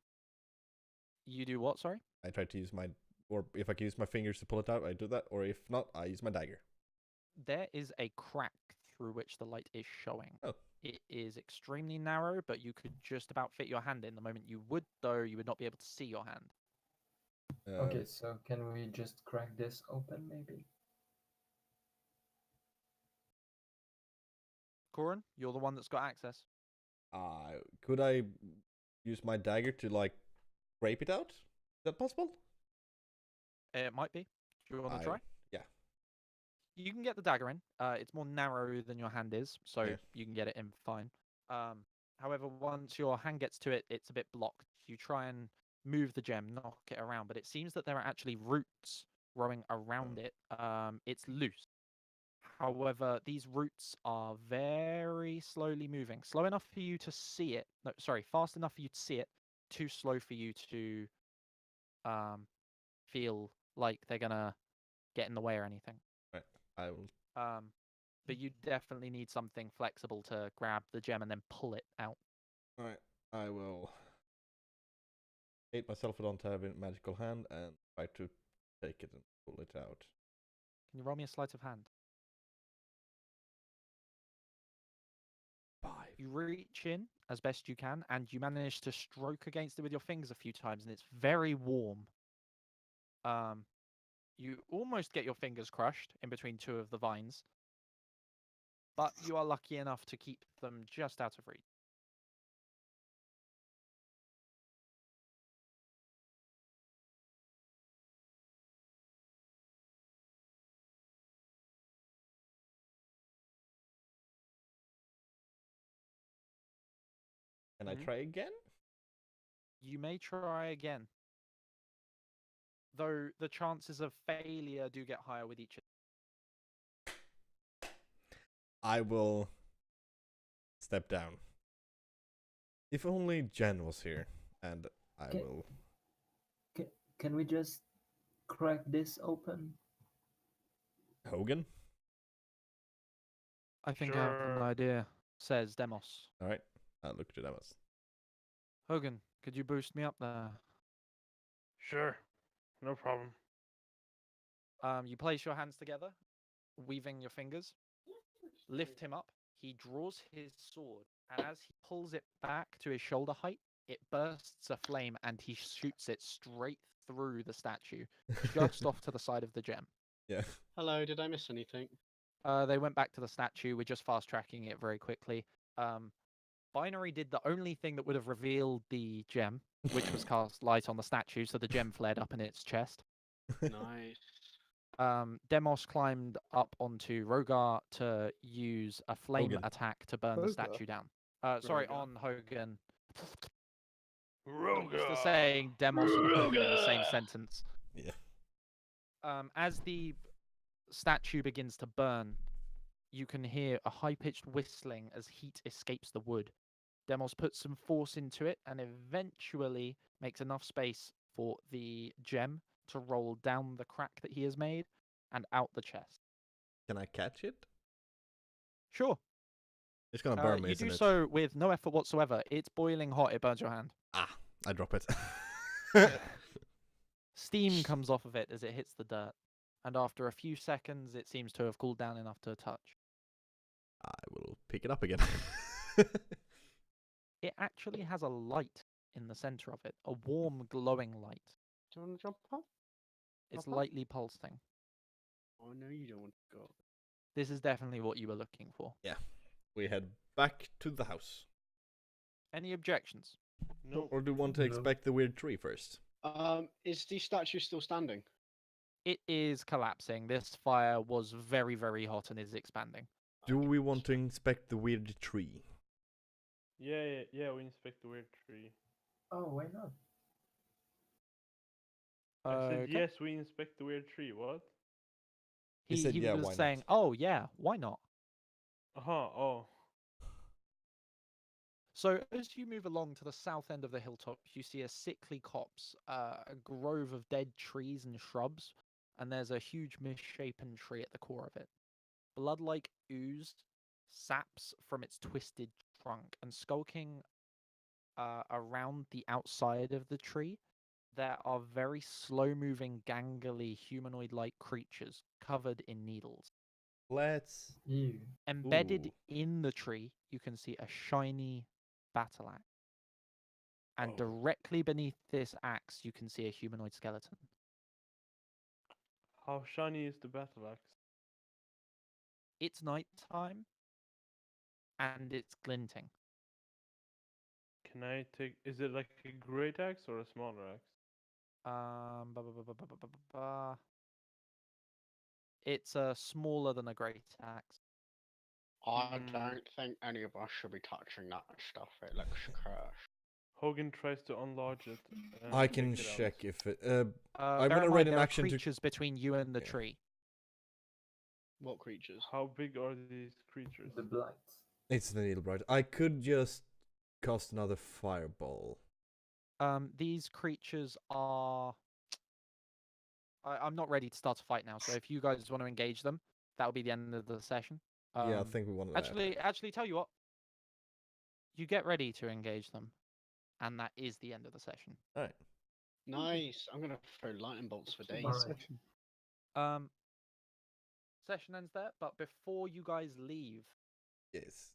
Speaker 3: you do what, sorry?
Speaker 2: I tried to use my... Or if I can use my fingers to pull it out, I do that. Or if not, I use my dagger.
Speaker 3: There is a crack through which the light is showing.
Speaker 2: Oh.
Speaker 3: It is extremely narrow, but you could just about fit your hand in. The moment you would, though, you would not be able to see your hand.
Speaker 5: Okay, so can we just crack this open, maybe?
Speaker 3: Corin, you're the one that's got access.
Speaker 2: Could I use my dagger to, like, scrape it out? Is that possible?
Speaker 3: It might be. Do you want to try?
Speaker 2: Yeah.
Speaker 3: You can get the dagger in. It's more narrow than your hand is, so
Speaker 2: Yeah.
Speaker 3: you can get it in fine. However, once your hand gets to it, it's a bit blocked. You try and move the gem, knock it around, but it seems that there are actually roots growing around it. It's loose. However, these roots are very slowly moving. Slow enough for you to see it. No, sorry, fast enough for you to see it. Too slow for you to feel like they're gonna get in the way or anything.
Speaker 2: Right. I will.
Speaker 3: But you definitely need something flexible to grab the gem and then pull it out.
Speaker 2: Alright. I will hate myself for don't have a magical hand and try to take it and pull it out.
Speaker 3: Can you roll me a sleight of hand?
Speaker 2: 5.
Speaker 3: You reach in as best you can, and you manage to stroke against it with your fingers a few times, and it's very warm. You almost get your fingers crushed in between two of the vines, but you are lucky enough to keep them just out of reach.
Speaker 2: Can I try again?
Speaker 3: You may try again, though the chances of failure do get higher with each.
Speaker 2: I will step down. If only Jen was here, and I
Speaker 5: Okay.
Speaker 2: will.
Speaker 5: Can we just crack this open?
Speaker 2: Hogan?
Speaker 3: I think I have an
Speaker 4: Sure.
Speaker 3: idea, says Demos.
Speaker 2: Alright, I'll look to Demos.
Speaker 3: Hogan, could you boost me up there?
Speaker 4: Sure, no problem.
Speaker 3: You place your hands together, weaving your fingers. Lift him up. He draws his sword, and as he pulls it back to his shoulder height, it bursts a flame, and he shoots it straight through the statue, just off to the side of the gem.
Speaker 2: Yeah.
Speaker 1: Hello, did I miss anything?
Speaker 3: They went back to the statue. We're just fast tracking it very quickly. Binary did the only thing that would have revealed the gem, which was cast light on the statue, so the gem flared up in its chest.
Speaker 1: Nice.
Speaker 3: Demos climbed up onto Rogar to use a flame
Speaker 2: Hogan.
Speaker 3: attack to burn the
Speaker 2: Rogar.
Speaker 3: statue down. Sorry,
Speaker 1: Rogar.
Speaker 3: on Hogan.
Speaker 4: Roga.
Speaker 3: Used to saying Demos and Hogan in the same
Speaker 1: Rogar.
Speaker 3: sentence.
Speaker 2: Yeah.
Speaker 3: As the statue begins to burn, you can hear a high-pitched whistling as heat escapes the wood. Demos puts some force into it and eventually makes enough space for the gem to roll down the crack that he has made and out the chest.
Speaker 2: Can I catch it?
Speaker 3: Sure.
Speaker 2: It's gonna burn me,
Speaker 3: You
Speaker 2: isn't
Speaker 3: do
Speaker 2: it?
Speaker 3: so with no effort whatsoever. It's boiling hot. It burns your hand.
Speaker 2: Ah, I drop it.
Speaker 3: Steam comes off of it as it hits the dirt. And after a few seconds, it seems to have cooled down enough to touch.
Speaker 2: I will pick it up again.
Speaker 3: It actually has a light in the center of it, a warm, glowing light.
Speaker 1: Do you want to jump up?
Speaker 3: It's
Speaker 1: Uh-huh.
Speaker 3: lightly pulsing.
Speaker 1: Oh no, you don't want to go.
Speaker 3: This is definitely what you were looking for.
Speaker 2: We head back to the house.
Speaker 3: Any objections?
Speaker 4: No.
Speaker 2: Or do you want to
Speaker 5: No.
Speaker 2: expect the weird tree first?
Speaker 1: Is the statue still standing?
Speaker 3: It is collapsing. This fire was very, very hot and is expanding.
Speaker 2: Do we want to inspect the weird tree?
Speaker 4: Yeah, we inspect the weird tree.
Speaker 5: Oh, why not?
Speaker 4: I said
Speaker 3: Okay.
Speaker 4: yes, we inspect the weird tree. What?
Speaker 2: He said, yeah,
Speaker 3: was
Speaker 2: why not?
Speaker 3: saying, oh yeah, why not?
Speaker 4: Oh.
Speaker 3: So as you move along to the south end of the hilltop, you see a sickly copse, a grove of dead trees and shrubs, and there's a huge misshapen tree at the core of it. Blood-like ooze saps from its twisted trunk, and skulking around the outside of the tree, there are very slow-moving, gangly, humanoid-like creatures covered in needles.
Speaker 2: Let's.
Speaker 5: Ew.
Speaker 3: Embedded
Speaker 2: Ooh.
Speaker 3: in the tree, you can see a shiny battle axe. And
Speaker 4: Oh.
Speaker 3: directly beneath this axe, you can see a humanoid skeleton.
Speaker 4: How shiny is the battle axe?
Speaker 3: It's nighttime, and it's glinting.
Speaker 4: Can I take? Is it like a great axe or a smaller axe?
Speaker 3: Ba, ba, ba, ba, ba, ba, ba, ba. It's smaller than a great axe.
Speaker 1: I
Speaker 4: Mm.
Speaker 1: don't think any of us should be touching that stuff. It looks cursed.
Speaker 4: Hogan tries to enlarge it. and
Speaker 2: I can
Speaker 4: check it out.
Speaker 2: check if it.
Speaker 3: Bear
Speaker 2: gonna
Speaker 3: in
Speaker 2: read
Speaker 3: mind,
Speaker 2: an
Speaker 3: there are
Speaker 2: action to-
Speaker 3: creatures between you and the
Speaker 2: Yeah.
Speaker 3: tree.
Speaker 1: What creatures?
Speaker 4: How big are these creatures?
Speaker 5: The blights.
Speaker 2: It's the needle bright. I could just cast another fireball.
Speaker 3: These creatures are. I'm not ready to start a fight now, so if you guys want to engage them, that'll be the end of the session.
Speaker 2: Yeah, I think we want that.
Speaker 3: Actually, tell you what. You get ready to engage them, and that is the end of the session.
Speaker 2: Alright.
Speaker 1: Nice. I'm gonna throw lightning bolts for days.
Speaker 5: Alright.
Speaker 3: Session ends there, but before you guys leave,
Speaker 2: Yes.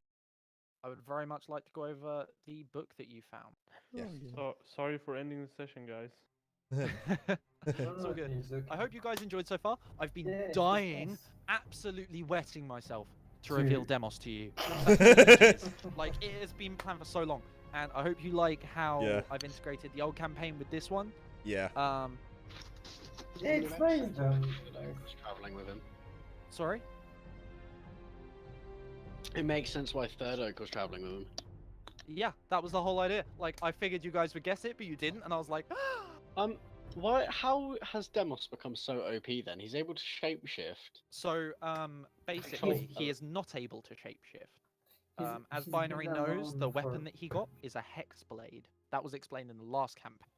Speaker 3: I would very much like to go over the book that you found.
Speaker 2: Yeah.
Speaker 4: So sorry for ending the session, guys.
Speaker 3: It's all good.
Speaker 5: It's okay.
Speaker 3: I hope you guys enjoyed so far. I've been
Speaker 5: Yeah, it was
Speaker 3: dying,
Speaker 5: nice.
Speaker 3: absolutely wetting myself to
Speaker 5: True.
Speaker 3: reveal Demos to you. Like, it has been planned for so long, and I hope you like how
Speaker 2: Yeah.
Speaker 3: I've integrated the old campaign with this one.
Speaker 2: Yeah.
Speaker 5: Yeah, it's nice though.
Speaker 1: Traveling with him.
Speaker 3: Sorry?
Speaker 1: It makes sense why Third Oak was traveling with him.
Speaker 3: Yeah, that was the whole idea. Like, I figured you guys would guess it, but you didn't, and I was like,
Speaker 1: Why? How has Demos become so OP then? He's able to shapeshift.
Speaker 3: so, basically, he
Speaker 1: Oh.
Speaker 3: is not able to shapeshift.
Speaker 5: He's-
Speaker 3: As
Speaker 5: he's
Speaker 3: Binary
Speaker 5: been
Speaker 3: knows, the
Speaker 5: around
Speaker 3: weapon
Speaker 5: for-
Speaker 3: that he got is a hex blade. That was explained in the last campaign.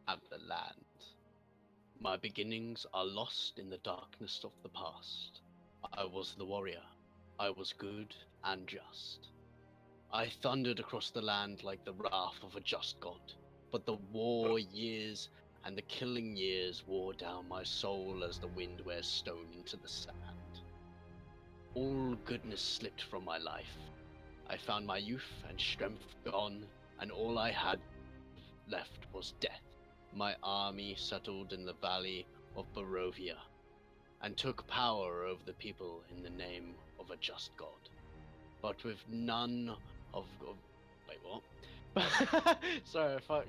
Speaker 1: have the land. My beginnings are lost in the darkness of the past. I was the warrior. I was good and just. I thundered across the land like the wrath of a just god, but the war years and the killing years wore down my soul as the wind wears stone into the sand. All goodness slipped from my life. I found my youth and strength gone, and all I had left was death. My army settled in the valley of Barovia, and took power over the people in the name of a just god. But with none of wait, what? Sorry, fuck.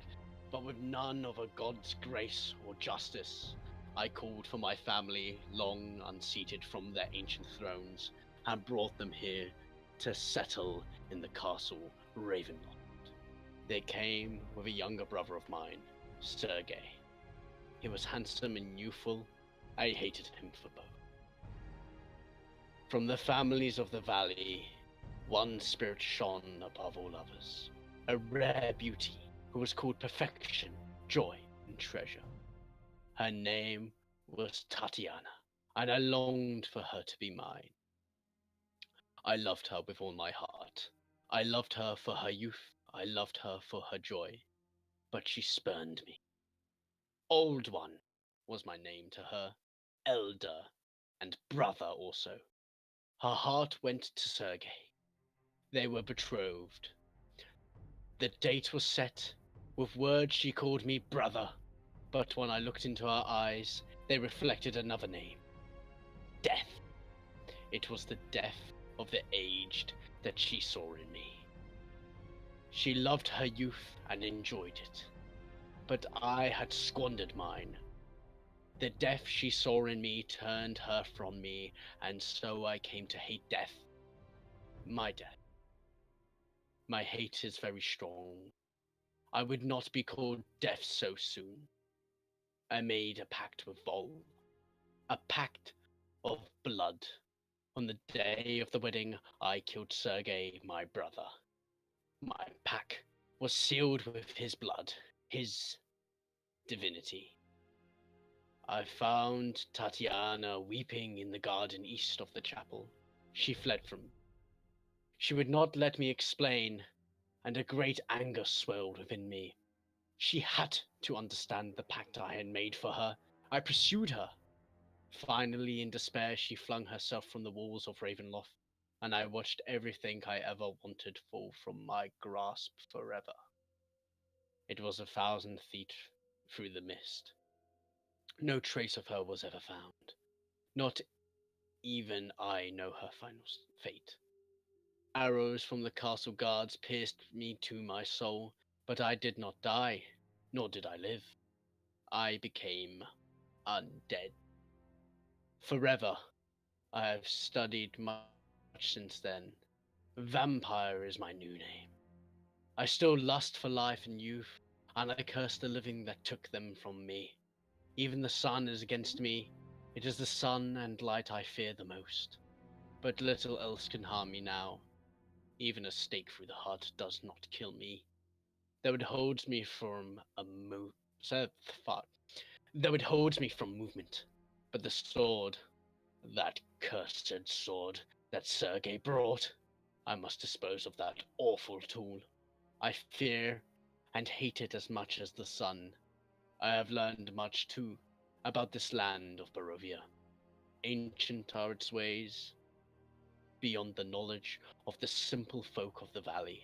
Speaker 1: But with none of a god's grace or justice, I called for my family, long unseated from their ancient thrones, and brought them here to settle in the castle Ravenloft. They came with a younger brother of mine, Sergei. He was handsome and youthful. I hated him for both. From the families of the valley, one spirit shone above all others, a rare beauty who was called perfection, joy, and treasure. Her name was Tatiana, and I longed for her to be mine. I loved her with all my heart. I loved her for her youth. I loved her for her joy. But she spurned me. Old One was my name to her, elder, and brother also. Her heart went to Sergei. They were betrothed. The date was set. With words she called me brother, but when I looked into her eyes, they reflected another name. Death. It was the death of the aged that she saw in me. She loved her youth and enjoyed it, but I had squandered mine. The death she saw in me turned her from me, and so I came to hate death. My death. My hate is very strong. I would not be called death so soon. I made a pact with Vol, a pact of blood. On the day of the wedding, I killed Sergei, my brother. My pact was sealed with his blood, his divinity. I found Tatiana weeping in the garden east of the chapel. She fled from me. She would not let me explain, and a great anger swelled within me. She had to understand the pact I had made for her. I pursued her. Finally, in despair, she flung herself from the walls of Ravenloft, and I watched everything I ever wanted fall from my grasp forever. It was 1,000 feet through the mist. No trace of her was ever found. Not even I know her final fate. Arrows from the castle guards pierced me to my soul, but I did not die, nor did I live. I became undead. Forever. I have studied much since then. Vampire is my new name. I still lust for life and youth, and I curse the living that took them from me. Even the sun is against me. It is the sun and light I fear the most. But little else can harm me now. Even a stake through the heart does not kill me. Though it holds me from movement. But the sword, that cursed sword that Sergei brought, I must dispose of that awful tool. I fear and hate it as much as the sun. I have learned much too about this land of Barovia. Ancient are its ways, beyond the knowledge of the simple folk of the valley.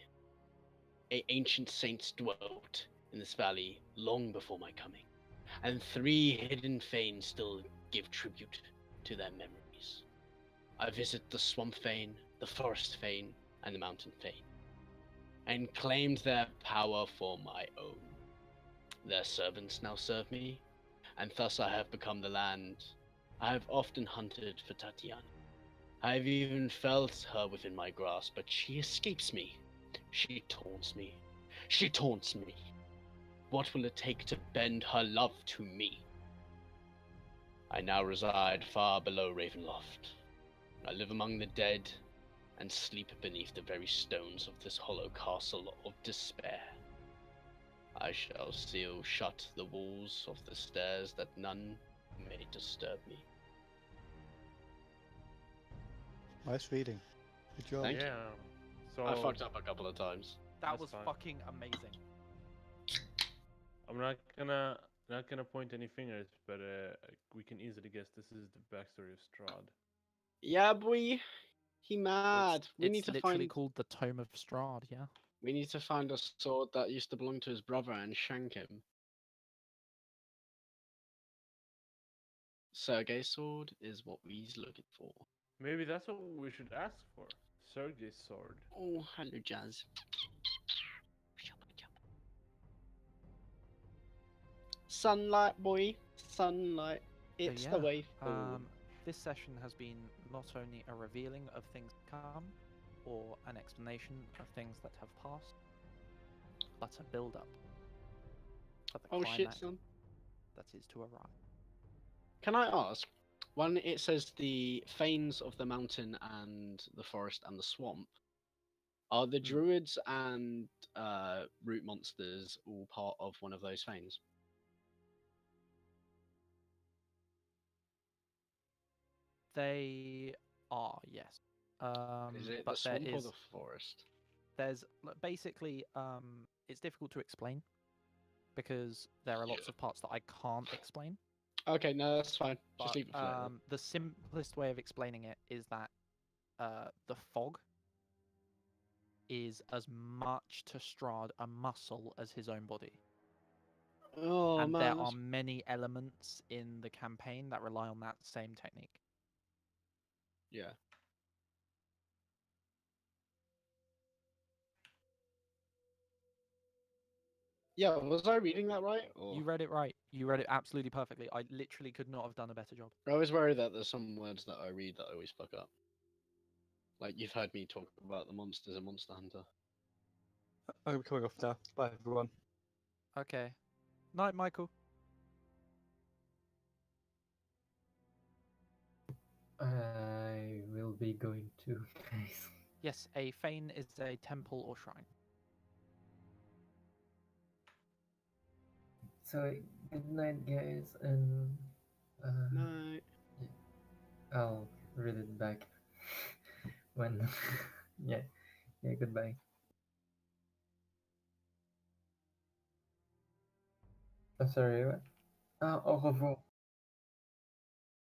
Speaker 1: Ancient saints dwelt in this valley long before my coming, and 3 hidden fanes still give tribute to their memories. I visit the swamp fane, the forest fane, and the mountain fane, and claimed their power for my own. Their servants now serve me, and thus I have become the land. I have often hunted for Tatiana. I have even felt her within my grasp, but she escapes me. She taunts me. She taunts me. What will it take to bend her love to me? I now reside far below Ravenloft. I live among the dead and sleep beneath the very stones of this hollow castle of despair. I shall seal shut the walls of the stairs that none may disturb me.
Speaker 6: Nice reading. Good job.
Speaker 1: Thank you.
Speaker 4: Yeah. So
Speaker 1: I fucked up a couple of times.
Speaker 3: That
Speaker 4: That's
Speaker 3: was
Speaker 4: fine.
Speaker 3: fucking amazing.
Speaker 4: I'm not gonna point any fingers, but we can easily guess this is the backstory of Strahd.
Speaker 1: Yeah, boy. He mad. We
Speaker 3: It's
Speaker 1: need to
Speaker 3: literally
Speaker 1: find.
Speaker 3: called the Tome of Strahd, yeah.
Speaker 1: We need to find a sword that used to belong to his brother and shank him. Sergei's sword is what we's looking for.
Speaker 4: Maybe that's what we should ask for. Sergei's sword.
Speaker 1: Oh, hello, Jazz. Sunlight, boy. Sunlight. It's the
Speaker 3: yeah,
Speaker 1: way forward.
Speaker 3: This session has been not only a revealing of things to come, or an explanation of things that have passed, but a build-up for the
Speaker 1: Oh shit,
Speaker 3: climax
Speaker 1: son.
Speaker 3: that is to arrive.
Speaker 1: Can I ask? When it says the fanes of the mountain and the forest and the swamp, are the druids and root monsters all part of one of those fanes?
Speaker 3: They are, yes.
Speaker 1: Is it the
Speaker 3: But there
Speaker 1: swamp or
Speaker 3: is
Speaker 1: the forest?
Speaker 3: there's basically it's difficult to explain because there are lots of parts that I can't explain.
Speaker 1: Okay, no, that's fine. Just
Speaker 3: But
Speaker 1: leave it for later.
Speaker 3: the simplest way of explaining it is that the fog is as much to Strahd a muscle as his own body.
Speaker 1: Oh
Speaker 3: And
Speaker 1: man,
Speaker 3: there are
Speaker 1: that's-
Speaker 3: many elements in the campaign that rely on that same technique.
Speaker 1: yeah. Yeah, was I reading that right? Or...
Speaker 3: You read it right. You read it absolutely perfectly. I literally could not have done a better job.
Speaker 1: I always worry that there's some words that I read that I always fuck up. Like you've heard me talk about the monsters in Monster Hunter.
Speaker 6: I'm coming off now. Bye, everyone.
Speaker 3: Okay. Night, Michael.
Speaker 5: I will be going to, guys.
Speaker 3: Yes, a fane is a temple or shrine.
Speaker 5: So, good night, guys, and
Speaker 1: No.
Speaker 5: I'll read it back when. yeah, goodbye. Sorry, what? Au revoir.